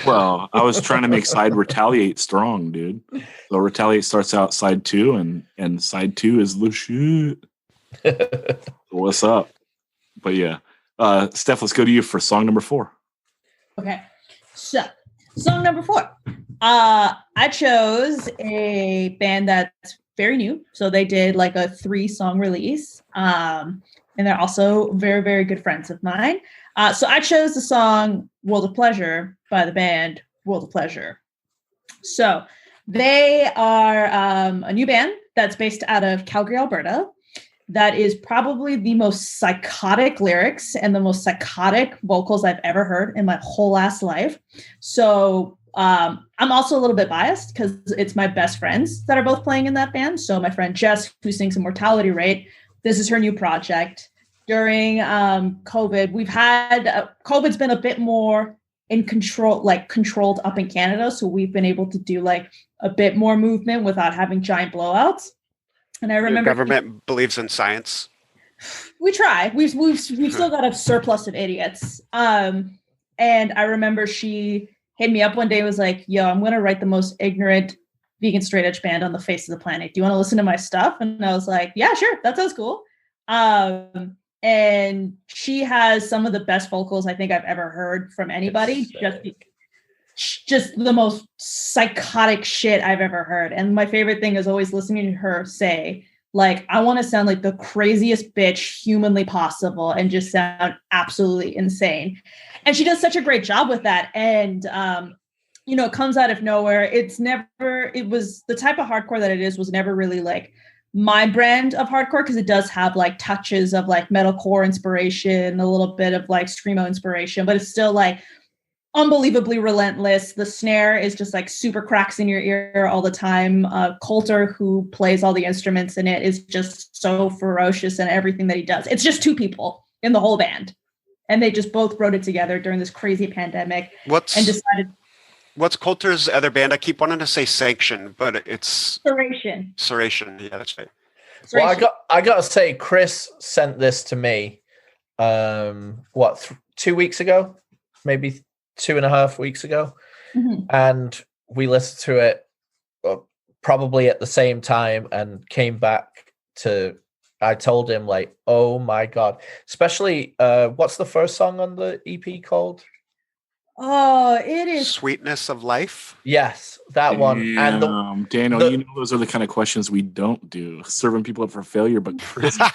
[SPEAKER 1] Well, I was trying to make side Retaliate strong, dude. So Retaliate starts out side 2, and side 2 is the shit. What's up? But yeah. Steph, let's go to you for song number 4.
[SPEAKER 5] Okay. So, song number 4. I chose a band that's very new. So they did like a 3-song release. And they're also very, very good friends of mine. So I chose the song World of Pleasure by the band World of Pleasure. So they are a new band that's based out of Calgary, Alberta. That is probably the most psychotic lyrics and the most psychotic vocals I've ever heard in my whole ass life. So I'm also a little bit biased because it's my best friends that are both playing in that band. So my friend Jess, who sings Immortality Rate, this is her new project. During COVID, we've had COVID's been a bit more in control, like controlled up in Canada. So we've been able to do like a bit more movement without having giant blowouts. And I remember
[SPEAKER 4] Your government believes in science.
[SPEAKER 5] We try. We've still got a surplus of idiots. And I remember she hit me up one day and was like, yo, I'm going to write the most ignorant vegan straight edge band on the face of the planet. Do you want to listen to my stuff? And I was like, yeah, sure. That sounds cool. And she has some of the best vocals I think I've ever heard from anybody. Just the most psychotic shit I've ever heard. And my favorite thing is always listening to her say, like, I want to sound like the craziest bitch humanly possible and just sound absolutely insane. And she does such a great job with that. And, it comes out of nowhere. It was the type of hardcore that it is was never really like my brand of hardcore, because it does have like touches of like metalcore inspiration, a little bit of like screamo inspiration, but it's still like unbelievably relentless. The snare is just like super cracks in your ear all the time. Coulter, who plays all the instruments in it, is just so ferocious in everything that he does. It's just two people in the whole band, and they just both wrote it together during this crazy pandemic and decided.
[SPEAKER 4] What's Coulter's other band? I keep wanting to say Sanction, but it's
[SPEAKER 5] Suration.
[SPEAKER 4] Suration. Yeah, that's right.
[SPEAKER 3] Well, I gotta say, Chris sent this to me. 2 weeks ago, maybe 2.5 weeks ago, and we listened to it probably at the same time and came back to. I told him like, oh my god, especially what's the first song on the EP called?
[SPEAKER 5] Oh, it is
[SPEAKER 4] Sweetness of Life.
[SPEAKER 3] Yes, that one. And
[SPEAKER 1] Daniel, those are the kind of questions we don't do. Serving people up for failure, but Chris,
[SPEAKER 4] I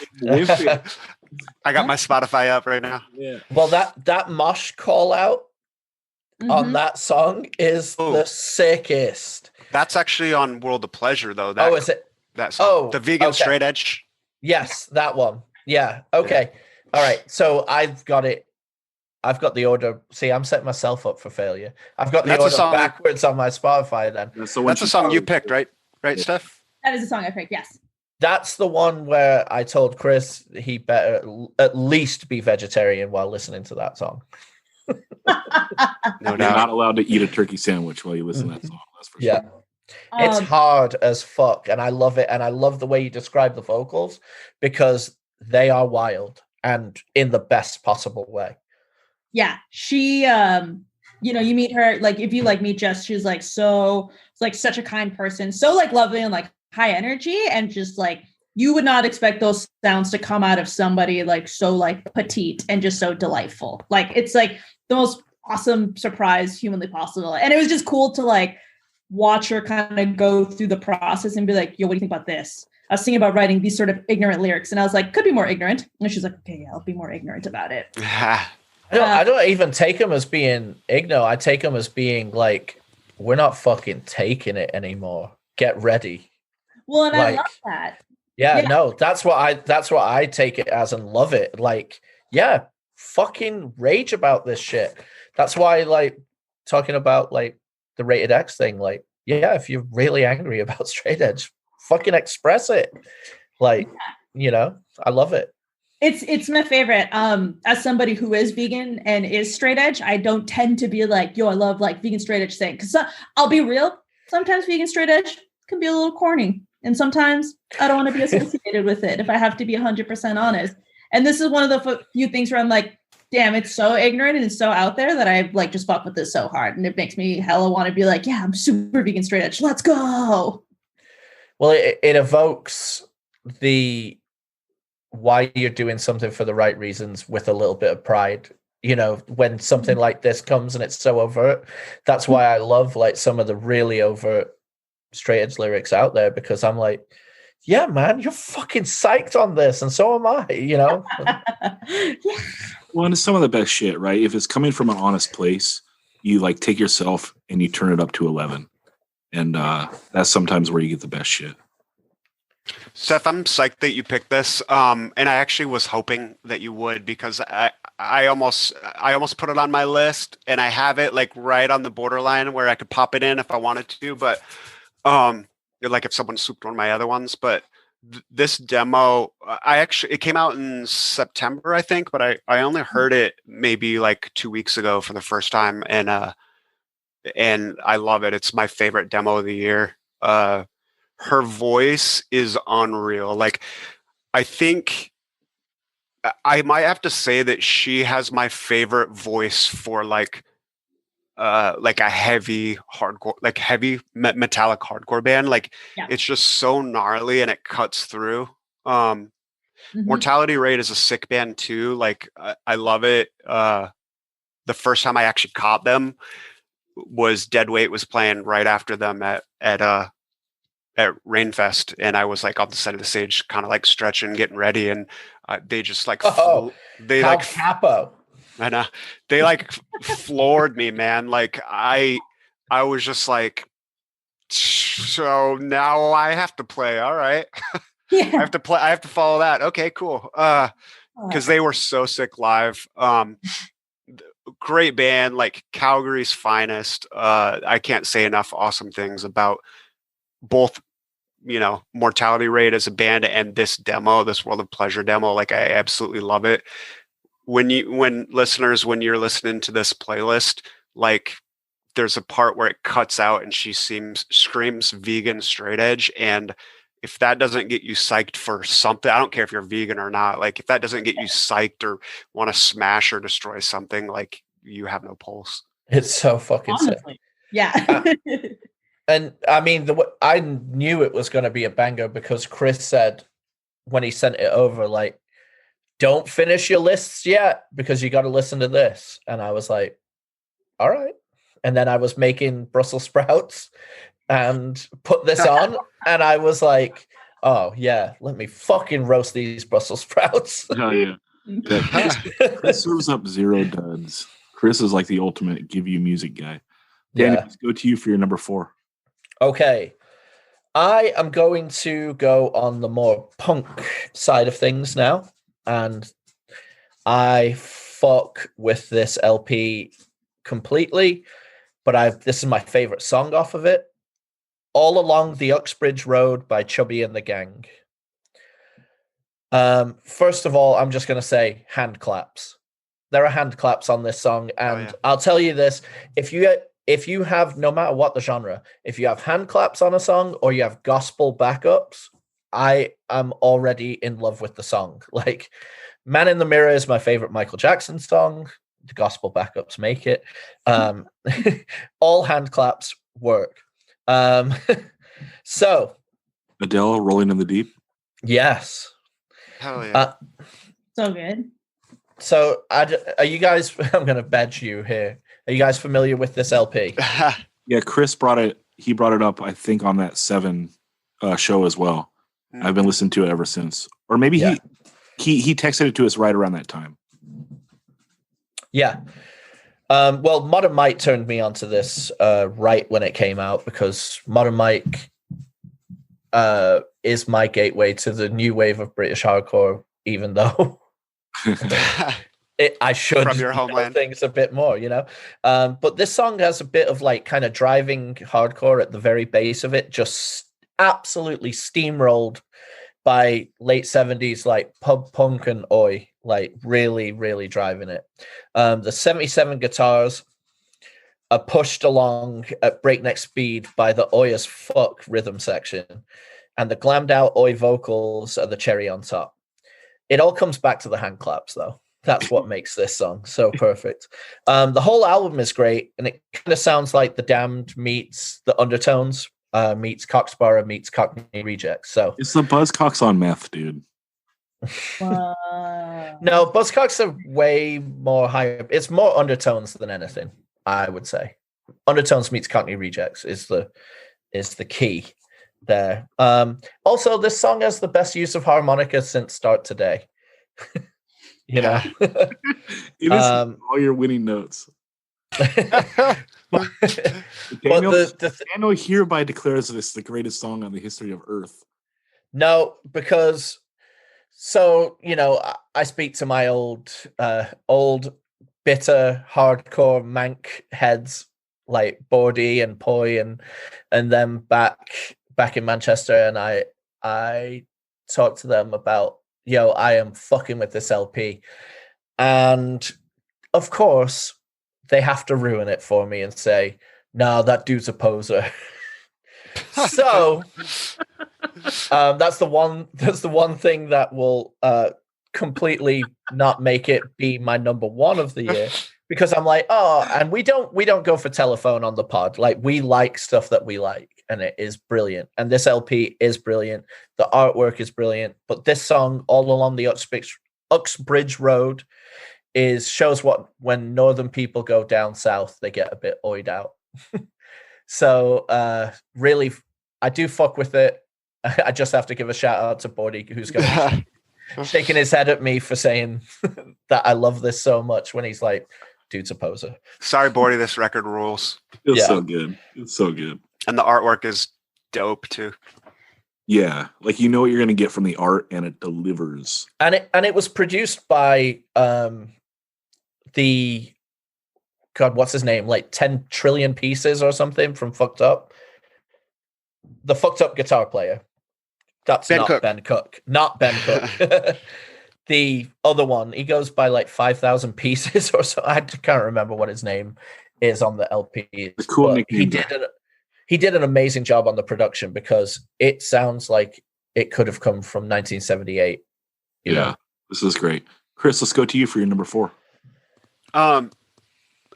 [SPEAKER 4] got my Spotify up right now.
[SPEAKER 1] Yeah.
[SPEAKER 3] Well, that mosh call out on that song is the sickest.
[SPEAKER 4] That's actually on World of Pleasure, though.
[SPEAKER 3] Is it?
[SPEAKER 4] That song. The Vegan Straight Edge.
[SPEAKER 3] Yes, that one. Yeah. Okay. Yeah. All right. So I've got it. I've got the order. See, I'm setting myself up for failure. I've got the order backwards on my Spotify then.
[SPEAKER 4] That's a song you picked, right? Right, Steph?
[SPEAKER 5] That is a song I picked, yes.
[SPEAKER 3] That's the one where I told Chris he better at least be vegetarian while listening to that song.
[SPEAKER 1] You're not allowed to eat a turkey sandwich while you listen to that song. That's for sure.
[SPEAKER 3] It's hard as fuck, and I love it, and I love the way you describe the vocals because they are wild and in the best possible way.
[SPEAKER 5] Yeah, she you meet her, like if you like meet Jess, she's like such a kind person, so like lovely and like high energy, and just like you would not expect those sounds to come out of somebody like so like petite and just so delightful. Like it's like the most awesome surprise humanly possible. And it was just cool to like watch her kind of go through the process and be like, yo, what do you think about this? I was thinking about writing these sort of ignorant lyrics, and I was like, could be more ignorant. And she's like, okay, yeah, I'll be more ignorant about it.
[SPEAKER 3] I don't even take them as being igno. I take them as being like, we're not fucking taking it anymore. Get ready.
[SPEAKER 5] Well, and like, I love that.
[SPEAKER 3] Yeah, no, that's what I take it as and love it. Like, yeah, fucking rage about this shit. That's why, like, talking about like the Rated X thing, like, yeah, if you're really angry about straight edge, fucking express it. Like, I love it.
[SPEAKER 5] It's my favorite. As somebody who is vegan and is straight edge, I don't tend to be like, yo, I love like vegan straight edge thing. Because I'll be real, sometimes vegan straight edge can be a little corny. And sometimes I don't want to be associated with it if I have to be 100% honest. And this is one of the few things where I'm like, damn, it's so ignorant and it's so out there that I like just fuck with this so hard. And it makes me hella want to be like, yeah, I'm super vegan straight edge. Let's go.
[SPEAKER 3] Well, it evokes the why you're doing something for the right reasons with a little bit of pride. When something like this comes and it's so overt, that's why I love like some of the really overt straight edge lyrics out there, because I'm like, yeah, man, you're fucking psyched on this, and so am I,
[SPEAKER 5] Yeah.
[SPEAKER 1] Well, and it's some of the best shit, right? If it's coming from an honest place, you like take yourself and you turn it up to 11. And that's sometimes where you get the best shit.
[SPEAKER 4] Seth, I'm psyched that you picked this. And I actually was hoping that you would, because I almost put it on my list, and I have it like right on the borderline where I could pop it in if I wanted to, but like if someone swooped one of my other ones. But this demo, it came out in September, I think, but I only heard it maybe like 2 weeks ago for the first time, and I love it. It's my favorite demo of the year. Her voice is unreal. Like, I think I might have to say that she has my favorite voice for like a heavy hardcore, like heavy metallic hardcore band. Like, it's just so gnarly and it cuts through. Mortality Rate is a sick band too. Like, I love it. The first time I actually caught them was Deadweight was playing right after them at Rainfest, and I was like on the side of the stage, kind of like stretching, getting ready, and they just like
[SPEAKER 3] capo.
[SPEAKER 4] I know, they like floored me, man. Like I was just like, so now I have to play. All right, I have to play. I have to follow that. Okay, cool. Because they were so sick live. great band, like Calgary's finest. I can't say enough awesome things about both, Mortality Rate as a band and this demo, this World of Pleasure demo. Like, I absolutely love it. When you're listening to this playlist, like, there's a part where it cuts out and she screams vegan straight edge. And if that doesn't get you psyched for something, I don't care if you're vegan or not, like, if that doesn't get you psyched or want to smash or destroy something, like, you have no pulse.
[SPEAKER 3] It's so fucking sick.
[SPEAKER 5] Honestly. Yeah.
[SPEAKER 3] And I mean, I knew it was going to be a banger because Chris said when he sent it over, like, don't finish your lists yet because you got to listen to this. And I was like, all right. And then I was making Brussels sprouts and put this on. And I was like, oh, yeah, let me fucking roast these Brussels sprouts.
[SPEAKER 1] Oh, yeah. Chris serves up 0 duds. Chris is like the ultimate give you music guy. Danny, let's go to you for your number 4.
[SPEAKER 3] Okay. I am going to go on the more punk side of things now. And I fuck with this LP completely. But this is my favorite song off of it. All Along the Uxbridge Road by Chubby and the Gang. First of all, I'm just going to say hand claps. There are hand claps on this song. And I'll tell you this, if you have, no matter what the genre, if you have hand claps on a song or you have gospel backups, I am already in love with the song. Like, Man in the Mirror is my favorite Michael Jackson song. The gospel backups make it. All hand claps work. So
[SPEAKER 1] Adele, Rolling in the Deep.
[SPEAKER 3] Yes.
[SPEAKER 4] Hell yeah.
[SPEAKER 5] So good.
[SPEAKER 3] So are you guys, I'm going to badge you here. Are you guys familiar with this LP?
[SPEAKER 1] Yeah, Chris brought it. He brought it up, I think, on that 7 show as well. I've been listening to it ever since. Or maybe he texted it to us right around that time.
[SPEAKER 3] Yeah. Well, Modern Mike turned me onto this right when it came out because Modern Mike is my gateway to the new wave of British hardcore, even though I should
[SPEAKER 4] from your homeland
[SPEAKER 3] things a bit more, but this song has a bit of like kind of driving hardcore at the very base of it, just absolutely steamrolled by late 70s like pub punk and oi, like really, really driving it. The 77 guitars are pushed along at breakneck speed by the oi as fuck rhythm section, and the glammed out oi vocals are the cherry on top. It all comes back to the hand claps, though. That's what makes this song so perfect. The whole album is great, and it kind of sounds like The Damned meets The Undertones, meets Coxsparrow meets Cockney Rejects. So
[SPEAKER 1] it's the Buzzcocks on meth, dude.
[SPEAKER 3] No, Buzzcocks are way more higher. It's more Undertones than anything, I would say. Undertones meets Cockney Rejects is the key there. Also, this song has the best use of harmonica since Start Today.
[SPEAKER 1] It is all your winning notes. Daniel hereby declares this the greatest song on the history of Earth.
[SPEAKER 3] No, because I speak to my old bitter hardcore mank heads like Bordy and Poi and them back in Manchester, and I talk to them about, I am fucking with this LP. And of course, they have to ruin it for me and say, no, that dude's a poser. So that's the one thing that will completely not make it be my number 1 of the year, because I'm like, and we don't go for telephone on the pod. Like, we like stuff that we like, and it is brilliant. And this LP is brilliant. The artwork is brilliant. But this song, All Along the Uxbridge Road, shows what when northern people go down south, they get a bit oyed out. So really, I do fuck with it. I just have to give a shout out to Bordy, who's going shaking his head at me for saying that I love this so much when he's like, dude's a poser.
[SPEAKER 4] Sorry, Bordy, this record rules.
[SPEAKER 1] It's so good. It's so good.
[SPEAKER 4] And the artwork is dope too.
[SPEAKER 1] Yeah, like you know what you're going to get from the art, and it delivers.
[SPEAKER 3] And it was produced by the God, what's his name? Like 10 trillion pieces or something from Fucked Up. The Fucked Up guitar player. That's
[SPEAKER 4] Ben
[SPEAKER 3] not
[SPEAKER 4] Cook.
[SPEAKER 3] Ben Cook. Not Ben Cook. The other one, he goes by like 5,000 pieces or so. I can't remember what his name is on the LP.
[SPEAKER 1] The cool
[SPEAKER 3] but
[SPEAKER 1] nickname.
[SPEAKER 3] he did an amazing job on the production because it sounds like it could have come from 1978. You know?
[SPEAKER 1] This is great. Chris, let's go to you for your number 4.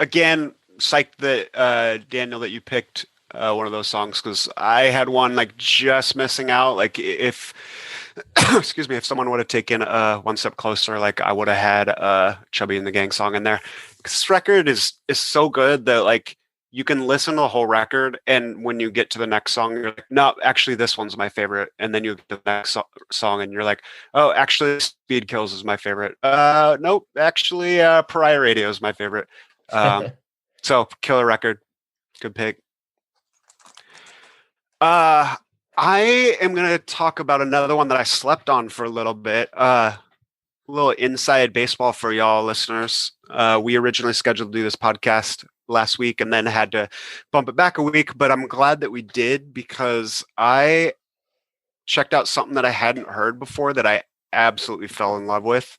[SPEAKER 4] Again, psyched that Daniel, that you picked one of those songs, because I had one like just missing out. Like if excuse me, if someone would have taken One Step Closer, like I would have had Chubby and the Gang song in there. This record is so good that like you can listen to the whole record, and when you get to the next song, you're like, no, actually this one's my favorite. And then you get to the next song and you're like, oh, actually Speed Kills is my favorite. Nope, actually Pariah Radio is my favorite. So killer record. Good pick. I am going to talk about another one that I slept on for a little bit. A little inside baseball for y'all listeners. We originally scheduled to do this podcast last week and then had to bump it back a week, but I'm glad that we did, because I checked out something that I hadn't heard before that I absolutely fell in love with.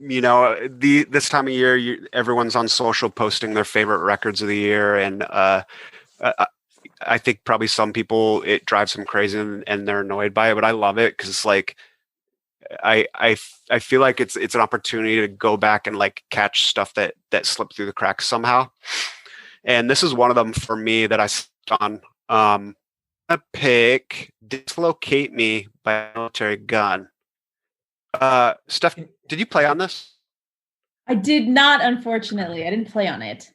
[SPEAKER 4] You know, this time of year, everyone's on social posting their favorite records of the year, and I think probably some people, it drives them crazy and they're annoyed by it, but I love it because like I feel like it's an opportunity to go back and like catch stuff that slipped through the cracks somehow. And this is one of them for me that I slept on. I pick "Dislocate Me" by Military Gun. Steph, did you play on this?
[SPEAKER 5] I did not, unfortunately. I didn't play on it.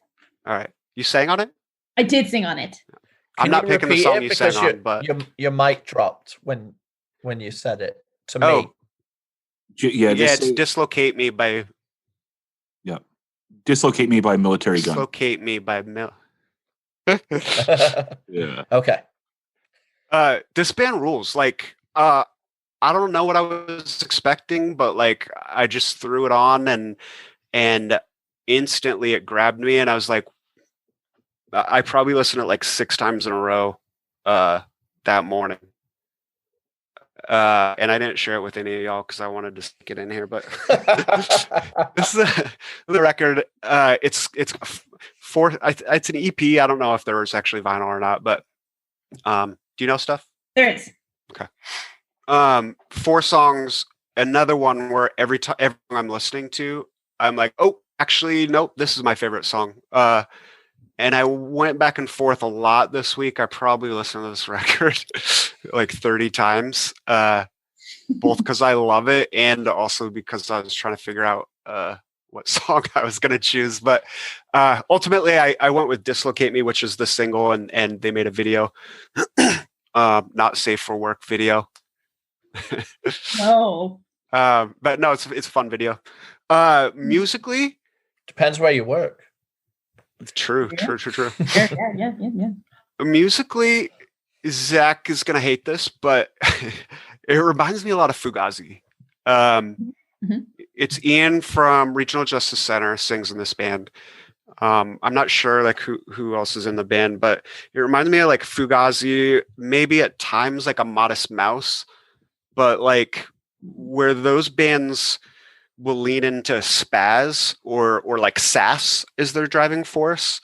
[SPEAKER 4] All right. You sang on it?
[SPEAKER 5] I did sing on it.
[SPEAKER 4] I'm not picking the song you sang on, but
[SPEAKER 3] your mic dropped when you said it to me.
[SPEAKER 4] Oh.
[SPEAKER 1] Yeah,
[SPEAKER 4] it's "Dislocate Me" by
[SPEAKER 1] "Dislocate Me" by Military Gun.
[SPEAKER 4] "Dislocate Me" by
[SPEAKER 1] Yeah.
[SPEAKER 3] Okay.
[SPEAKER 4] This band rules. Like, I don't know what I was expecting, but like I just threw it on and instantly it grabbed me, and I was like, I probably listened to it like 6 times in a row that morning. And I didn't share it with any of y'all because I wanted to stick it in here, but this is the record. It's it's an EP. I don't know if there was actually vinyl or not, but do you know stuff?
[SPEAKER 5] There is.
[SPEAKER 4] Okay. 4 songs. Another one where every I'm listening to, I'm like, oh, actually, nope, this is my favorite song. And I went back and forth a lot this week. I probably listened to this record like 30 times, both because I love it and also because I was trying to figure out what song I was going to choose. But ultimately, I went with "Dislocate Me," which is the single, and they made a video, not safe for work video.
[SPEAKER 5] No.
[SPEAKER 4] But no, it's a fun video. Musically,
[SPEAKER 3] depends where you work.
[SPEAKER 4] True.
[SPEAKER 5] Yeah.
[SPEAKER 4] Musically, Zach is gonna hate this, but it reminds me a lot of Fugazi. It's Ian from Regional Justice Center sings in this band. I'm not sure like who else is in the band, but it reminds me of like Fugazi, maybe at times like a Modest Mouse, but like where those bands will lean into spaz or like sass is their driving force.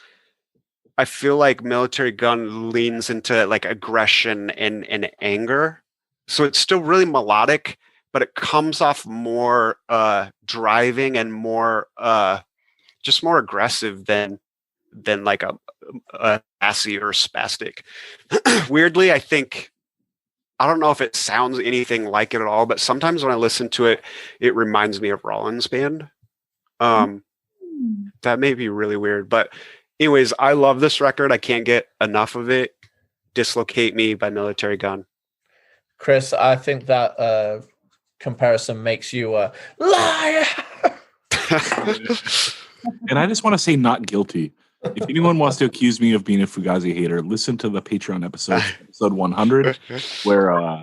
[SPEAKER 4] I feel like Military Gun leans into like aggression and anger. So it's still really melodic, but it comes off more driving and more just more aggressive than like a assy or spastic. Weirdly, I think, I don't know if it sounds anything like it at all, but sometimes when I listen to it, it reminds me of Rollins Band. That may be really weird, but anyways, I love this record. I can't get enough of it. "Dislocate Me" by Military Gun.
[SPEAKER 3] Chris, I think that comparison makes you a liar.
[SPEAKER 1] And I just want to say, not guilty. If anyone wants to accuse me of being a Fugazi hater, listen to the Patreon episode 100, where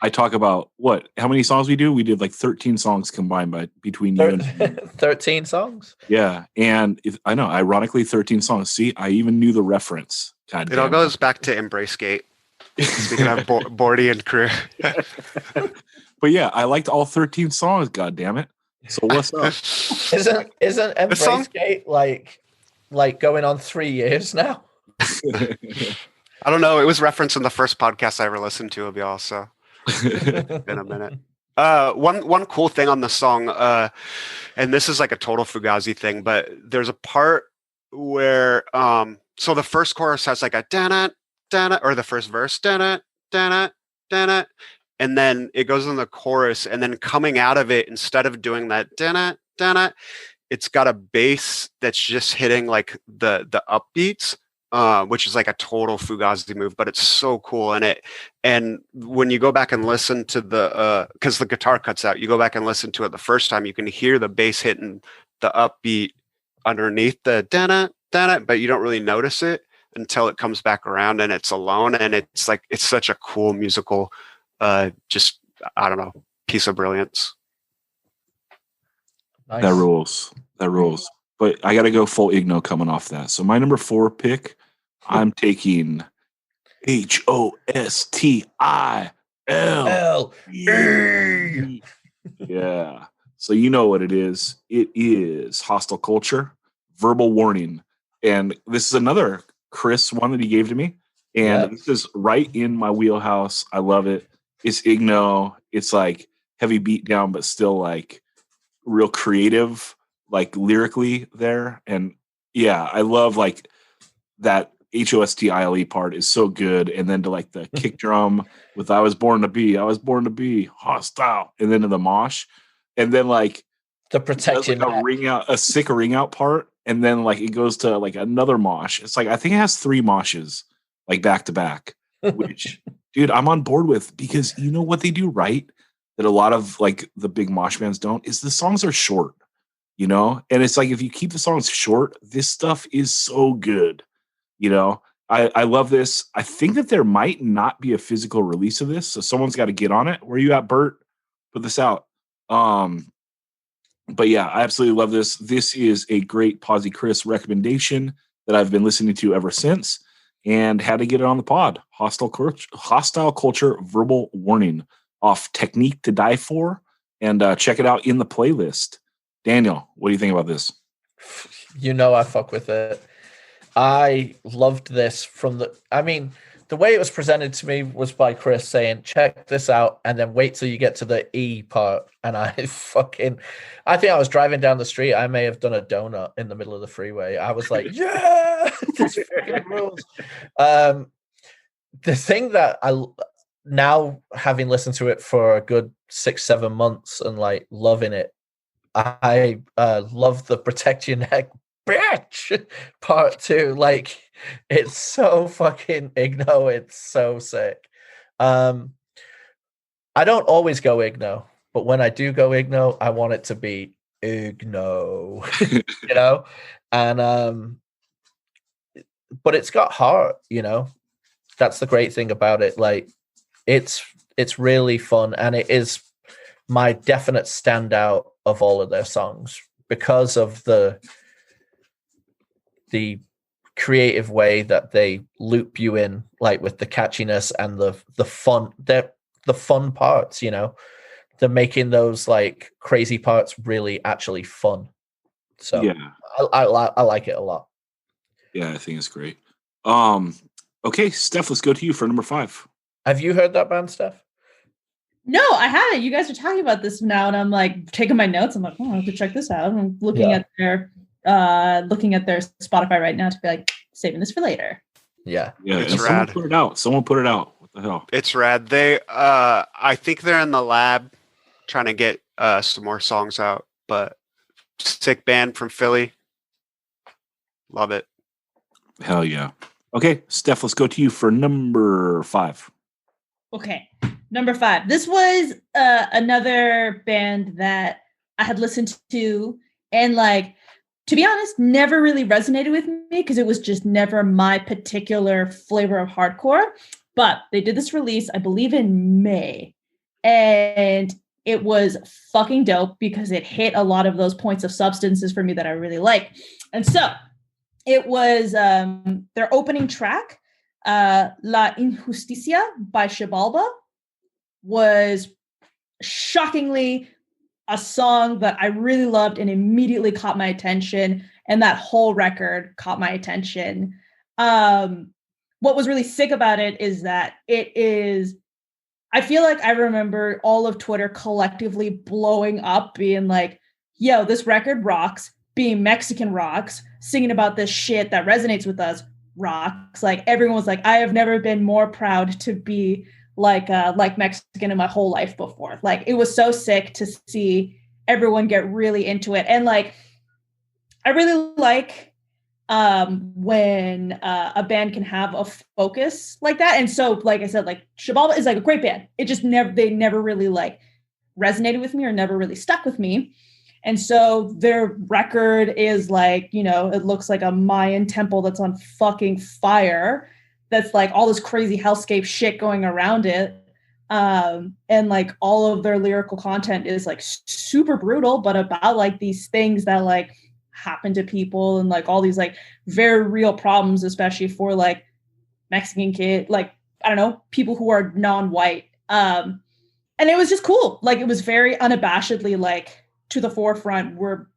[SPEAKER 1] I talk about how many songs we do? We did like 13 songs combined between you and
[SPEAKER 3] 13 songs.
[SPEAKER 1] yeah. And I know, ironically, 13 songs. See, I even knew the reference. God
[SPEAKER 4] It all
[SPEAKER 1] damn
[SPEAKER 4] goes back to Embrace Gate. Speaking of Bordy and crew.
[SPEAKER 1] But yeah, I liked all 13 songs. God damn it! So what's up?
[SPEAKER 3] Isn't Embrace
[SPEAKER 4] song-
[SPEAKER 3] Gate like going on 3 years now?
[SPEAKER 4] I don't know. It was referenced in the first podcast I ever listened to of y'all, so in a minute. One cool thing on the song, and this is like a total Fugazi thing, but there's a part where so the first chorus has like a dana dana, or the first verse dana dana dana, and then it goes in the chorus, and then coming out of it, instead of doing that dana dana, it's got a bass that's just hitting like the upbeats, which is like a total Fugazi move, but it's so cool in it. And when you go back and listen to because the guitar cuts out, you go back and listen to it the first time, you can hear the bass hitting the upbeat underneath the dana dana, but you don't really notice it until it comes back around and it's alone. And it's like, it's such a cool musical, just, I don't know, piece of brilliance.
[SPEAKER 3] Nice.
[SPEAKER 1] That rules. But I got to go full Igno coming off that. So my number 4 pick, I'm taking HOSTIL.
[SPEAKER 3] L-E.
[SPEAKER 1] Yeah. So you know what it is. It is Hostile Culture, Verbal Warning. And this is another Chris one that he gave to me. And this is right in my wheelhouse. I love it. It's Igno. It's like heavy beat down, but still like real creative, like lyrically there. And yeah, I love like that HOSTILE part is so good. And then to like the kick drum with I was born to be hostile. And then to the mosh. And then like
[SPEAKER 3] The protection.
[SPEAKER 1] like a sick ring out part. And then like it goes to like another mosh. It's like I think it has 3 moshes like back to back, which dude, I'm on board with, because you know what they do right that a lot of like the big mosh bands don't is the songs are short, you know? And it's like if you keep the songs short, this stuff is so good. You know, I love this. I think that there might not be a physical release of this, so someone's got to get on it. Where you at, Bert? Put this out. But yeah, I absolutely love this. This is a great Posy Chris recommendation that I've been listening to ever since, and had to get it on the pod. Hostile Culture, Verbal Warning off Technique to Die For, and check it out in the playlist. Daniel, what do you think about this?
[SPEAKER 3] You know I fuck with it. I loved this the way it was presented to me was by Chris saying, check this out, and then wait till you get to the E part. And I think I was driving down the street. I may have done a donut in the middle of the freeway. I was like, yeah, this fucking rules. The thing that now having listened to it for a good 6-7 months and like loving it, I love the protect your neck bitch part 2. Like, it's so fucking Igno. It's so sick. I don't always go Igno, but when I do go Igno, I want it to be Igno. You know? And but it's got heart, you know. That's the great thing about it. Like, it's really fun, and it is my definite standout of all of their songs because of the creative way that they loop you in, like with the catchiness and the fun. They're the fun parts, you know. They're making those like crazy parts really actually fun. So yeah, I like it a lot.
[SPEAKER 1] Yeah, I think it's great. Okay, Steph, let's go to you for number 5.
[SPEAKER 3] Have you heard that band, Steph?
[SPEAKER 5] No, I haven't. You guys are talking about this now, and I'm like taking my notes. I'm like, oh, I have to check this out. I'm looking at their Spotify right now to be like, saving this for later.
[SPEAKER 3] Yeah,
[SPEAKER 4] it's rad.
[SPEAKER 1] Someone put it out. What the hell?
[SPEAKER 4] It's rad. They, I think they're in the lab trying to get some more songs out. But sick band from Philly. Love it.
[SPEAKER 1] Hell yeah. Okay, Steph, let's go to you for number 5.
[SPEAKER 5] Okay, number 5. This was another band that I had listened to, and like, to be honest, never really resonated with me because it was just never my particular flavor of hardcore. But they did this release, I believe, in May, And it was fucking dope because it hit a lot of those points of substances for me that I really like. And so it was their opening track, La Injusticia by Xibalba, was shockingly a song that I really loved and immediately caught my attention. And that whole record caught my attention. What was really sick about it is that it is, I feel like I remember all of Twitter collectively blowing up, being like, yo, this record rocks, being Mexican rocks, singing about this shit that resonates with us rocks. Like everyone was like, I have never been more proud to be like Mexican in my whole life before. Like it was so sick to see everyone get really into it. And like, I really like when a band can have a focus like that. And so, like I said, like Xibalba is like a great band. It just they never really like resonated with me or never really stuck with me. And so their record is like, you know, it looks like a Mayan temple that's on fucking fire. That's like all this crazy hellscape shit going around it. And like all of their lyrical content is like super brutal, but about like these things that like happen to people and like all these like very real problems, especially for like Mexican kid, like, I don't know, people who are non-white. And it was just cool. Like it was very unabashedly like to the forefront. We're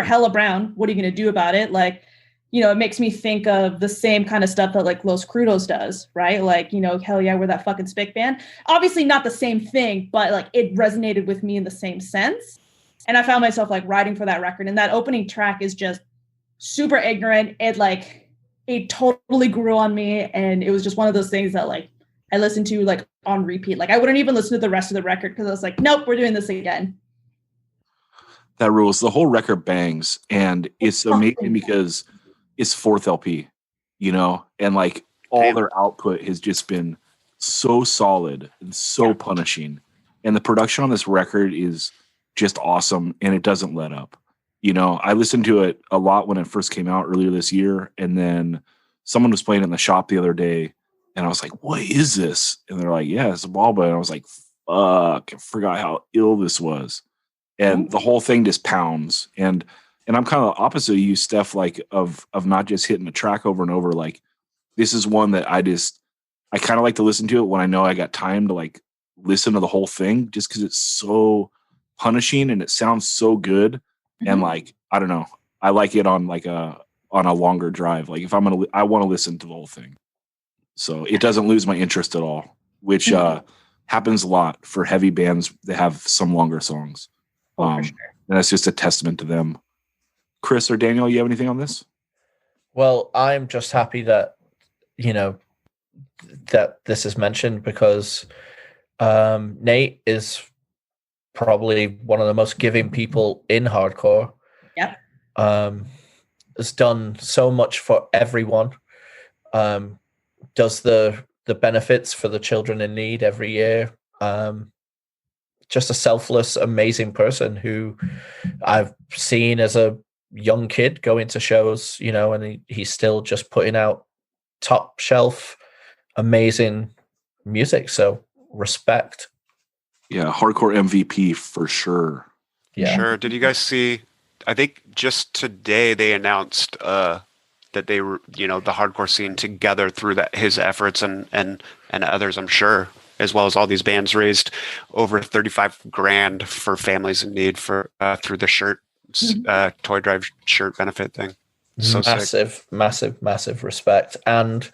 [SPEAKER 5] hella brown. What are you going to do about it? Like, you know, it makes me think of the same kind of stuff that like Los Crudos does, right? Like, you know, hell yeah, we're that fucking spick band. Obviously not the same thing, but like it resonated with me in the same sense. And I found myself like writing for that record. And that opening track is just super ignorant. It totally grew on me. And it was just one of those things that like I listened to like on repeat. Like I wouldn't even listen to the rest of the record because I was like, nope, we're doing this again.
[SPEAKER 1] That rules. The whole record bangs. And it's amazing because it's fourth LP, you know, and like all their output has just been so solid and so punishing. And the production on this record is just awesome, and it doesn't let up. You know, I listened to it a lot when it first came out earlier this year, and then someone was playing it in the shop the other day, and I was like, what is this? And they're like, yeah, it's a Balba. And I was like, fuck, I forgot how ill this was. And the whole thing just pounds. And I'm kind of the opposite of you, Steph, like of not just hitting a track over and over. Like this is one that I kind of like to listen to it when I know I got time to like listen to the whole thing, just because it's so punishing and it sounds so good. And like, I don't know, I like it on like on a longer drive. Like if I want to listen to the whole thing. So it doesn't lose my interest at all, which happens a lot for heavy bands that have some longer songs.
[SPEAKER 5] For sure.
[SPEAKER 1] And that's just a testament to them. Chris or Daniel, you have anything on this?
[SPEAKER 3] Well, I'm just happy that, you know, that this is mentioned because Nate is probably one of the most giving people in hardcore.
[SPEAKER 5] Yeah.
[SPEAKER 3] Has done so much for everyone. Does the benefits for the children in need every year. Just a selfless, amazing person who I've seen as a young kid go into shows, you know, and he's still just putting out top shelf, amazing music. So respect.
[SPEAKER 1] Yeah, hardcore MVP for sure.
[SPEAKER 3] Yeah.
[SPEAKER 4] Sure. Did you guys see? I think just today they announced that they were, you know, the hardcore scene together through his efforts and others, I'm sure, as well as all these bands raised over 35 grand for families in need for through the shirt toy drive shirt benefit thing. So sick. massive respect. And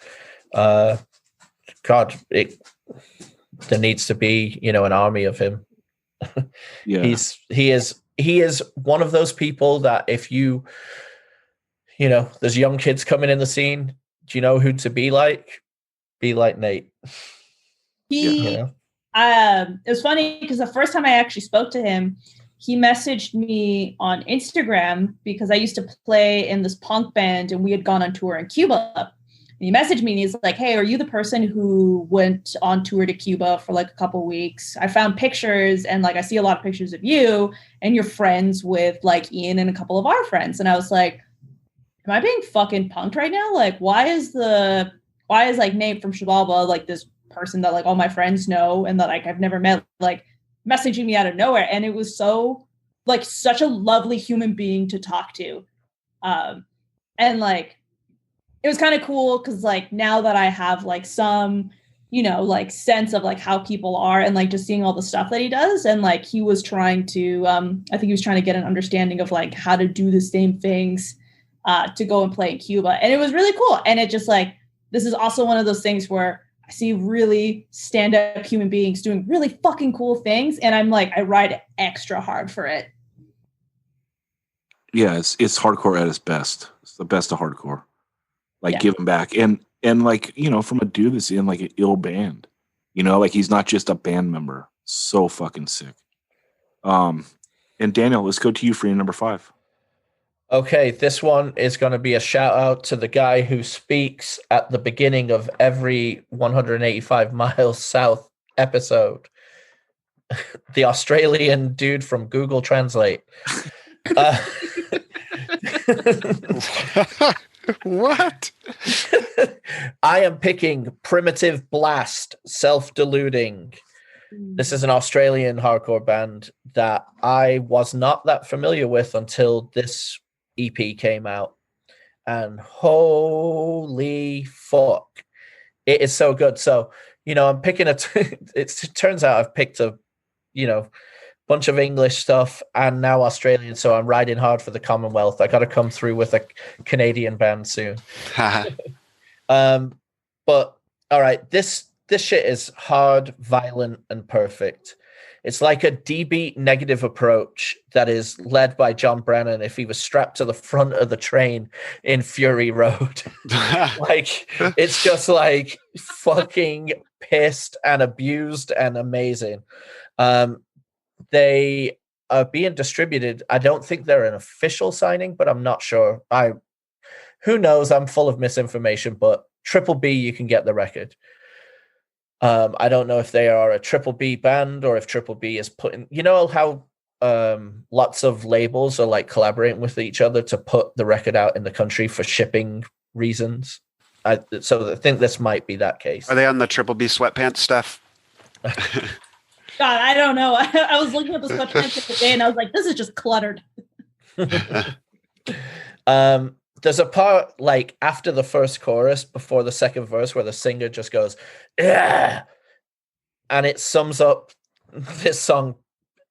[SPEAKER 4] God, there needs to be, you know, an army of him.
[SPEAKER 1] Yeah.
[SPEAKER 3] He is one of those people that if you know, there's young kids coming in the scene, do you know who to be like? Be like Nate.
[SPEAKER 5] It was funny because the first time I actually spoke to him, he messaged me on Instagram because I used to play in this punk band and we had gone on tour in Cuba. And he messaged me and he's like, hey, are you the person who went on tour to Cuba for like a couple weeks? I found pictures and like I see a lot of pictures of you and you're friends with like Ian and a couple of our friends. And I was like, am I being fucking punked right now? Like, why is like Nate from Xibalba like this person that like all my friends know and that like I've never met, like messaging me out of nowhere. And it was so like such a lovely human being to talk to. And like, it was kind of cool because like now that I have like some, you know, like sense of like how people are and like just seeing all the stuff that he does. And like he was trying to, I think he was trying to get an understanding of like how to do the same things to go and play in Cuba. And it was really cool. And it just like, this is also one of those things where I see really stand-up human beings doing really fucking cool things. And I'm like, I ride extra hard for it.
[SPEAKER 1] Yeah, it's hardcore at its best. It's the best of hardcore. Like
[SPEAKER 5] Yeah.
[SPEAKER 1] giving back. And like, you know, from a dude that's in like an ill band, you know, like he's not just a band member. So fucking sick. And Daniel, let's go to you for your number 5.
[SPEAKER 3] Okay, this one is going to be a shout out to the guy who speaks at the beginning of every 185 Miles South episode. The Australian dude from Google Translate.
[SPEAKER 4] What?
[SPEAKER 3] I am picking Primitive Blast, Self-Deluding. This is an Australian hardcore band that I was not that familiar with until this EP came out. And holy fuck, it is so good. So, you know, I'm picking it turns out I've picked a, you know, bunch of English stuff and now Australian. So I'm riding hard for the Commonwealth. I got to come through with a Canadian band soon. But all right, this shit is hard, violent, and perfect. It's like a D-beat negative approach that is led by John Brennan if he was strapped to the front of the train in Fury Road. Like, it's just like fucking pissed and abused and amazing. They are being distributed. I don't think they're an official signing, but I'm not sure. Who knows? I'm full of misinformation, but Triple B, you can get the record. I don't know if they are a Triple B band or if Triple B is putting, you know how lots of labels are like collaborating with each other to put the record out in the country for shipping reasons. So I think this might be that case.
[SPEAKER 4] Are they on the Triple B sweatpants stuff?
[SPEAKER 5] God, I don't know. I was looking at the sweatpants today and I was like, this is just cluttered.
[SPEAKER 3] There's a part like after the first chorus, before the second verse, where the singer just goes, "Yeah," and it sums up this song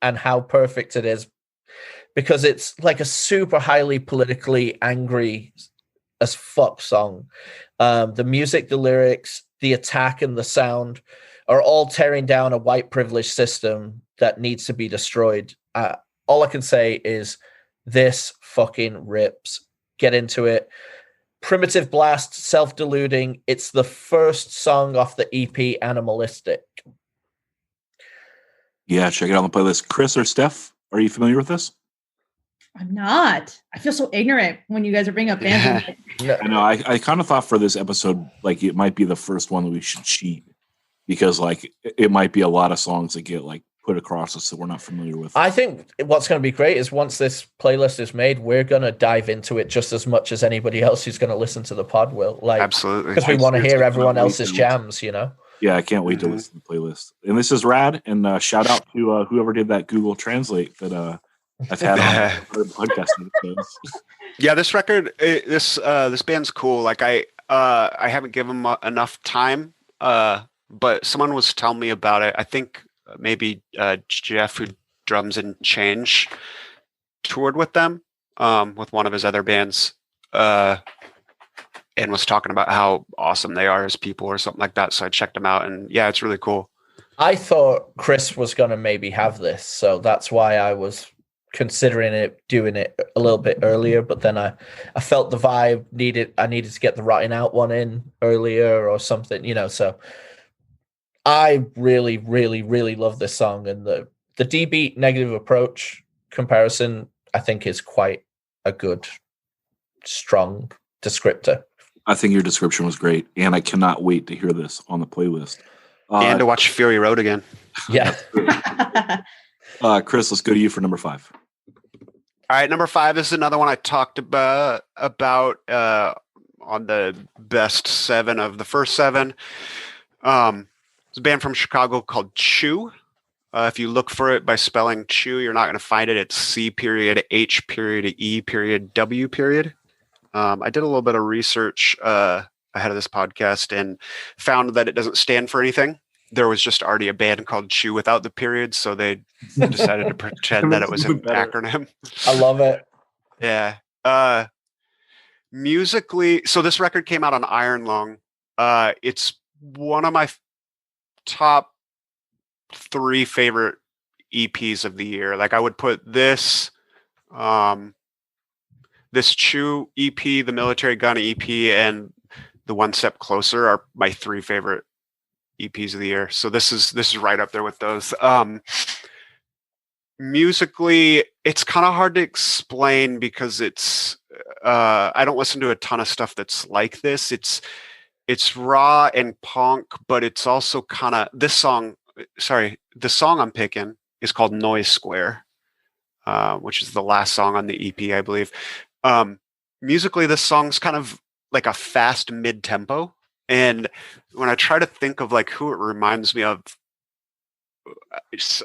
[SPEAKER 3] and how perfect it is, because it's like a super highly politically angry as fuck song. The music, the lyrics, the attack, and the sound are all tearing down a white privilege system that needs to be destroyed. All I can say is this fucking rips. Get into it. Primitive Blast, Self-Deluding. It's the first song off the EP Animalistic.
[SPEAKER 1] Yeah, check it out on the playlist. Chris or Steph, are you familiar with this?
[SPEAKER 5] I'm not. I feel so ignorant when you guys are bringing up bands.
[SPEAKER 3] No,
[SPEAKER 1] I know. I kind of thought for this episode, like it might be the first one that we should cheat because like it might be a lot of songs that get like put across us that we're not familiar with.
[SPEAKER 3] I think what's going to be great is once this playlist is made, we're going to dive into it just as much as anybody else who's going to listen to the pod will. Like,
[SPEAKER 4] Absolutely.
[SPEAKER 3] because we want to hear
[SPEAKER 1] It's
[SPEAKER 3] everyone
[SPEAKER 1] like
[SPEAKER 3] else's jams, you know?
[SPEAKER 1] Yeah, I can't wait to listen to the playlist. And this is rad. And shout out to whoever did that Google Translate that I've had on the podcast episodes.
[SPEAKER 4] Yeah, this record, this band's cool. Like I haven't given them enough time, but someone was telling me about it. I think maybe Jeff, who drums in Change, toured with them with one of his other bands, and was talking about how awesome they are as people or something like that. So I checked them out, and yeah, it's really cool.
[SPEAKER 3] I thought Chris was going to maybe have this, so that's why I was considering doing it a little bit earlier, but then I felt the vibe I needed to get the Rotting Out one in earlier or something, you know. So I really, really, really love this song, and the D-beat negative approach comparison I think is quite a good, strong descriptor.
[SPEAKER 1] I think your description was great, and I cannot wait to hear this on the playlist.
[SPEAKER 4] And to watch Fury Road again.
[SPEAKER 3] Yeah.
[SPEAKER 1] Chris, let's go to you for number 5.
[SPEAKER 4] All right, number 5 is another one I talked about on the best 7 of the first 7. It's a band from Chicago called Chew. If you look for it by spelling Chew, you're not going to find it. It's C.H.E.W. I did a little bit of research ahead of this podcast and found that it doesn't stand for anything. There was just already a band called Chew without the period, so they decided to pretend that it was an acronym.
[SPEAKER 3] I love it.
[SPEAKER 4] Yeah. Musically, so this record came out on Iron Lung. It's one of my top 3 favorite EPs of the year. Like I would put this Chew EP, the Military Gun EP, and the One Step Closer are my 3 favorite EPs of the year. So this is right up there with those. Musically, it's kind of hard to explain because it's I don't listen to a ton of stuff that's like this. It's raw and punk, but it's also kind of the song I'm picking is called Noise Square, which is the last song on the EP, I believe. Musically, this song's kind of like a fast mid-tempo. And when I try to think of like who it reminds me of,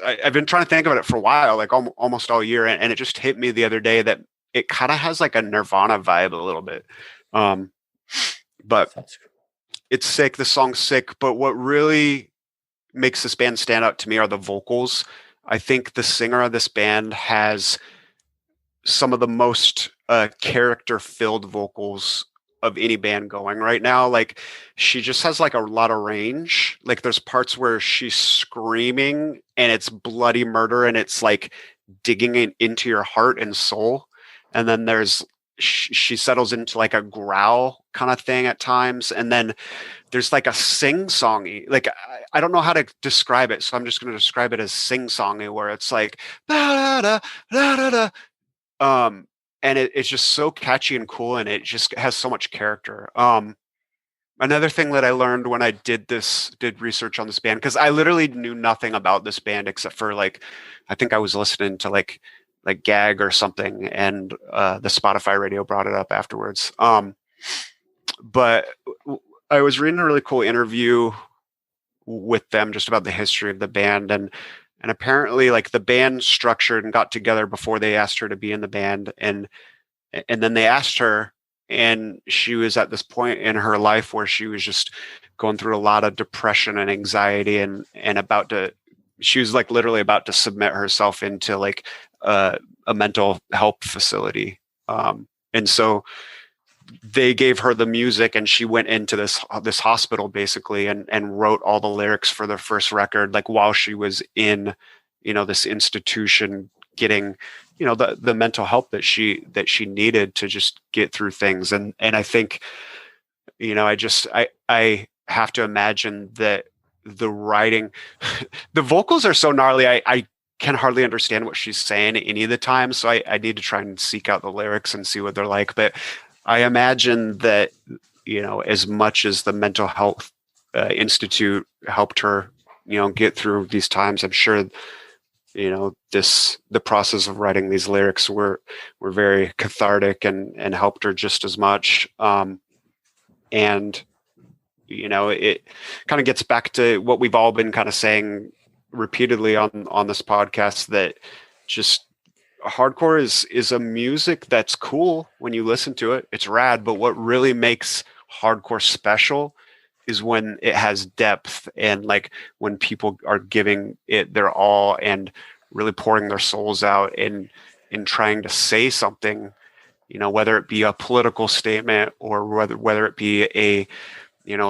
[SPEAKER 4] I've been trying to think of it for a while, like almost all year. And it just hit me the other day that it kind of has like a Nirvana vibe a little bit. But it's sick. The song's sick. But what really makes this band stand out to me are the vocals. I think the singer of this band has some of the most character-filled vocals of any band going right now. Like she just has like a lot of range. Like there's parts where she's screaming and it's bloody murder and it's like digging into your heart and soul. And then she settles into like a growl kind of thing at times. And then there's like a sing-songy, like I don't know how to describe it, so I'm just going to describe it as sing-songy, where it's like da da da da da. And it's just so catchy and cool, and it just has so much character. Another thing that I learned when I did research on this band, because I literally knew nothing about this band except for like, I think I was listening to like Gag or something, and the Spotify radio brought it up afterwards. But I was reading a really cool interview with them just about the history of the band, and apparently like the band structured and got together before they asked her to be in the band, and then they asked her, and she was at this point in her life where she was just going through a lot of depression and anxiety, and she was like literally about to submit herself into like a mental health facility. And so they gave her the music, and she went into this hospital basically and wrote all the lyrics for their first record, like while she was in, this institution, getting, the mental help that she needed to just get through things. And I think, I have to imagine that the writing, the vocals are so gnarly. I can hardly understand what she's saying any of the time. So I need to try and seek out the lyrics and see what they're like. But I imagine that, as much as the Mental Health Institute helped her, get through these times, I'm sure, the process of writing these lyrics were very cathartic and helped her just as much. And, it kind of gets back to what we've all been kind of saying repeatedly on this podcast, that just hardcore is a music that's cool when you listen to it. It's rad, but what really makes hardcore special is when it has depth, and like when people are giving it their all and really pouring their souls out and trying to say something, whether it be a political statement or whether it be a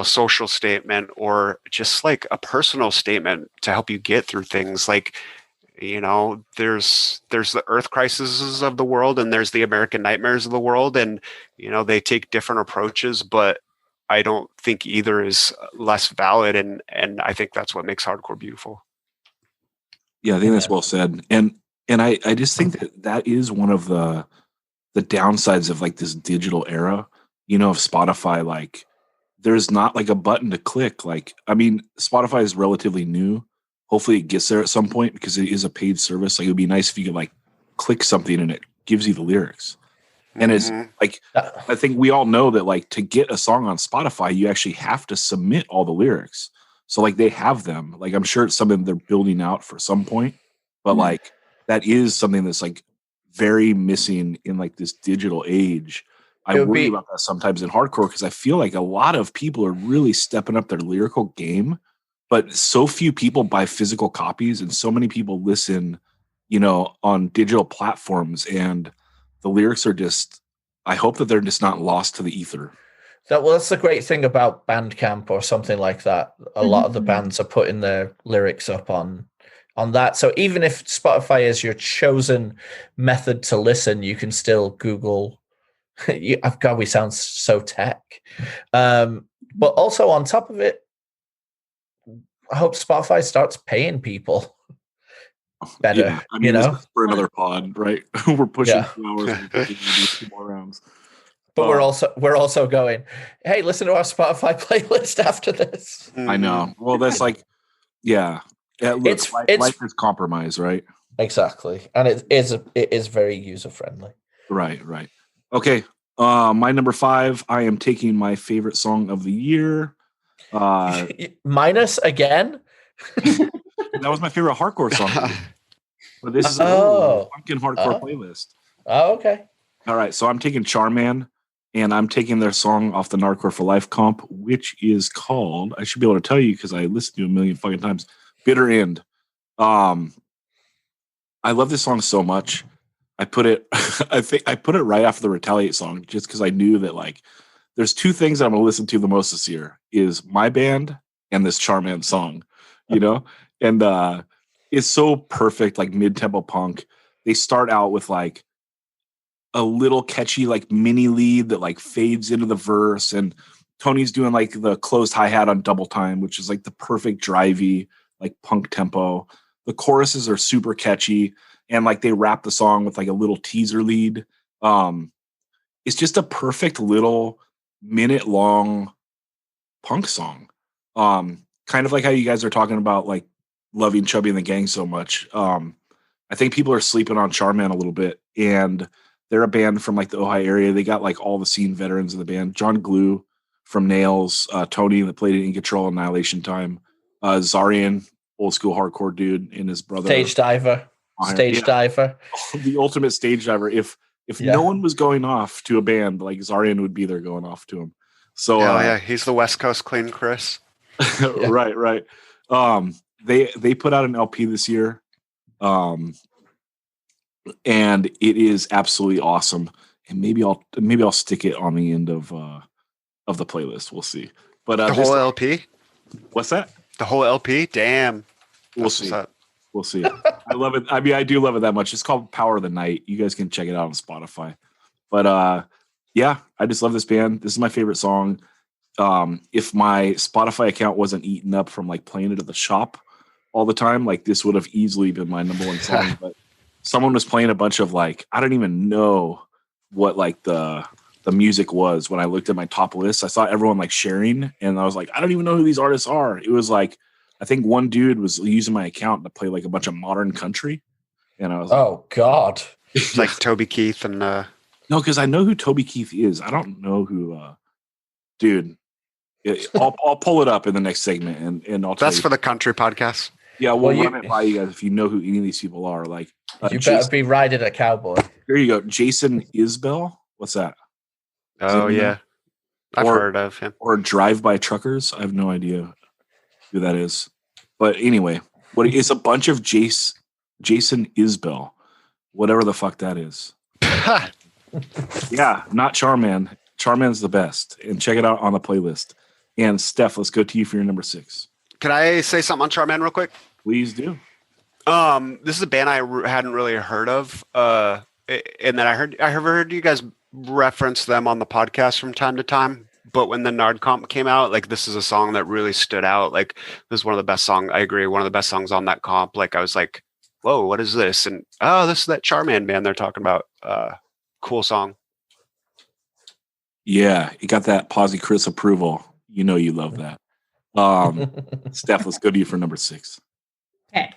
[SPEAKER 4] social statement or just like a personal statement to help you get through things. Like, there's the Earth crises of the world, and there's the American nightmares of the world, and they take different approaches, but I don't think either is less valid, and I think that's what makes hardcore beautiful.
[SPEAKER 1] Yeah, I think that's well said, and I just think that is one of the downsides of like this digital era, of Spotify. Like, there's not like a button to click. Like, I mean, Spotify is relatively new. Hopefully it gets there at some point because it is a paid service. Like, it would be nice if you could like click something and it gives you the lyrics. And it's like, I think we all know that like to get a song on Spotify, you actually have to submit all the lyrics. So like they have them. Like I'm sure it's something they're building out for some point, but like that is something that's like very missing in like this digital age. I worry about that sometimes in hardcore because I feel like a lot of people are really stepping up their lyrical game, but so few people buy physical copies and so many people listen, on digital platforms, and the lyrics are just, I hope that they're just not lost to the ether.
[SPEAKER 3] That's the great thing about Bandcamp or something like that. A lot of the bands are putting their lyrics up on that. So even if Spotify is your chosen method to listen, you can still Google. God, we sound so tech. But also on top of it, I hope Spotify starts paying people better.
[SPEAKER 1] Yeah, I mean, this is for another pod, right? We're pushing 2 hours and we're do 2 more rounds.
[SPEAKER 3] But we're also going, hey, listen to our Spotify playlist after this.
[SPEAKER 1] I know. Well, that's like, yeah. Look, life is compromise, right?
[SPEAKER 3] Exactly, and it is very user friendly.
[SPEAKER 1] Right. Okay, my number 5. I am taking my favorite song of the year.
[SPEAKER 3] Minus again.
[SPEAKER 1] That was my favorite hardcore song. But this is a pumpkin hardcore playlist.
[SPEAKER 3] Oh, okay.
[SPEAKER 1] All right, so I'm taking Charman, and I'm taking their song off the Nardcore for Life comp, which is called, I should be able to tell you because I listened to it a million fucking times, Bitter End. I love this song so much. I put it I put it right after the Retaliate song just because I knew that like there's 2 things that I'm gonna listen to the most this year is my band and this Charman song, and it's so perfect, like mid-tempo punk. They start out with like a little catchy like mini lead that like fades into the verse, and Tony's doing like the closed hi-hat on double time, which is like the perfect drivey like punk tempo. The choruses are super catchy, and like they wrap the song with like a little teaser lead. It's just a perfect little minute long punk song. Kind of like how you guys are talking about like loving Chubby and the Gang so much. I think people are sleeping on Charman a little bit, and they're a band from like the Ojai area. They got like all the scene veterans of the band. John Glue from Nails, Tony that played in Control, Annihilation Time, Zarian, old school hardcore dude, and his brother.
[SPEAKER 3] Stage diver.
[SPEAKER 1] The ultimate stage diver. If no one was going off to a band, like Zarian would be there going off to him. So
[SPEAKER 4] he's the West Coast Clean Chris.
[SPEAKER 1] Right. They put out an LP this year. And it is absolutely awesome. And maybe I'll stick it on the end of the playlist. We'll see. But
[SPEAKER 4] the whole LP?
[SPEAKER 1] What's that?
[SPEAKER 4] The whole LP? Damn.
[SPEAKER 1] We'll see. We'll see. I love it. I mean, I do love it that much. It's called Power of the Night. You guys can check it out on Spotify. But I just love this band. This is my favorite song. If my Spotify account wasn't eaten up from like playing it at the shop all the time, like this would have easily been my number 1 song. But someone was playing a bunch of like, I don't even know what like the music was when I looked at my top list. I saw everyone like sharing, and I was like, I don't even know who these artists are. It was like, I think one dude was using my account to play like a bunch of modern country. And I was
[SPEAKER 3] oh God.
[SPEAKER 4] Like Toby Keith and
[SPEAKER 1] no, because I know who Toby Keith is. I don't know who dude. I'll pull it up in the next segment and I'll tell
[SPEAKER 4] that's
[SPEAKER 1] you.
[SPEAKER 4] for the country podcast.
[SPEAKER 1] Yeah, we'll run it by you guys if you know who any of these people are. Like
[SPEAKER 3] you better be riding a cowboy.
[SPEAKER 1] Here you go. Jason Isbell. What's that?
[SPEAKER 4] Oh yeah. I've heard of him.
[SPEAKER 1] Or Drive By Truckers. I have no idea who that is. But anyway, it's a bunch of Jason Isbell. Whatever the fuck that is. Yeah, not Charman. Charman's the best. And check it out on the playlist. And Steph, let's go to you for your number 6.
[SPEAKER 4] Can I say something on Charman real quick?
[SPEAKER 1] Please do.
[SPEAKER 4] This is a band I hadn't really heard of. And that I heard you guys reference them on the podcast from time to time. But when the Nard comp came out, like this is a song that really stood out. Like this is one of the best songs. I agree, one of the best songs on that comp. Like I was like, whoa, what is this? And this is that Charman band they're talking about. Cool song.
[SPEAKER 1] Yeah, you got that Posy Chris approval. You know you love that. Steph, let's go to you for number 6.
[SPEAKER 5] Okay.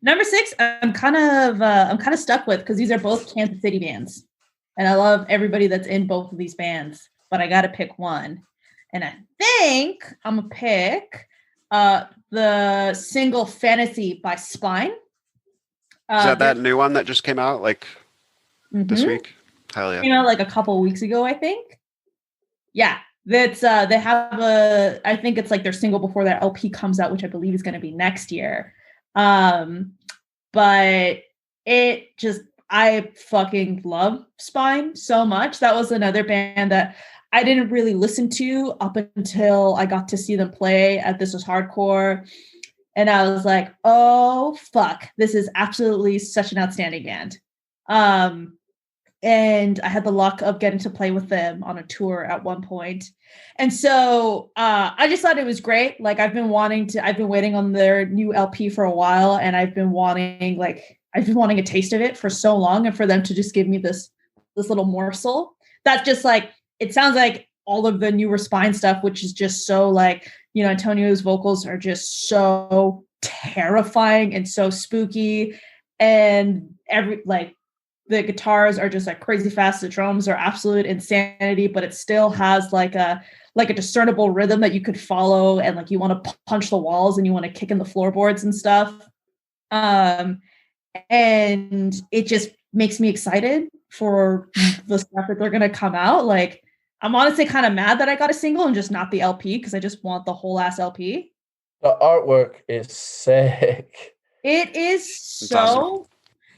[SPEAKER 5] Number 6, I'm kind of stuck with because these are both Kansas City bands. And I love everybody that's in both of these bands, but I gotta pick one. And I think I'm gonna pick the single Fantasy by Spine.
[SPEAKER 4] Is that new one that just came out this week? Hell yeah.
[SPEAKER 5] Came out like a couple of weeks ago, I think. Yeah. That's they have I think it's like their single before their LP comes out, which I believe is going to be next year. But I fucking love Spine so much. That was another band that I didn't really listen to up until I got to see them play at This Was Hardcore. And I was like, oh, fuck. This is absolutely such an outstanding band. And I had the luck of getting to play with them on a tour at one point. And so I just thought it was great. Like I've been waiting on their new LP for a while, and I've been wanting a taste of it for so long, and for them to just give me this little morsel. That's just like, it sounds like all of the newer Spine stuff, which is just so like, Antonio's vocals are just so terrifying and so spooky, and the guitars are just like crazy fast. The drums are absolute insanity, but it still has like a discernible rhythm that you could follow, and like you want to punch the walls and you want to kick in the floorboards and stuff. And it just makes me excited for the stuff that they're going to come out. Like, I'm honestly kind of mad that I got a single and just not the LP, because I just want the whole ass LP.
[SPEAKER 3] The artwork is sick.
[SPEAKER 5] It is so... Awesome.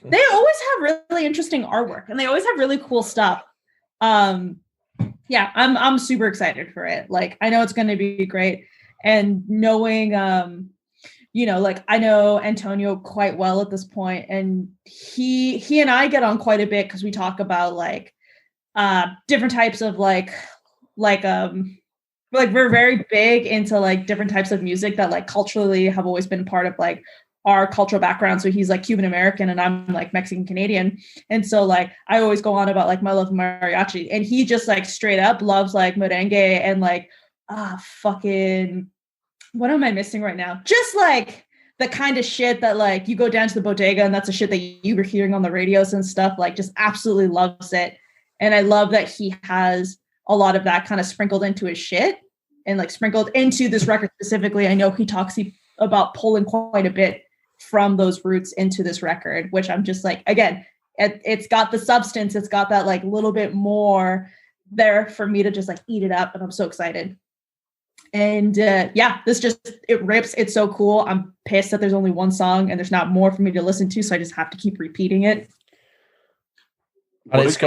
[SPEAKER 5] They always have really interesting artwork, and they always have really cool stuff. Yeah, I'm super excited for it. Like, I know it's going to be great, and knowing, like I know Antonio quite well at this point, and he and I get on quite a bit because we talk about like different types of like we're very big into like different types of music that like culturally have always been part of like our cultural background. So he's like Cuban American and I'm like Mexican Canadian. And so like I always go on about like my love of mariachi, and he just like straight up loves like merengue and like fucking, what am I missing right now? Just like the kind of shit that like you go down to the bodega and that's the shit that you were hearing on the radios and stuff. Like, just absolutely loves it. And I love that he has a lot of that kind of sprinkled into his shit and like sprinkled into this record specifically. I know he talks about pulling quite a bit from those roots into this record, which I'm just like, again, it's got the substance. It's got that like little bit more there for me to just like eat it up. And I'm so excited. And it rips. It's so cool. I'm pissed that there's only one song and there's not more for me to listen to. So I just have to keep repeating it.
[SPEAKER 3] And it's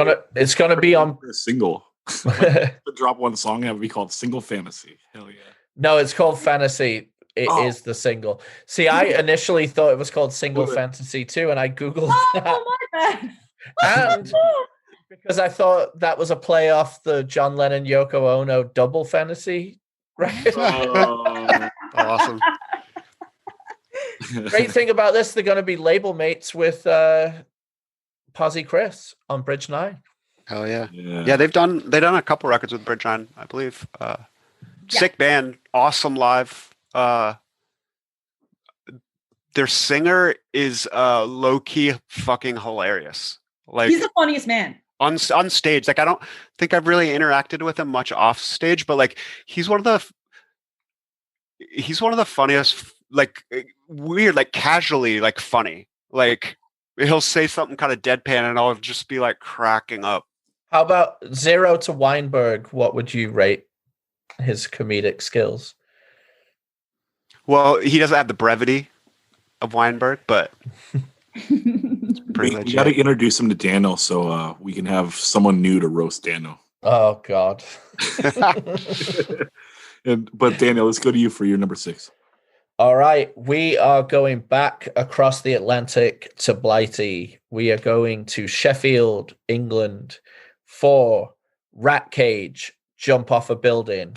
[SPEAKER 3] gonna be on
[SPEAKER 1] a single. Like, drop one song and it would be called Single Fantasy. Hell yeah.
[SPEAKER 3] No, it's called Fantasy. It is the single. See, I initially thought it was called Single Fantasy too, and I googled that.
[SPEAKER 5] Oh my
[SPEAKER 3] God. And because I thought that was a play off the John Lennon Yoko Ono Double Fantasy record.
[SPEAKER 4] Oh, awesome.
[SPEAKER 3] Great thing about this, they're going to be label mates with Posy Chris on Bridge 9.
[SPEAKER 4] Hell yeah. Yeah, they've done a couple records with Bridge 9, I believe. Sick band, awesome live. Their singer is low-key fucking hilarious. Like,
[SPEAKER 5] he's the funniest man
[SPEAKER 4] on stage. Like, I don't think I've really interacted with him much off stage, but like he's one of the funniest, like weird, like casually like funny. Like he'll say something kind of deadpan and I'll just be like cracking up.
[SPEAKER 3] How about 0 to Weinberg? What would you rate his comedic skills?
[SPEAKER 4] Well, he doesn't have the brevity of Weinberg, but it's pretty legit.
[SPEAKER 1] We got to introduce him to Daniel so we can have someone new to roast Daniel.
[SPEAKER 3] Oh, God.
[SPEAKER 1] But Daniel, let's go to you for your number 6.
[SPEAKER 3] All right. We are going back across the Atlantic to Blighty. We are going to Sheffield, England for Rat Cage, Jump Off a Building.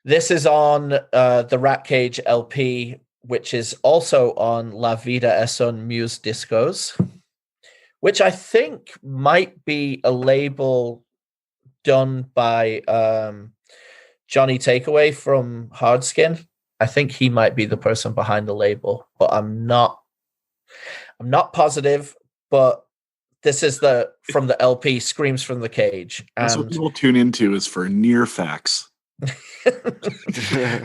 [SPEAKER 3] This is on the Rat Cage LP, which is also on La Vida es un Muse Discos, which I think might be a label done by Johnny Takeaway from Hardskin. I think he might be the person behind the label, but I'm not positive. But this is from the LP, Screams from the Cage.
[SPEAKER 1] That's what people tune into, is for near facts.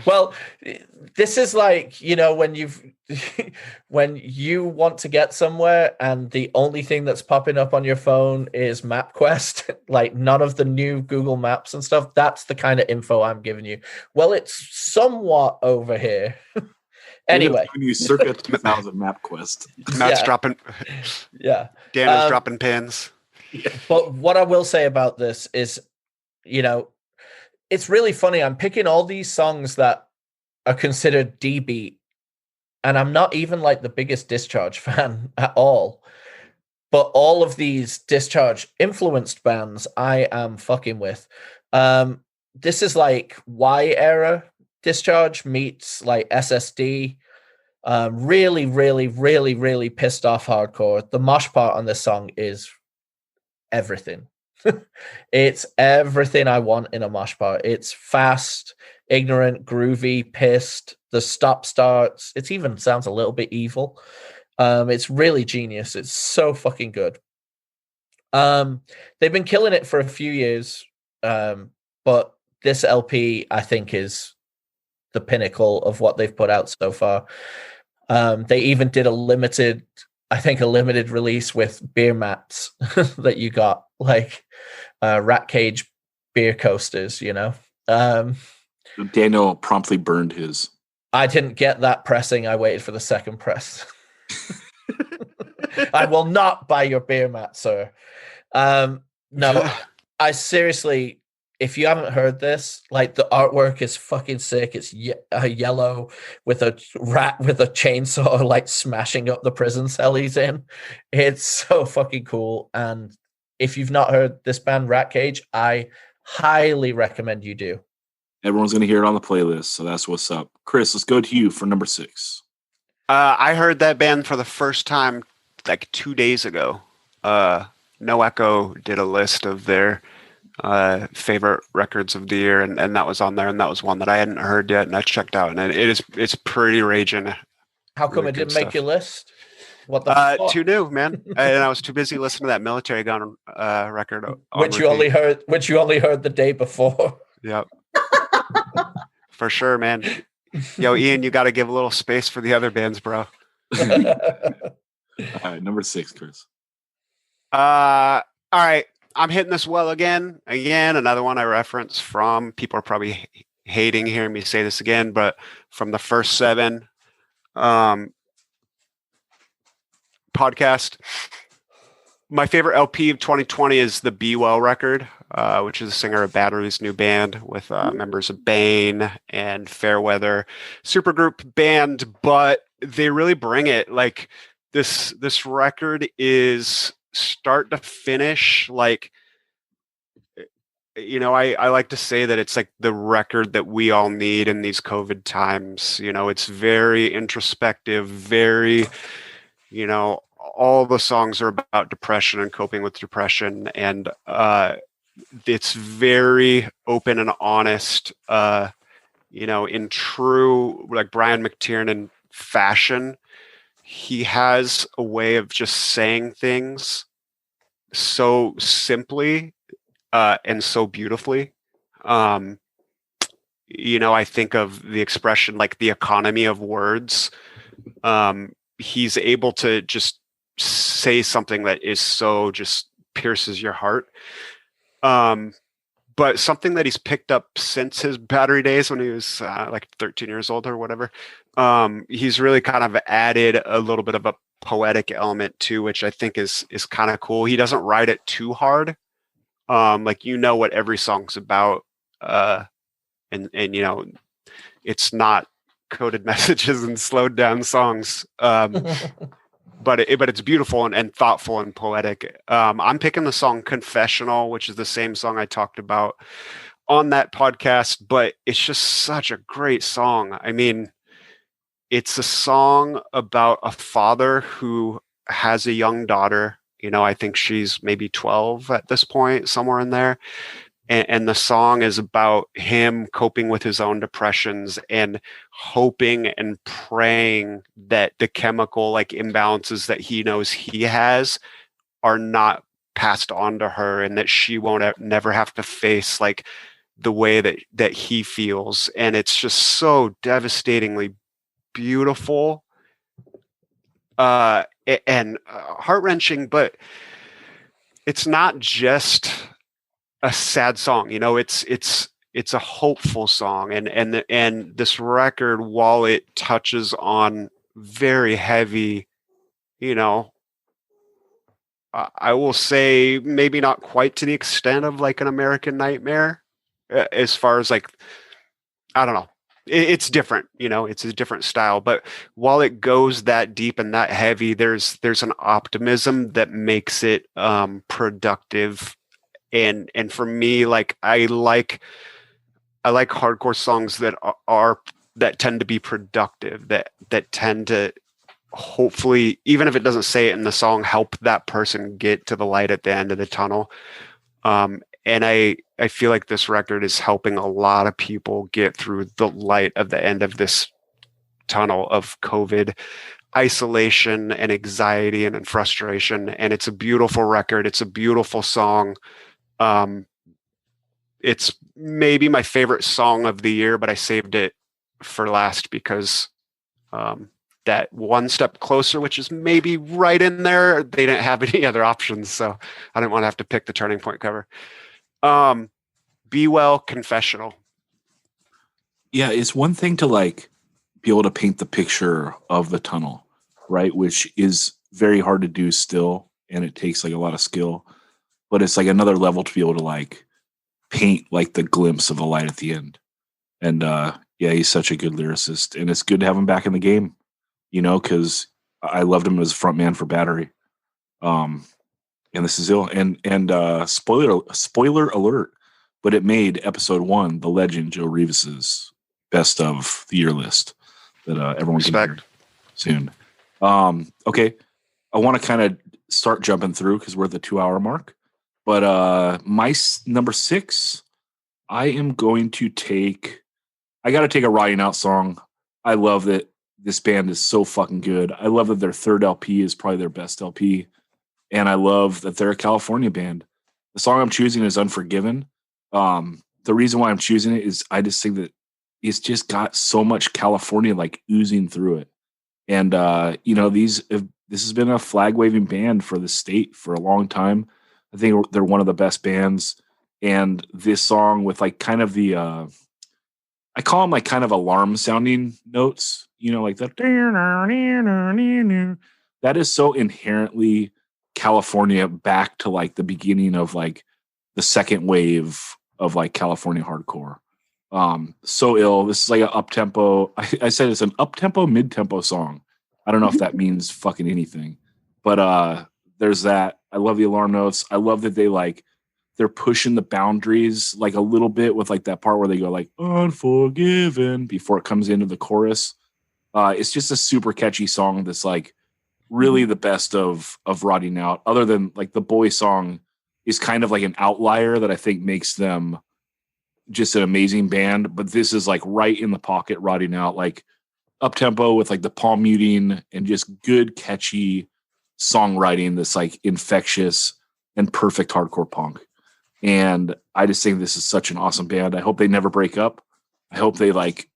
[SPEAKER 3] Well, this is like, when when you want to get somewhere and the only thing that's popping up on your phone is MapQuest, like none of the new Google Maps and stuff. That's the kind of info I'm giving you. Well, it's somewhat over here. Anyway,
[SPEAKER 1] you circa 2000 MapQuest.
[SPEAKER 4] Matt's dropping.
[SPEAKER 3] Yeah.
[SPEAKER 4] Dan is dropping pins.
[SPEAKER 3] But what I will say about this is, it's really funny. I'm picking all these songs that are considered D-beat, and I'm not even like the biggest Discharge fan at all. But all of these Discharge influenced bands I am fucking with. This is like Y era Discharge meets like SSD. Really, really, really, really pissed off hardcore. The mosh part on this song is everything. It's everything I want in a mosh part. It's fast, ignorant, groovy, pissed. The stop starts. It even sounds a little bit evil. It's really genius. It's so fucking good. They've been killing it for a few years, but this LP I think is the pinnacle of what they've put out so far. They even did a limited release with beer mats that you got, like Rat Cage beer coasters,
[SPEAKER 1] Daniel promptly burned his.
[SPEAKER 3] I didn't get that pressing. I waited for the second press. I will not buy your beer mat, sir. No, I seriously, if you haven't heard this, like the artwork is fucking sick. It's yellow with a rat with a chainsaw, like smashing up the prison cell he's in. It's so fucking cool. And if you've not heard this band, Rat Cage, I highly recommend you do.
[SPEAKER 1] Everyone's going to hear it on the playlist, so that's what's up. Chris, let's go to you for number 6.
[SPEAKER 4] I heard that band for the first time like 2 days ago. No Echo did a list of their favorite records of the year, and that was on there, and that was one that I hadn't heard yet, and I checked out, and it's pretty raging.
[SPEAKER 3] How come
[SPEAKER 4] Really
[SPEAKER 3] it didn't
[SPEAKER 4] good
[SPEAKER 3] make
[SPEAKER 4] stuff.
[SPEAKER 3] your list? What the fuck?
[SPEAKER 4] Too new, man. And I was too busy listening to that Military Gun record, on
[SPEAKER 3] Which you only heard the day before.
[SPEAKER 4] Yep. For sure, man. Yo, Ian, you got to give a little space for the other bands, bro.
[SPEAKER 1] All right, number 6, Chris.
[SPEAKER 4] All right. I'm hitting this well again. Another one I reference from. People are probably hating hearing me say this again, but from the first 7 podcast, my favorite LP of 2020 is the Be Well record, which is the singer of Battery's new band with members of Bane and Fairweather, supergroup band, but they really bring it. Like this record is start to finish, like, I like to say that it's like the record that we all need in these COVID times. It's very introspective, very, all the songs are about depression and coping with depression, and it's very open and honest, in true like Brian McTiernan fashion. He has a way of just saying things so simply and so beautifully. I think of the expression like the economy of words. He's able to just say something that is so just pierces your heart. But something that he's picked up since his Battery days when he was like 13 years old or whatever, he's really kind of added a little bit of a poetic element too, which I think is kind of cool. He doesn't write it too hard. Like, what every song's about. And it's not coded messages and slowed down songs. But it's beautiful and thoughtful and poetic. I'm picking the song Confessional, which is the same song I talked about on that podcast, but it's just such a great song. I mean, it's a song about a father who has a young daughter. I think she's maybe 12 at this point, somewhere in there. And the song is about him coping with his own depressions and hoping and praying that the chemical like imbalances that he knows he has are not passed on to her, and that she won't never have to face like the way that he feels, and it's just so devastatingly beautiful and heart-wrenching. But it's not just a sad song, you know. It's a hopeful song, and this record, while it touches on very heavy, you know, I will say maybe not quite to the extent of like An American Nightmare, as far as like, I don't know. It's different, you know, it's a different style, but while it goes that deep and that heavy, there's an optimism that makes it productive. And for me, like I like hardcore songs that tend to be productive, that tend to hopefully, even if it doesn't say it in the song, help that person get to the light at the end of the tunnel. And I feel like this record is helping a lot of people get through the light of the end of this tunnel of COVID isolation and anxiety and frustration. And it's a beautiful record. It's a beautiful song. It's maybe my favorite song of the year, but I saved it for last because that One Step Closer, which is maybe right in there, they didn't have any other options, so I didn't want to have to pick the Turning Point cover. Be Well, Confessional.
[SPEAKER 1] Yeah, it's one thing to like be able to paint the picture of the tunnel, right? Which is very hard to do still, and it takes like a lot of skill. But it's like another level to be able to like paint like the glimpse of a light at the end. And yeah, he's such a good lyricist, and it's good to have him back in the game, you know, because I loved him as frontman for Battery. And this is ill. And spoiler alert, but it made episode 1, The Legend, Joe Revis's best of the year list that everyone can hear soon. Okay, I want to kind of start jumping through because we're at the 2-hour mark. But my number 6, I am going to take. I got to take a Rotting Out song. I love that this band is so fucking good. I love that their third LP is probably their best LP. And I love that they're a California band. The song I'm choosing is Unforgiven. The reason why I'm choosing it is I just think that it's just got so much California like oozing through it. And, you know, this has been a flag waving band for the state for a long time. I think they're one of the best bands. And this song with like kind of the, I call them like kind of alarm sounding notes, you know, like that. That is so inherently California, back to like the beginning of like the second wave of like California hardcore. So ill. This is like an up tempo. I said it's an up tempo, mid tempo song. I don't know if that means fucking anything, but there's that. I love the alarm notes. I love that they're pushing the boundaries like a little bit with like that part where they go like Unforgiven before it comes into the chorus. It's just a super catchy song that's like really the best of Rotting Out, other than like the Boy song is kind of like an outlier that I think makes them just an amazing band. But this is like right in the pocket, Rotting Out, like up tempo with like the palm muting and just good, catchy songwriting that's like infectious and perfect hardcore punk. And I just think this is such an awesome band. I hope they never break up. I hope they like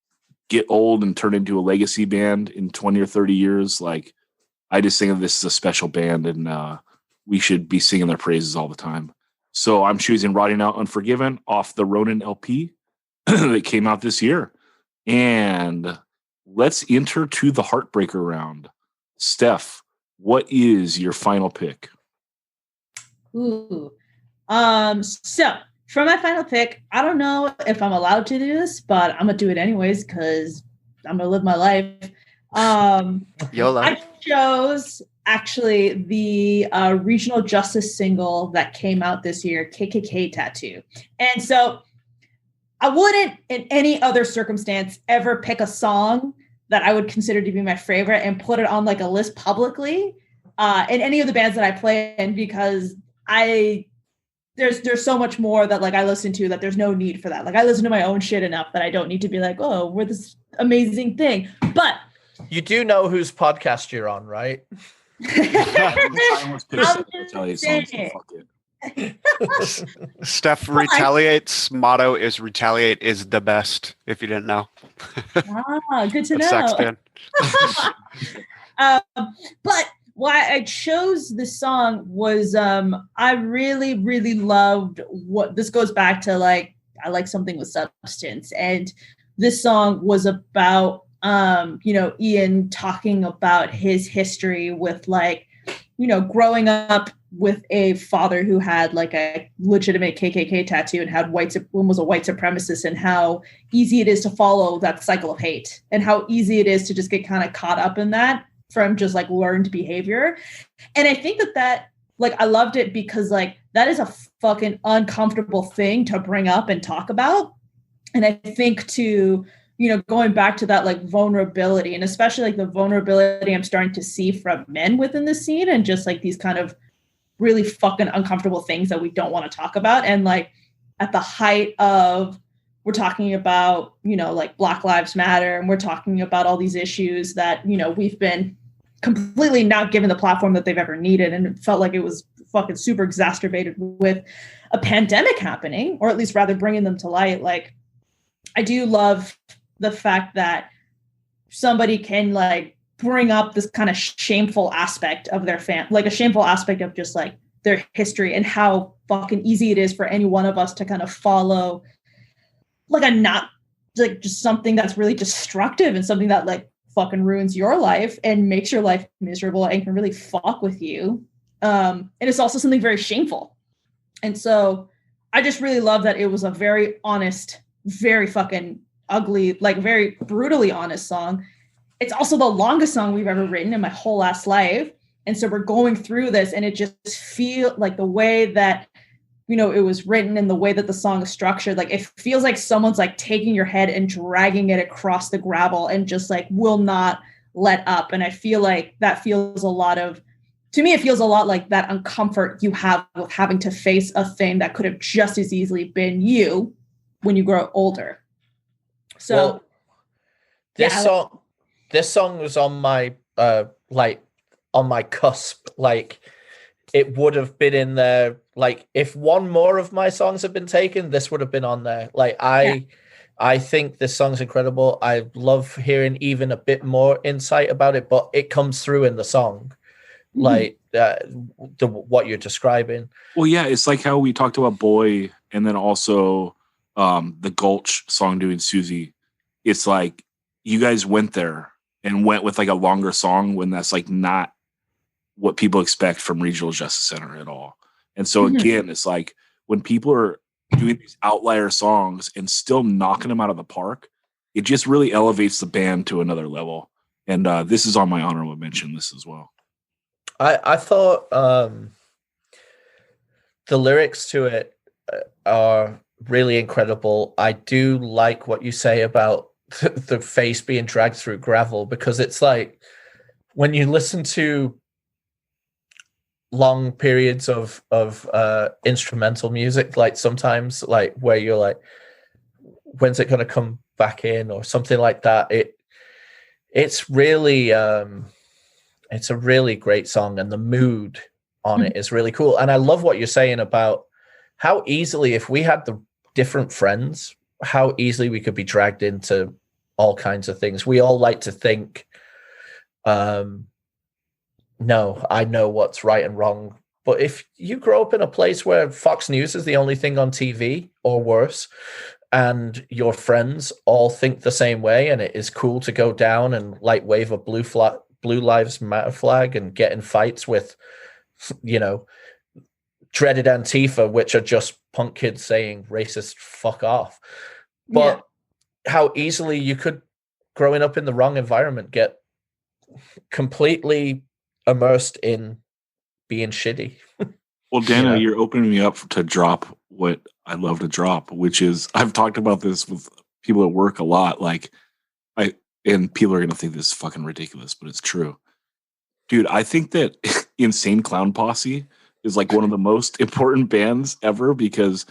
[SPEAKER 1] get old and turn into a legacy band in 20 or 30 years. Like, I just think of this as a special band, and we should be singing their praises all the time. So I'm choosing Rotting Out Unforgiven off the Ronin LP that came out this year. And let's enter to the Heartbreaker round. Steph, what is your final pick?
[SPEAKER 5] Ooh. So for my final pick, I don't know if I'm allowed to do this, but I'm gonna do it anyways because I'm gonna live my life.
[SPEAKER 4] YOLO.
[SPEAKER 5] I chose actually the Regional Justice single that came out this year, KKK Tattoo. And so I wouldn't in any other circumstance ever pick a song that I would consider to be my favorite and put it on like a list publicly in any of the bands that I play in, because there's so much more that like I listen to that there's no need for that. Like I listen to my own shit enough that I don't need to be like, oh, we're this amazing thing. But
[SPEAKER 3] you do know whose podcast you're on, right?
[SPEAKER 4] Steph Retaliate's motto is "Retaliate is the best." If you didn't know,
[SPEAKER 5] Good to
[SPEAKER 4] a Sex
[SPEAKER 5] know.
[SPEAKER 4] fan.
[SPEAKER 5] But why I chose this song was I really, really loved what this goes back to. Like, I like something with substance, and this song was about Ian talking about his history with, like, growing up with a father who had like a legitimate KKK tattoo and had was a white supremacist, and how easy it is to follow that cycle of hate, and how easy it is to just get kind of caught up in that from just like learned behavior. And I think that like, I loved it because like, that is a fucking uncomfortable thing to bring up and talk about. And I think going back to that like vulnerability, and especially like the vulnerability I'm starting to see from men within the scene, and just like these kind of really fucking uncomfortable things that we don't want to talk about. And like, at the height of, we're talking about, like Black Lives Matter, and we're talking about all these issues that, we've been completely not given the platform that they've ever needed. And it felt like it was fucking super exacerbated with a pandemic happening, or at least rather bringing them to light. Like, I do love the fact that somebody can like bring up this kind of shameful aspect of their like a shameful aspect of just like their history, and how fucking easy it is for any one of us to kind of follow like just something that's really destructive, and something that like fucking ruins your life and makes your life miserable and can really fuck with you. And it's also something very shameful. And so I just really love that it was a very honest, very fucking ugly, like very brutally honest song. It's also the longest song we've ever written in my whole ass life. And so we're going through this, and it just feel like the way that, it was written and the way that the song is structured, like it feels like someone's like taking your head and dragging it across the gravel and just like will not let up. And I feel like that feels to me, it feels a lot like that uncomfort you have with having to face a thing that could have just as easily been you when you grow older. So
[SPEAKER 3] this song was on my on my cusp. Like, it would have been in there. Like, if one more of my songs had been taken, this would have been on there. Like, I think this song's incredible. I love hearing even a bit more insight about it, but it comes through in the song. Mm-hmm. Like what you're describing.
[SPEAKER 1] Well, yeah, it's like how we talked about Boy, and then also the Gulch song doing Susie. It's like you guys went there and went with like a longer song when that's like not what people expect from Regional Justice Center at all. And so again, it's like when people are doing these outlier songs and still knocking them out of the park, it just really elevates the band to another level. And this is on my honorable mention list as well.
[SPEAKER 3] I thought the lyrics to it are really incredible. I do like what you say about the face being dragged through gravel, because it's like when you listen to long periods of instrumental music, like sometimes like where you're like, when's it going to come back in or something like that, it's really it's a really great song, and the mood on it is really cool. And I love what you're saying about how easily, if we had the different friends, how easily we could be dragged into all kinds of things. We all like to think, no, I know what's right and wrong. But if you grow up in a place where Fox News is the only thing on TV or worse, and your friends all think the same way, and it is cool to go down and like wave a Blue Lives Matter flag and get in fights with, dreaded Antifa, which are just punk kids saying racist fuck off. But how easily you could, growing up in the wrong environment, get completely immersed in being shitty.
[SPEAKER 1] Well, Dana, you're opening me up to drop what I love to drop, which is, I've talked about this with people at work a lot. And people are going to think this is fucking ridiculous, but it's true. Dude, I think that Insane Clown Posse is like one of the most important bands ever, because,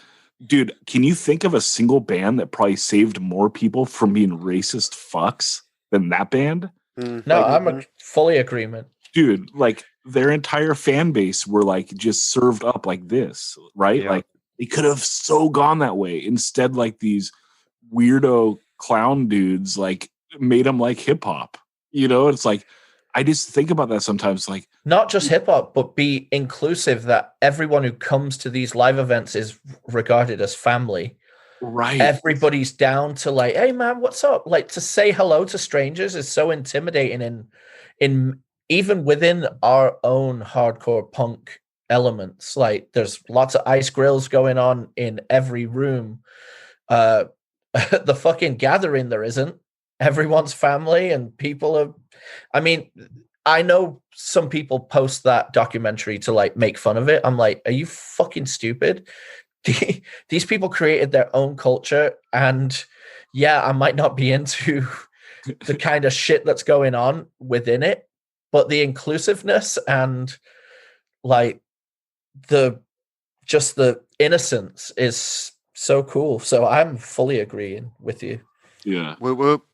[SPEAKER 1] dude, can you think of a single band that probably saved more people from being racist fucks than that band?
[SPEAKER 3] No, I'm a fully agreement.
[SPEAKER 1] dude, like their entire fan base were like just served up like this, right?
[SPEAKER 4] Yeah.
[SPEAKER 1] Like they could have so gone that way. Instead, like these weirdo clown dudes like made them like hip hop. You know, it's like I just think about that sometimes. Like,
[SPEAKER 3] Not just hip hop, but be inclusive that everyone who comes to these live events is regarded as family.
[SPEAKER 1] right?
[SPEAKER 3] Everybody's down to like, hey man, what's up? Like to say hello to strangers is so intimidating in even within our own hardcore punk elements. Like there's lots of ice grills going on in every room. The fucking Gathering, there isn't. Everyone's family and people are. I mean, I know some people post that documentary to like make fun of it. I'm like, are you fucking stupid? These people created their own culture, and yeah, I might not be into the kind of shit that's going on within it, but the inclusiveness and like the innocence is so cool. So I'm fully agreeing with you.
[SPEAKER 1] Yeah.
[SPEAKER 4] Whoop, whoop.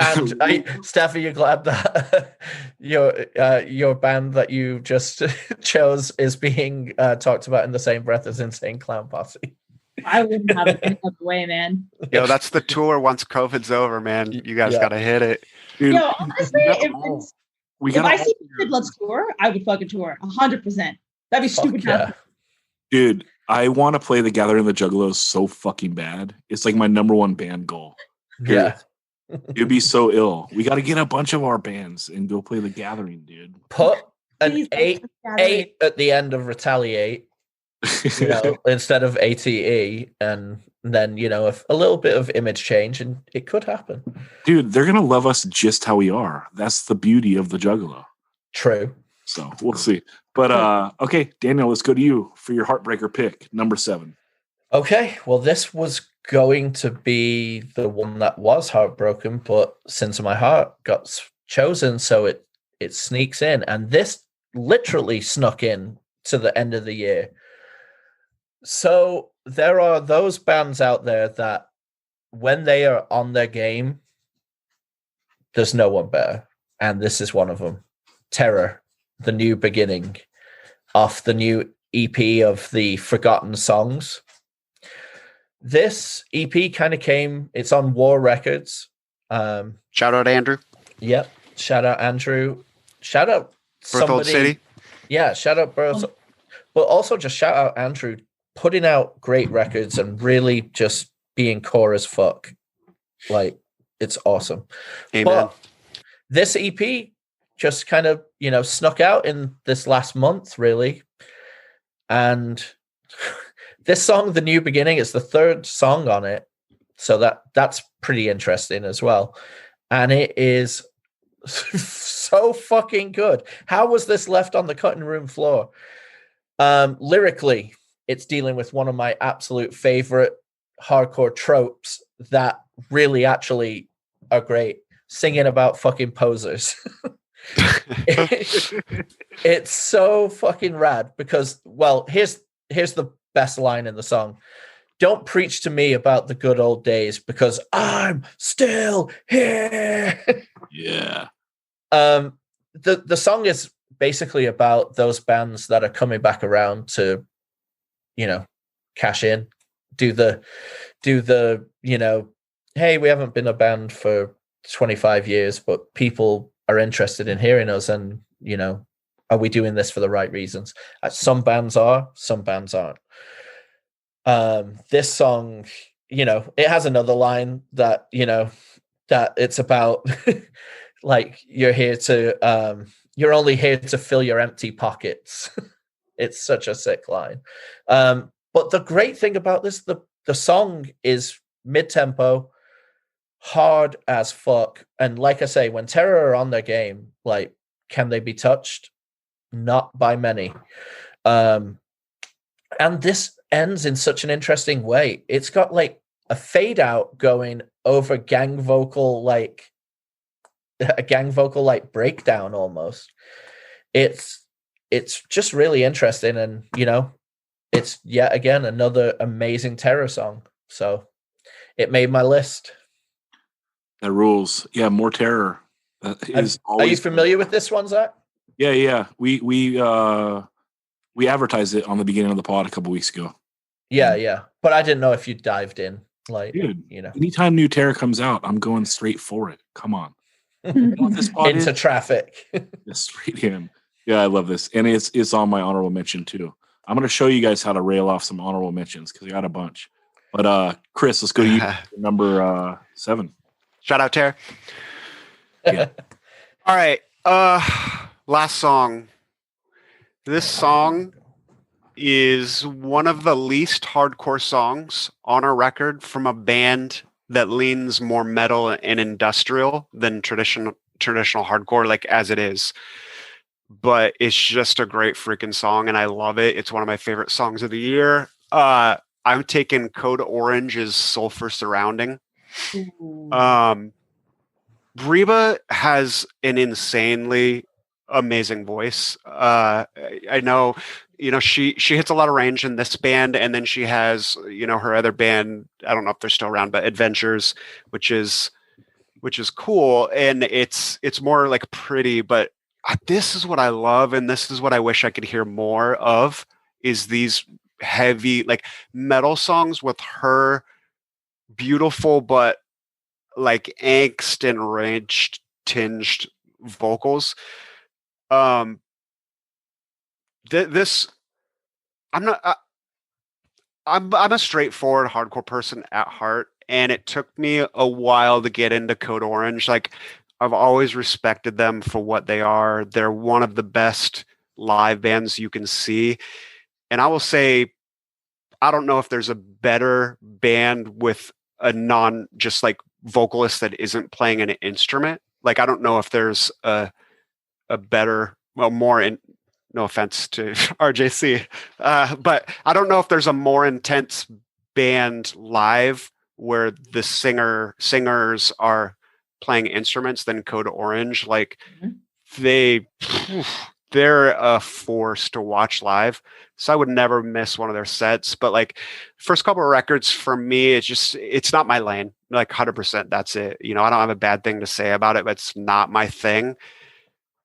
[SPEAKER 3] And Steph, are you glad that your band that you just chose is being talked about in the same breath as Insane Clown Posse?
[SPEAKER 5] I wouldn't have it any other way, man.
[SPEAKER 4] Yo, that's the tour once COVID's over, man. You guys gotta hit it.
[SPEAKER 1] Dude,
[SPEAKER 5] Yo, honestly, if I see Let's Tour, I would fucking tour 100%. That'd be stupid.
[SPEAKER 3] Yeah.
[SPEAKER 1] dude, I want to play the Gathering of the Juggalos so fucking bad. It's like my number one band goal.
[SPEAKER 3] Yeah.
[SPEAKER 1] It'd be so ill. We got to get a bunch of our bands and go play the Gathering, dude.
[SPEAKER 3] Put an
[SPEAKER 5] Please,
[SPEAKER 3] eight at the end of Retaliate, instead of ATE, and then a little bit of image change, and it could happen.
[SPEAKER 1] Dude, they're gonna love us just how we are. That's the beauty of the Juggalo.
[SPEAKER 3] True.
[SPEAKER 1] So we'll see. But okay, Daniel, let's go to you for your heartbreaker pick, number 7.
[SPEAKER 3] Okay, well, this was going to be the one that was heartbroken, but Sins of My Heart got chosen, so it sneaks in, and this literally snuck in to the end of the year. So there are those bands out there that when they are on their game, there's no one better, and this is one of them. Terror, The New Beginning, off the new EP of the Forgotten Songs. This EP kind of it's on War Records.
[SPEAKER 4] Shout out Andrew.
[SPEAKER 3] Yep. Shout out Andrew. Shout out
[SPEAKER 4] Berthold City.
[SPEAKER 3] Yeah, shout out Berthold. But also just shout out Andrew putting out great records and really just being core as fuck. Like, it's awesome.
[SPEAKER 4] Amen.
[SPEAKER 3] But this EP just kind of, snuck out in this last month, really. And this song, The New Beginning, is the third song on it. So that's pretty interesting as well. And it is so fucking good. How was this left on the cutting room floor? Lyrically, it's dealing with one of my absolute favorite hardcore tropes that really actually are great. Singing about fucking posers. It's so fucking rad because, well, here's the best line in the song. Don't preach to me about the good old days because I'm still here.
[SPEAKER 1] Yeah.
[SPEAKER 3] The song is basically about those bands that are coming back around to, cash in, do the, hey, we haven't been a band for 25 years, but people are interested in hearing us, and are we doing this for the right reasons? Some bands are, some bands aren't. This song, it has another line that that it's about like you're only here to fill your empty pockets. It's such a sick line. But the great thing about this, the song is mid-tempo, hard as fuck. And like I say, when Terror are on their game, like, can they be touched? Not by many. And this ends in such an interesting way. It's got like a fade out going over a gang vocal like breakdown almost. It's just really interesting, and it's yet again another amazing Terror song. So it made my list.
[SPEAKER 1] That rules. Yeah, more Terror. That is
[SPEAKER 3] Are you familiar with this one, Zach?
[SPEAKER 1] Yeah. We advertised it on the beginning of the pod a couple weeks ago.
[SPEAKER 3] Yeah. But I didn't know if you dived in, like,
[SPEAKER 1] Dude,
[SPEAKER 3] you know,
[SPEAKER 1] anytime new Terra comes out, I'm going straight for it. Come on. You know what this pod
[SPEAKER 3] into
[SPEAKER 1] is?
[SPEAKER 3] traffic.
[SPEAKER 1] Just straight in. Yeah, I love this. And it's on my honorable mention too. I'm gonna show you guys how to rail off some honorable mentions because I got a bunch. But Chris, let's go to you for number 7.
[SPEAKER 4] Shout out, Tara.
[SPEAKER 1] Yeah.
[SPEAKER 4] All right. Last song. This song is one of the least hardcore songs on our record from a band that leans more metal and industrial than traditional hardcore, like as it is. But it's just a great freaking song, and I love it. It's one of my favorite songs of the year. I'm taking Code Orange's Sulfur Surrounding. Reba has an insanely amazing voice. I know, she hits a lot of range in this band, and then she has, her other band, I don't know if they're still around, but Adventures, which is cool, and it's more like pretty, but this is what I love, and this is what I wish I could hear more of, is these heavy like metal songs with her beautiful but like angst and rage tinged vocals. This I'm a straightforward hardcore person at heart, and it took me a while to get into Code Orange. Like, I've always respected them for what they are. They're one of the best live bands you can see. And I will say, I don't know if there's a better band with a just like vocalist that isn't playing an instrument. Like, I don't know if there's a better, well, no offense to RJC, but I don't know if there's a more intense band live where the singers are playing instruments than Code Orange. Like, they're a force to watch live. So I would never miss one of their sets. But like, first couple of records for me, it's not my lane. Like 100%, that's it. I don't have a bad thing to say about it, but it's not my thing.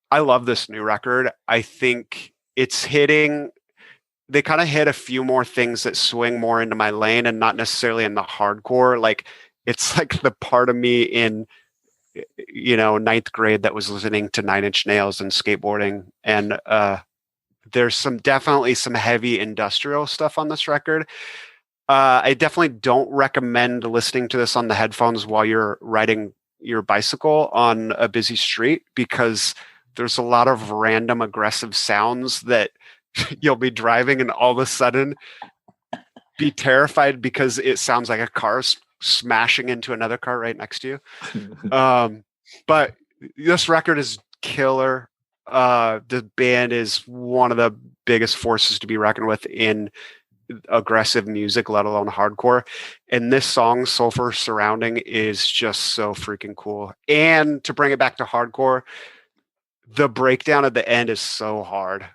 [SPEAKER 4] I love this new record. I think it's they kind of hit a few more things that swing more into my lane and not necessarily in the hardcore. Like, it's like the part of me in, 9th grade that was listening to Nine Inch Nails and skateboarding. And there's definitely some heavy industrial stuff on this record. I definitely don't recommend listening to this on the headphones while you're riding your bicycle on a busy street, because there's a lot of random aggressive sounds that you'll be driving and all of a sudden be terrified because it sounds like a car's smashing into another car right next to you. But this record is killer. The band is one of the biggest forces to be reckoned with in aggressive music, let alone hardcore. And this song, Sulfur Surrounding, is just so freaking cool. And to bring it back to hardcore, the breakdown at the end is so hard.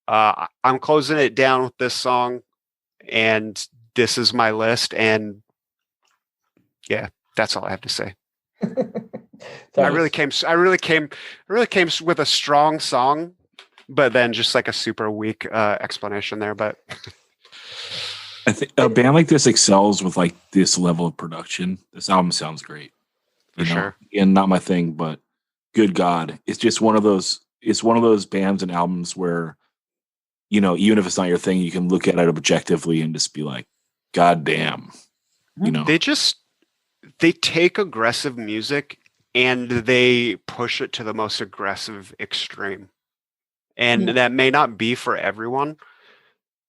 [SPEAKER 4] I'm closing it down with this song, and this is my list. And yeah, that's all I have to say. I really came with a strong song, but then just like a super weak explanation there. But
[SPEAKER 1] I think a band like this excels with like this level of production. This album sounds great.
[SPEAKER 4] For sure.
[SPEAKER 1] And not my thing, but good God, it's just one of those. It's one of those bands and albums where, even if it's not your thing, you can look at it objectively and just be like, God damn.
[SPEAKER 4] They take aggressive music and they push it to the most aggressive extreme. And that may not be for everyone,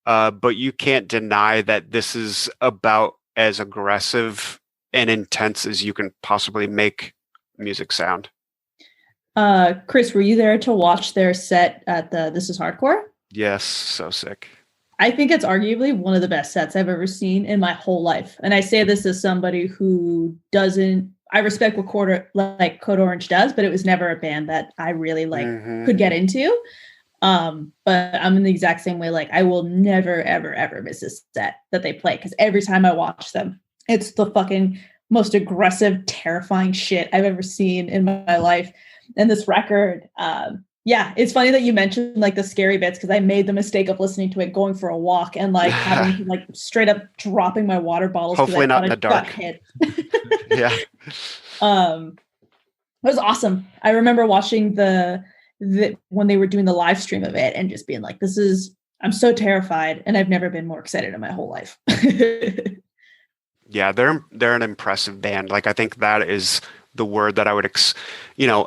[SPEAKER 4] but you can't deny that this is about as aggressive and intense as you can possibly make music sound.
[SPEAKER 5] Chris, were you there to watch their set at the This Is Hardcore?
[SPEAKER 4] Yes, so sick.
[SPEAKER 5] I think it's arguably one of the best sets I've ever seen in my whole life. And I say this as somebody who I respect what Code Orange does, but it was never a band that I really could get into. But I'm in the exact same way. Like, I will never, ever, ever miss a set that they play, because every time I watch them, it's the fucking most aggressive, terrifying shit I've ever seen in my life. And this record, Yeah, it's funny that you mentioned like the scary bits because I made the mistake of listening to it going for a walk and like having like straight up dropping my water bottles.
[SPEAKER 4] Hopefully
[SPEAKER 5] I
[SPEAKER 4] not in the
[SPEAKER 5] got
[SPEAKER 4] dark.
[SPEAKER 5] hit.
[SPEAKER 4] Yeah.
[SPEAKER 5] It was awesome. I remember watching the when they were doing the live stream of it and just being like, I'm so terrified and I've never been more excited in my whole life.
[SPEAKER 4] Yeah, they're an impressive band. Like I think that is the word that I would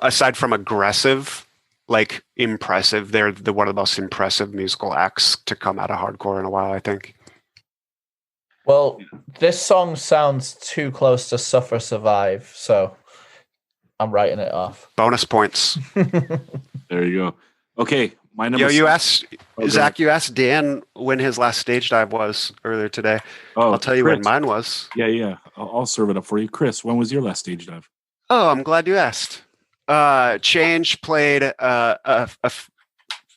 [SPEAKER 4] aside from aggressive, like impressive, they're one of the most impressive musical acts to come out of hardcore in a while, I think.
[SPEAKER 3] Well, this song sounds too close to Suffer Survive, so I'm writing it off.
[SPEAKER 4] Bonus points.
[SPEAKER 1] There you go. Okay, my number.
[SPEAKER 4] You asked Zach. You asked Dan when his last stage dive was earlier today. I'll tell you
[SPEAKER 1] Chris.
[SPEAKER 4] when mine was.
[SPEAKER 1] Yeah. I'll serve it up for you, Chris. When was your last stage dive?
[SPEAKER 4] Oh, I'm glad you asked. Change played a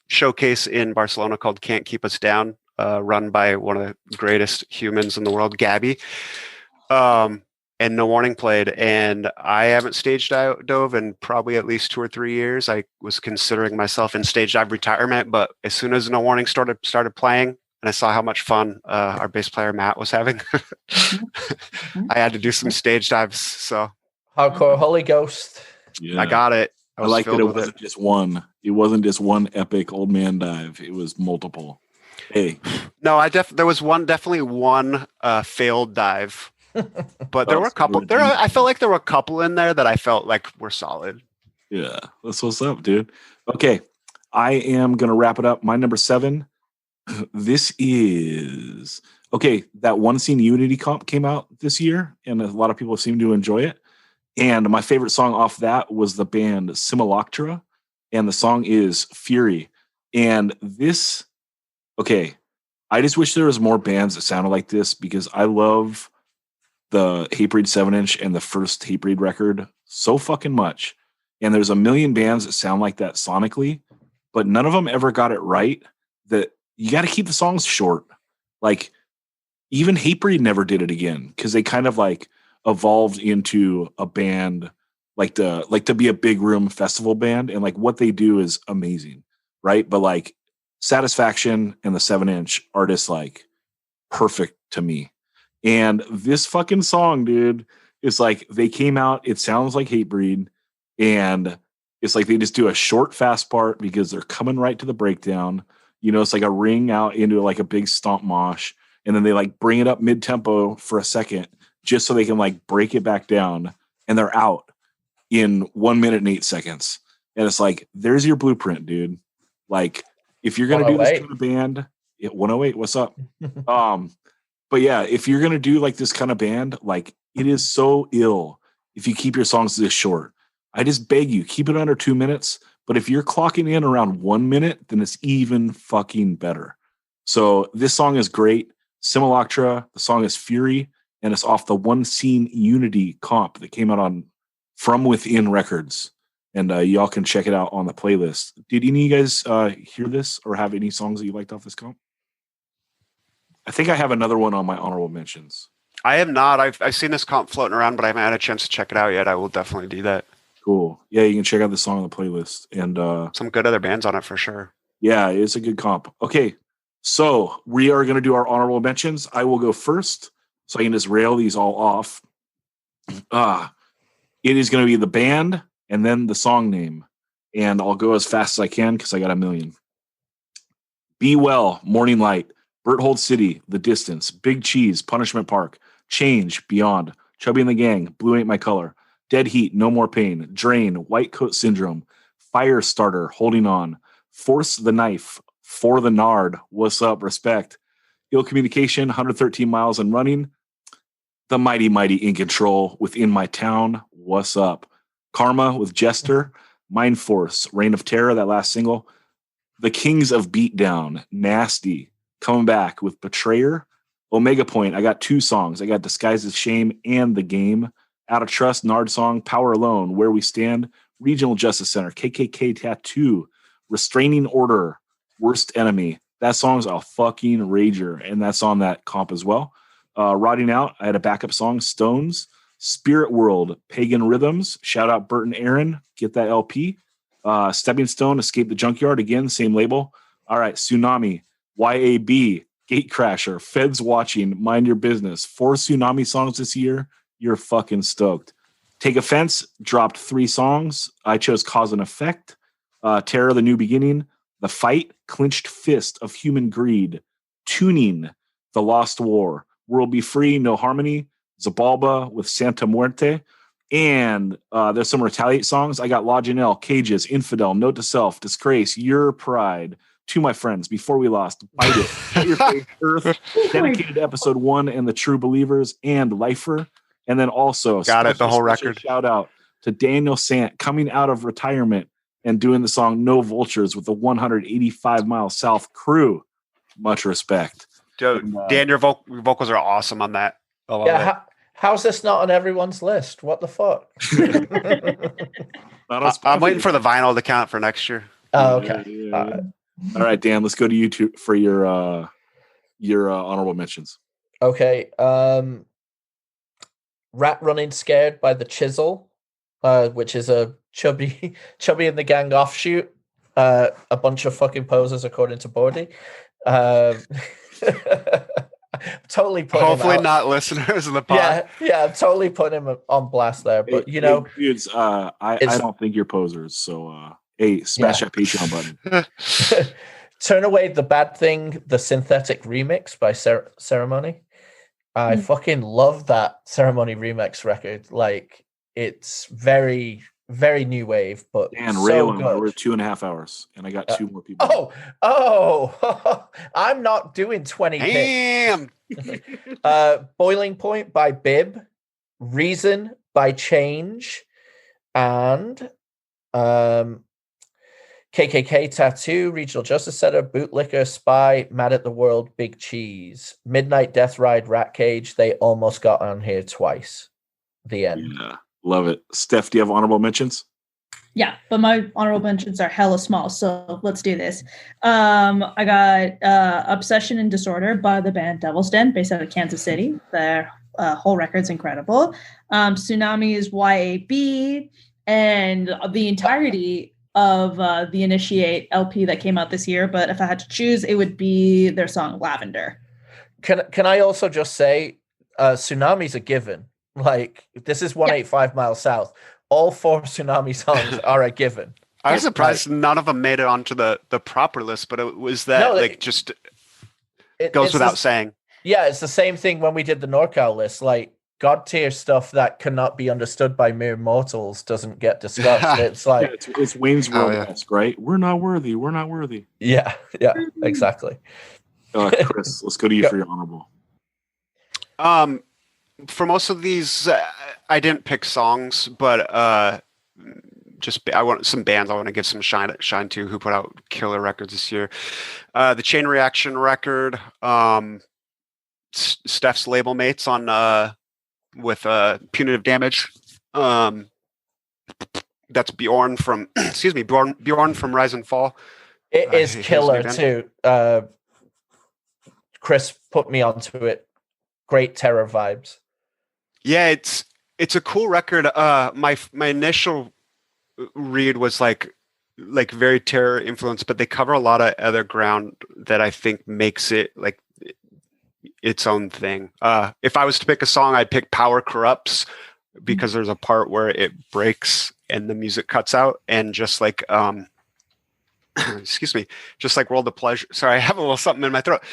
[SPEAKER 4] showcase in Barcelona called "Can't Keep Us Down," run by one of the greatest humans in the world, Gabby. And No Warning played, and I haven't stage dove in probably at least 2 or 3 years. I was considering myself in stage dive retirement, but as soon as No Warning started playing, and I saw how much fun our bass player Matt was having, I had to do some stage dives. So
[SPEAKER 3] Hardcore Holy Ghost.
[SPEAKER 1] Yeah.
[SPEAKER 4] I got it.
[SPEAKER 1] I like that it wasn't just one. It wasn't just one epic old man dive. It was multiple. Hey,
[SPEAKER 4] no, there was definitely one failed dive. But there were a couple. I felt like there were a couple in there that I felt like were solid.
[SPEAKER 1] Yeah, that's what's up, dude. Okay, I am gonna wrap it up. My number 7. This is that One Scene Unity comp came out this year, and a lot of people seem to enjoy it. And my favorite song off that was the band Simulacra, and the song is Fury. And this, I just wish there was more bands that sounded like this because I love the Hatebreed 7-inch and the first Hatebreed record so fucking much. And there's a million bands that sound like that sonically, but none of them ever got it right. That you got to keep the songs short. Like even Hatebreed never did it again because they kind of like evolved into a band like to be a big room festival band, and like what they do is amazing, right? But like Satisfaction and the 7-inch are just like perfect to me. And this fucking song, dude, is like they came out, it sounds like Hatebreed, and it's like they just do a short, fast part because they're coming right to the breakdown. You know, it's like a ring out into like a big stomp mosh, and then they like bring it up mid-tempo for a second just so they can like break it back down, and they're out in 1 minute and 8 seconds. And it's like, there's your blueprint, dude. Like, if you're gonna do this kind of band, 108, what's up? But yeah, if you're gonna do like this kind of band, like it is so ill if you keep your songs this short. I just beg you, keep it under 2 minutes. But if you're clocking in around 1 minute, then it's even fucking better. So this song is great. Simulacra, the song is Fury, and it's off the One Scene Unity comp that came out on From Within Records. And y'all can check it out on the playlist. Did any of you guys hear this or have any songs that you liked off this comp? I think I have another one on my honorable mentions.
[SPEAKER 4] I have not. I've seen this comp floating around, but I haven't had a chance to check it out yet. I will definitely do that.
[SPEAKER 1] Cool. Yeah, you can check out the song on the playlist. And
[SPEAKER 4] some good other bands on it for sure.
[SPEAKER 1] Yeah, it's a good comp. Okay, so we are going to do our honorable mentions. I will go first, so I can just rail these all off. It is going to be the band and then the song name. And I'll go as fast as I can because I got a million. Be Well, Morning Light, Berthold City, The Distance, Big Cheese, Punishment Park, Change, Beyond, Chubby and the Gang, Blue Ain't My Color, Dead Heat, No More Pain, Drain, White Coat Syndrome, Firestarter, Holding On, Force the Knife, For the Nard, What's Up, Respect, Ill Communication, 113 Miles and Running, The Mighty Mighty In Control, Within My Town, What's Up, Karma with Jester, Mind Force, Reign of Terror, that last single, The Kings of Beatdown, Nasty, Coming Back with Betrayer, Omega Point. I got 2 songs. I got Disguise as Shame and The Game, Out of Trust, Nard Song, Power Alone, Where We Stand, Regional Justice Center, KKK Tattoo, Restraining Order, Worst Enemy. That song's a fucking rager, and that's on that comp as well. Rotting Out, I had a backup song, Stones, Spirit World, Pagan Rhythms. Shout out Bert and Aaron. Get that LP. Stepping Stone, Escape the Junkyard, again, same label. All right, Tsunami, YAB, Gatecrasher, Feds Watching, Mind Your Business. 4 Tsunami songs this year. You're fucking stoked. Take Offense dropped 3 songs. I chose Cause and Effect, Terror, The New Beginning, The Fight, Clenched Fist of Human Greed, Tuning, The Lost War, World Be Free, No Harmony, Zabalba with Santa Muerte, and there's some Retaliate songs. I got La Janelle, Cages, Infidel, Note to Self, Disgrace, Your Pride, To My Friends, Before We Lost, Bite It, Put Your Faith, Earth, Dedicated to Episode 1 and The True Believers, and Lifer. And then also,
[SPEAKER 4] got it, the whole record.
[SPEAKER 1] Shout out to Daniel Sant coming out of retirement and doing the song No Vultures with the 185 Mile South crew. Much respect.
[SPEAKER 4] Dude,
[SPEAKER 1] And,
[SPEAKER 4] Dan, your vocals are awesome on that. I love it.
[SPEAKER 3] How's this not on everyone's list? What the fuck?
[SPEAKER 4] I'm waiting for the vinyl to count for next year.
[SPEAKER 3] Oh, okay.
[SPEAKER 1] Yeah. All right, Dan, let's go to you for your honorable mentions.
[SPEAKER 3] Okay. Rat Running Scared by The Chisel, which is a Chubby and the Gang offshoot. A bunch of fucking posers, according to Bordy. Totally putting
[SPEAKER 4] hopefully
[SPEAKER 3] him out.
[SPEAKER 4] Not listeners of the pod.
[SPEAKER 3] Yeah, I'm totally putting him on blast there. But
[SPEAKER 1] dudes, I don't think you're posers. So, hey, smash that Patreon button.
[SPEAKER 3] Turn Away the Bad Thing, the synthetic remix by Ceremony. I fucking love that Ceremony remix record. Like, it's very, very new wave, but
[SPEAKER 1] Dan,
[SPEAKER 3] so
[SPEAKER 1] Raylan,
[SPEAKER 3] good.
[SPEAKER 1] we're 2.5 hours, and I got 2 more people.
[SPEAKER 3] Oh, I'm not doing 20
[SPEAKER 4] Damn.
[SPEAKER 3] Boiling Point by Bib, Reason by Change, and KKK Tattoo, Regional Justice Center, Bootlicker, Spy, Mad at the World, Big Cheese, Midnight Death Ride, Rat Cage. They almost got on here twice. The end.
[SPEAKER 1] Yeah, love it. Steph, do you have honorable mentions?
[SPEAKER 5] Yeah, but my honorable mentions are hella small, so let's do this. I got Obsession and Disorder by the band Devil's Den, based out of Kansas City. Their whole record's incredible. Tsunami is YAB, and the entirety of the Initiate LP that came out this year. But if I had to choose, it would be their song Lavender.
[SPEAKER 3] Can I also just say, Tsunami's a given. Like, this is 185 Miles South. All 4 Tsunami songs are a given.
[SPEAKER 4] I was surprised none of them made it onto the proper list, but it was that it goes without saying.
[SPEAKER 3] Yeah, it's the same thing when we did the NorCal list. Like, God tier stuff that cannot be understood by mere mortals doesn't get discussed. It's like
[SPEAKER 1] it's Wayne's World-esque, right? We're not worthy. We're not worthy.
[SPEAKER 3] Yeah, exactly.
[SPEAKER 1] Chris, let's go to you for your honorable.
[SPEAKER 4] For most of these, I didn't pick songs, but I want some bands I want to give some shine to who put out killer records this year. The Chain Reaction record, Steph's label mates on with Punitive Damage. That's Bjorn from Bjorn from Rise and Fall.
[SPEAKER 3] It is killer too. Chris put me onto it. Great terror vibes.
[SPEAKER 4] Yeah, it's a cool record. My initial read was like very terror influenced, but they cover a lot of other ground that I think makes it like its own thing. If I was to pick a song, I'd pick Power Corrupts because there's a part where it breaks and the music cuts out, and just like excuse me, just like World of Pleasure. Sorry, I have a little something in my throat.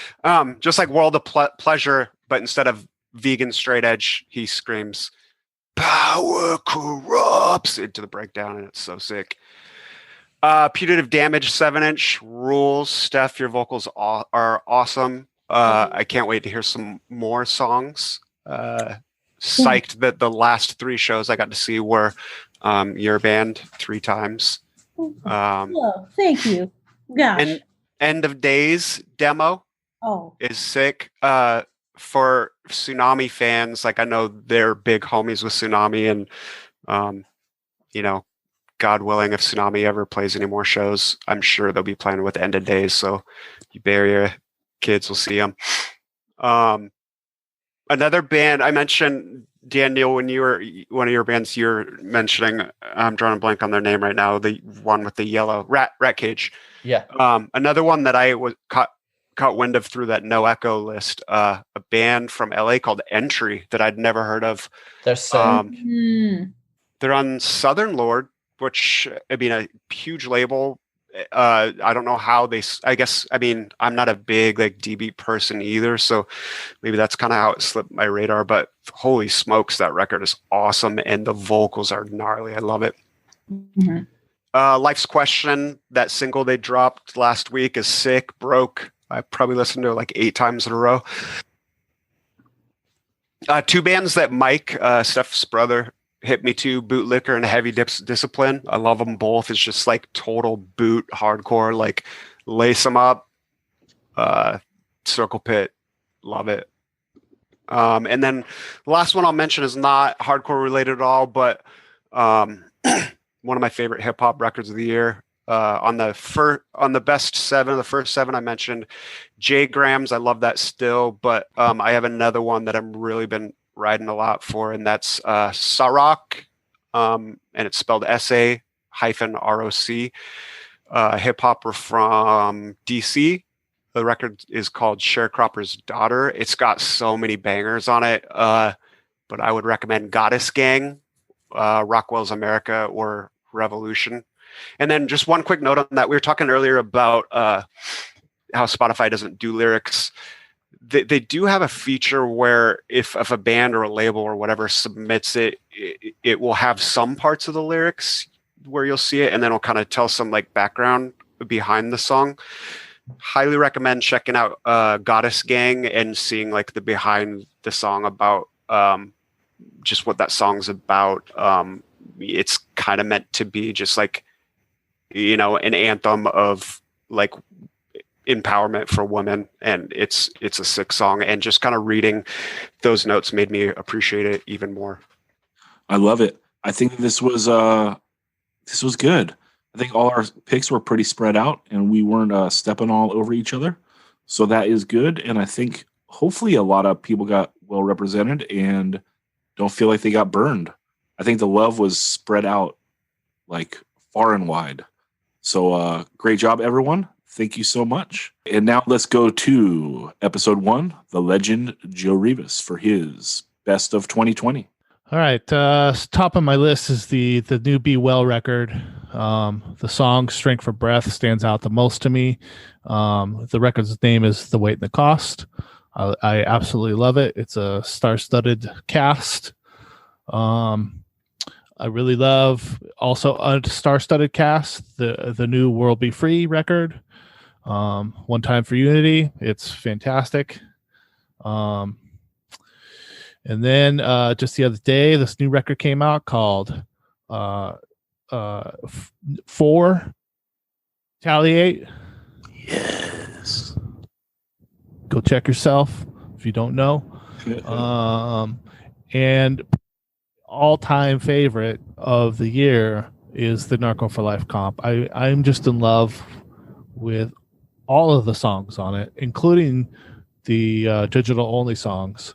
[SPEAKER 4] Just like World of Pleasure, but instead of vegan straight edge, he screams "Power corrupts" into the breakdown, and it's so sick. Punitive Damage 7-inch rules. Steph, your vocals are awesome. I can't wait to hear some more songs. Psyched that the last 3 shows I got to see were your band 3 times.
[SPEAKER 5] Oh, thank you. Gosh.
[SPEAKER 4] And End of Days demo is sick. For Tsunami fans, like I know they're big homies with Tsunami, and God willing, if Tsunami ever plays any more shows, I'm sure they'll be playing with End of Days. So you bear your kids will see them. Another band I mentioned Daniel, when you were one of your bands you're mentioning, I'm drawing a blank on their name right now. The one with the yellow rat cage.
[SPEAKER 3] Yeah.
[SPEAKER 4] Another one that I was caught wind of through that No Echo list. A band from LA called Entry that I'd never heard of.
[SPEAKER 3] They're sick.
[SPEAKER 4] They're on Southern Lord, which I mean a huge label. I don't know how I guess, I mean, I'm not a big like DB person either, so maybe that's kind of how it slipped my radar, but holy smokes, that record is awesome and the vocals are gnarly. I love it. Life's Question, that single they dropped last week is sick. Broke. I probably listened to it like 8 times in a row. 2 bands that Mike, Steph's brother, hit me to, Bootlicker and Heavy Discipline. I love them both. It's just like total boot hardcore, like lace them up. Circle Pit, love it. And then the last one I'll mention is not hardcore related at all, but one of my favorite hip hop records of the year. On the best 7, the first 7 I mentioned, J Grams. I love that still, but I have another one that I'm really been riding a lot for, and that's Sarok, and it's spelled SA-ROC. Hip hopper from DC. The record is called Sharecropper's Daughter. It's got so many bangers on it, but I would recommend Goddess Gang, Rockwell's America, or Revolution. And then just one quick note on that. We were talking earlier about how Spotify doesn't do lyrics. They do have a feature where if a band or a label or whatever submits it will have some parts of the lyrics where you'll see it, and then it'll kind of tell some like background behind the song. Highly recommend checking out Goddess Gang and seeing like the behind the song about just what that song's about. It's kind of meant to be just like, you know, an anthem of like empowerment for women, and it's a sick song, and just kind of reading those notes made me appreciate it even more.
[SPEAKER 1] I love it. I think this was good. I think all our picks were pretty spread out and we weren't stepping all over each other, so that is good. And I think hopefully a lot of people got well represented and don't feel like they got burned. I think the love was spread out like far and wide. So great job, everyone. Thank you so much. And now let's go to episode 1, the legend Joe Rivas for his best of 2020.
[SPEAKER 6] All right. Top of my list is the new Be Well record. The song Strength for Breath stands out the most to me. The record's name is The Weight and the Cost. I absolutely love it. It's a star-studded cast. I really love also a star-studded cast, the new World Be Free record. One Time for Unity. It's fantastic. And then just the other day, this new record came out called 4 Retaliate.
[SPEAKER 1] Yes.
[SPEAKER 6] Go check yourself if you don't know. And all-time favorite of the year is the Narco for Life comp. I'm just in love with all of the songs on it, including the digital only songs.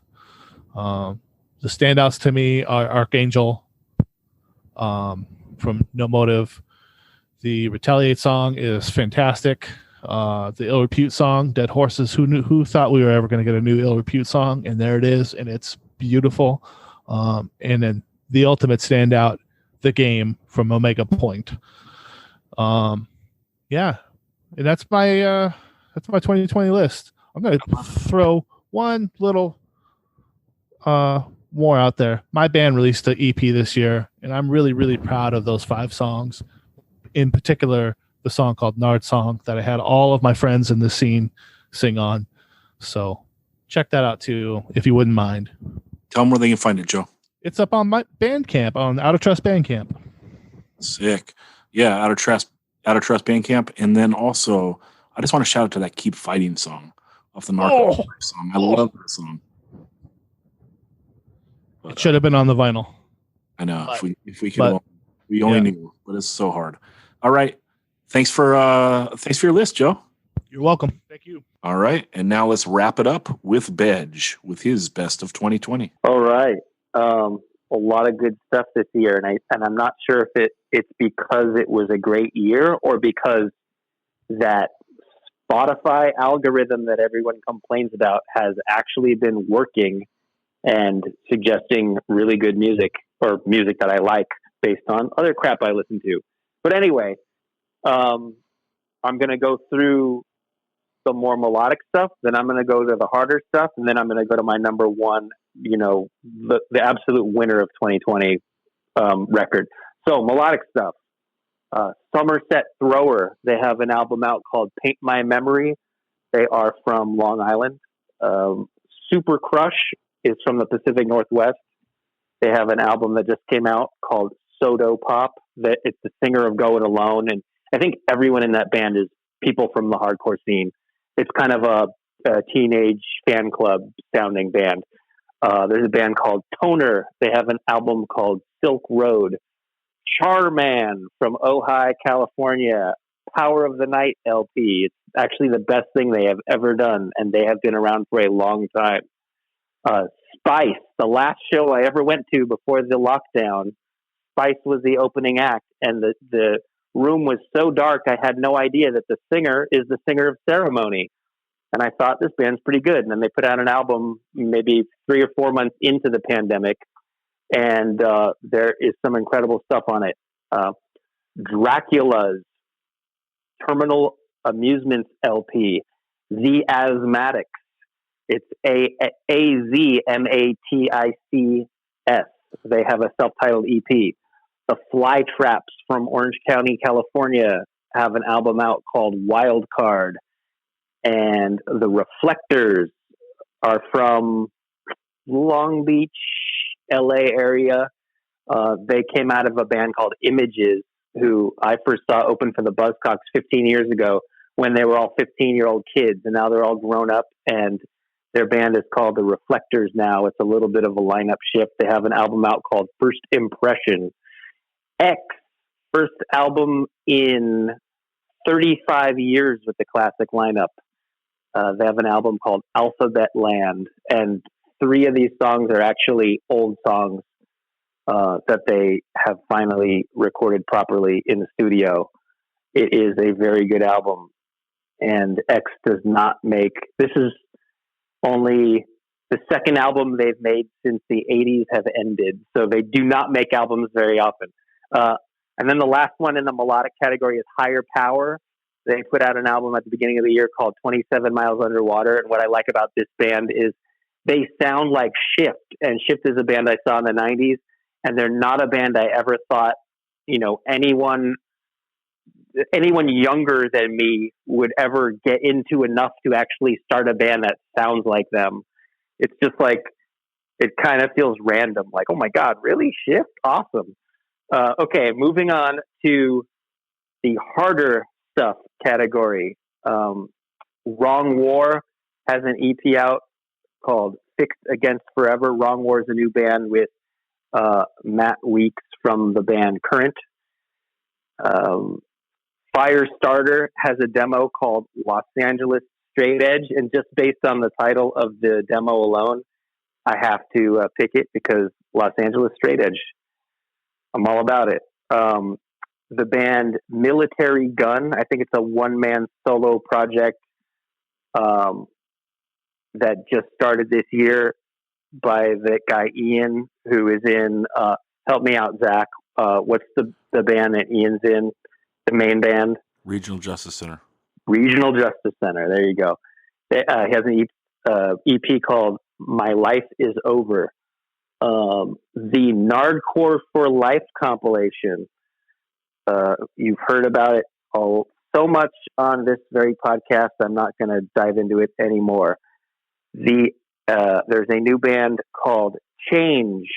[SPEAKER 6] The standouts to me are Archangel from No Motive. The Retaliate song is fantastic. The Ill Repute song, Dead Horses. Who thought we were ever going to get a new Ill Repute song? And there it is, and it's beautiful. And then the ultimate standout, The Game from Omega Point. Yeah, and that's my 2020 list. I'm going to throw one little more out there. My band released an EP this year, and I'm really, really proud of those 5 songs. In particular, the song called Nard Song that I had all of my friends in the scene sing on. So check that out too, if you wouldn't mind.
[SPEAKER 1] Tell them where they can find it, Joe.
[SPEAKER 6] It's up on my Bandcamp, on Out of Trust Bandcamp.
[SPEAKER 1] Sick. Yeah, Out of Trust Bandcamp. And then also, I just want to shout out to that Keep Fighting song off the Narco song. I love that song. But,
[SPEAKER 6] it should have been on the vinyl.
[SPEAKER 1] I know. But, if we could, we only knew, but it's so hard. All right. Thanks for your list, Joe.
[SPEAKER 6] You're welcome. Thank you.
[SPEAKER 1] All right. And now let's wrap it up with Bedge with his best of 2020.
[SPEAKER 7] All right. A lot of good stuff this year, and I'm not sure if it's because it was a great year or because that Spotify algorithm that everyone complains about has actually been working and suggesting really good music or music that I like based on other crap I listen to. But anyway, I'm going to go through the more melodic stuff, then I'm going to go to the harder stuff, and then I'm going to go to my number one, the absolute winner of 2020 record. So melodic stuff. Somerset Thrower, they have an album out called Paint My Memory. They are from Long Island. Super Crush is from the Pacific Northwest. They have an album that just came out called Sodo Pop. That it's the singer of Going Alone, and I think everyone in that band is people from the hardcore scene. It's kind of a teenage fan club sounding band. There's a band called Toner. They have an album called Silk Road. Charman from Ojai, California. Power of the Night LP. It's actually the best thing they have ever done, and they have been around for a long time. Spice, the last show I ever went to before the lockdown. Spice was the opening act, and the room was so dark I had no idea that the singer is the singer of Ceremony. And I thought, this band's pretty good. And then they put out an album maybe 3 or 4 months into the pandemic, and there is some incredible stuff on it. Dracula's Terminal Amusements LP, The Asthmatics. It's AZMATICS. They have a self-titled EP. The Fly Traps from Orange County, California have an album out called Wild Card. And the Reflectors are from Long Beach, LA area. They came out of a band called Images, who I first saw open for the Buzzcocks 15 years ago when they were all 15-year-old kids. And now they're all grown up, and their band is called the Reflectors now. It's a little bit of a lineup shift. They have an album out called First Impression. X, first album in 35 years with the classic lineup. They have an album called Alphabet Land, and 3 of these songs are actually old songs that they have finally recorded properly in the studio. It is a very good album, and X does not make... This is only the second album they've made since the 80s have ended, so they do not make albums very often. And then the last one in the melodic category is Higher Power. They put out an album at the beginning of the year called 27 Miles Underwater. And what I like about this band is they sound like Shift. And Shift is a band I saw in the 90s. And they're not a band I ever thought, anyone younger than me would ever get into enough to actually start a band that sounds like them. It's just like, it kind of feels random. Like, oh my God, really? Shift? Awesome. Okay, moving on to the harder stuff category. Wrong War has an EP out called Fixed Against Forever. Wrong War is a new band with Matt Weeks from the band Current. Firestarter has a demo called Los Angeles Straight Edge, and just based on the title of the demo alone, I have to pick it because Los Angeles Straight Edge. I'm all about it. The band Military Gun, I think it's a one-man solo project that just started this year by the guy Ian, who is in, help me out, Zach. What's the band that Ian's in? The main band?
[SPEAKER 1] Regional Justice Center.
[SPEAKER 7] Regional Justice Center. There you go. He has an EP called My Life Is Over. The Nardcore for Life compilation. You've heard about it so much on this very podcast. I'm not going to dive into it anymore. There's a new band called Change.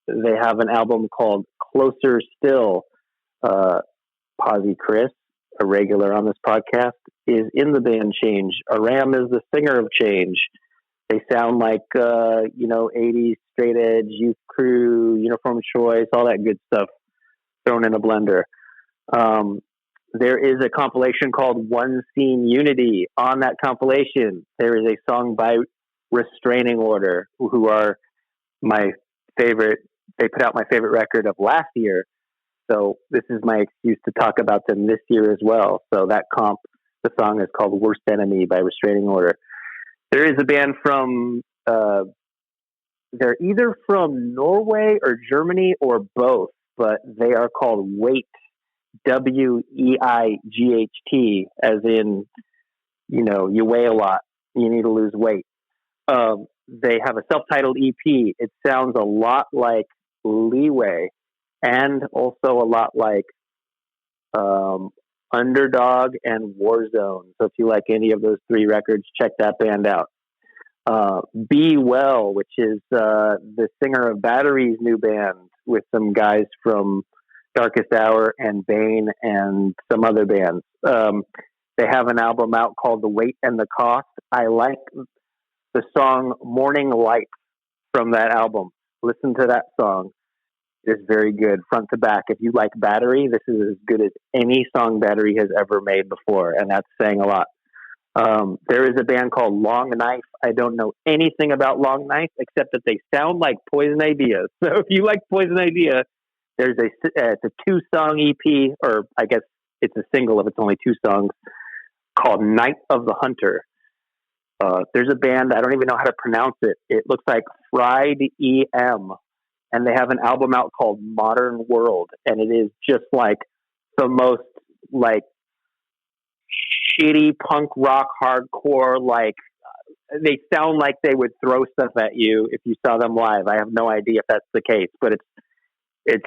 [SPEAKER 7] They have an album called Closer Still. Posy Chris, a regular on this podcast, is in the band Change. Aram is the singer of Change. They sound like, 80s straight edge, Youth Crew, Uniform Choice, all that good stuff thrown in a blender. There is a compilation called One Scene Unity. On that compilation, there is a song by Restraining Order, who are my favorite. They put out my favorite record of last year, so this is my excuse to talk about them this year as well. So that comp, the song is called "Worst Enemy" by Restraining Order. There is a band from. They're either from Norway or Germany or both, but they are called Weight, Weight, as in, you weigh a lot, you need to lose weight. They have a self-titled EP. It sounds a lot like Leeway and also a lot like Underdog and Warzone. So if you like any of those three records, check that band out. Be Well, which is the singer of Battery's new band with some guys from Darkest Hour and Bane and some other bands. They have an album out called The Weight and the Cost. I like the song Morning Light from that album. Listen to that song. It's very good, front to back. If you like Battery, this is as good as any song Battery has ever made before, and that's saying a lot. There is a band called Long Knife. I don't know anything about Long Knife except that they sound like Poison Idea. So if you like Poison Idea, it's a 2-song EP, or I guess it's a single if it's only 2 songs, called Night of the Hunter. There's a band, I don't even know how to pronounce it. It looks like Fried EM, and they have an album out called Modern World, and it is just like the most like shitty punk rock hardcore, like they sound like they would throw stuff at you if you saw them live. I have no idea if that's the case, but it's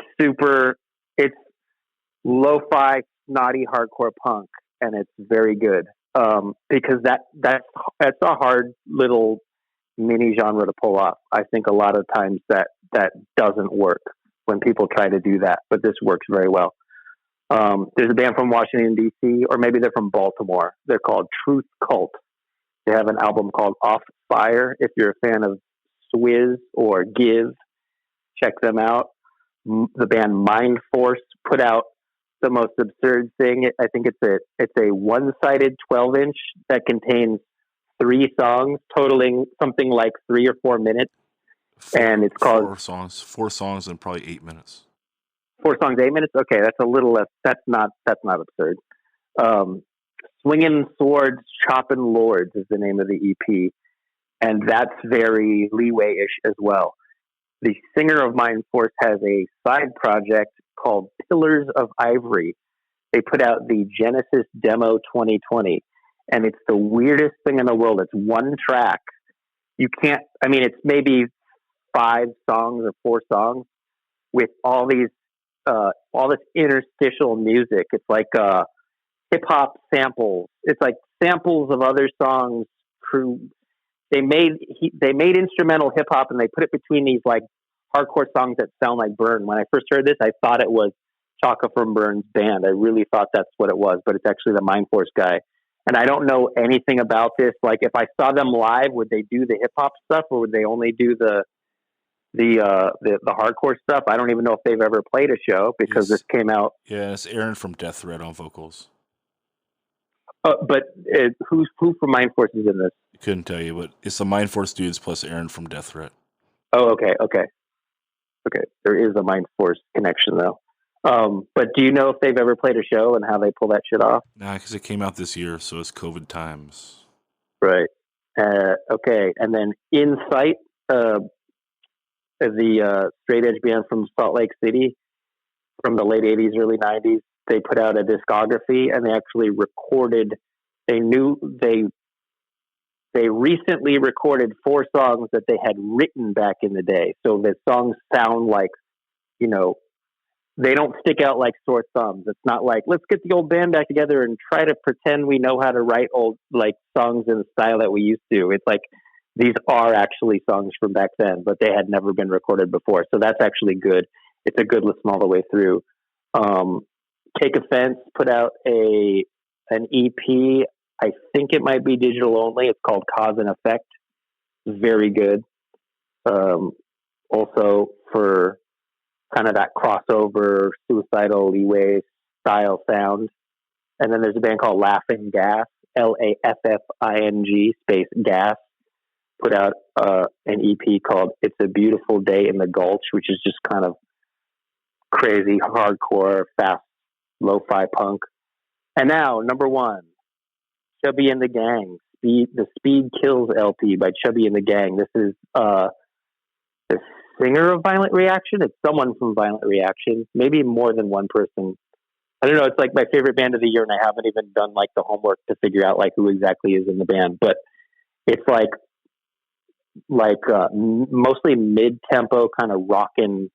[SPEAKER 7] lo-fi snotty hardcore punk, and it's very good. Because that's a hard little mini genre to pull off. I think a lot of times that doesn't work when people try to do that, but this works very well. There's a band from Washington, D.C., or maybe they're from Baltimore. They're called Truth Cult. They have an album called Off Fire. If you're a fan of Swizz or Give, check them out. The band Mind Force put out the most absurd thing. I think it's a one-sided 12-inch that contains 3 songs, totaling something like 3 or 4 minutes. And it's called
[SPEAKER 1] 4 songs and probably 8 minutes.
[SPEAKER 7] 4 songs, 8 minutes. Okay, that's a little less. That's not absurd. Swinging Swords, Chopping Lords is the name of the EP, and that's very Leeway-ish as well. The singer of Mind Force has a side project called Pillars of Ivory. They put out the Genesis Demo 2020, and it's the weirdest thing in the world. It's 1 track. It's maybe 5 songs or 4 songs with all this interstitial music. It's like hip hop samples. It's like samples of other songs. They made instrumental hip hop, and they put it between these like hardcore songs that sound like Burn. When I first heard this, I thought it was Chaka from Burn's band. I really thought that's what it was, but it's actually the Mind Force guy. And I don't know anything about this. Like, if I saw them live, would they do the hip hop stuff, or would they only do the hardcore stuff? I don't even know if they've ever played a show because this came out.
[SPEAKER 1] Yeah, it's Aaron from Death Threat on vocals.
[SPEAKER 7] But who from Mind Force is in this?
[SPEAKER 1] I couldn't tell you, but it's the Mind Force dudes plus Aaron from Death Threat.
[SPEAKER 7] Oh, okay. There is a Mind Force connection though. But do you know if they've ever played a show and how they pull that shit off?
[SPEAKER 1] Nah, because it came out this year, so it's COVID times.
[SPEAKER 7] Right. Okay. And then Insight, the straight edge band from Salt Lake City from the late 80s, early 90s, they put out a discography, and they actually recorded. They recently recorded 4 songs that they had written back in the day. So the songs sound like, they don't stick out like sore thumbs. It's not like, let's get the old band back together and try to pretend we know how to write old like songs in the style that we used to. It's like, these are actually songs from back then, but they had never been recorded before. So that's actually good. It's a good listen all the way through. Take Offense put out an EP. I think it might be digital only. It's called Cause and Effect. Very good. Also for kind of that crossover, suicidal Leeway style sound. And then there's a band called Laughing Gas, Laffing space gas. put out an EP called "It's a Beautiful Day in the Gulch," which is just kind of crazy, hardcore, fast, lo-fi punk. And now, number one, Chubby and the Gang, the Speed Kills LP by Chubby and the Gang. This is the singer of Violent Reaction. It's someone from Violent Reaction, maybe more than one person. I don't know. It's like my favorite band of the year, and I haven't even done like the homework to figure out like who exactly is in the band. But it's like mostly mid-tempo kind of rockin'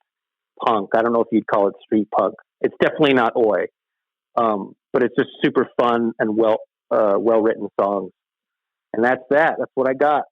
[SPEAKER 7] punk. I don't know if you'd call it street punk. It's definitely not oi, but it's just super fun and well written songs. And that's that. That's what I got.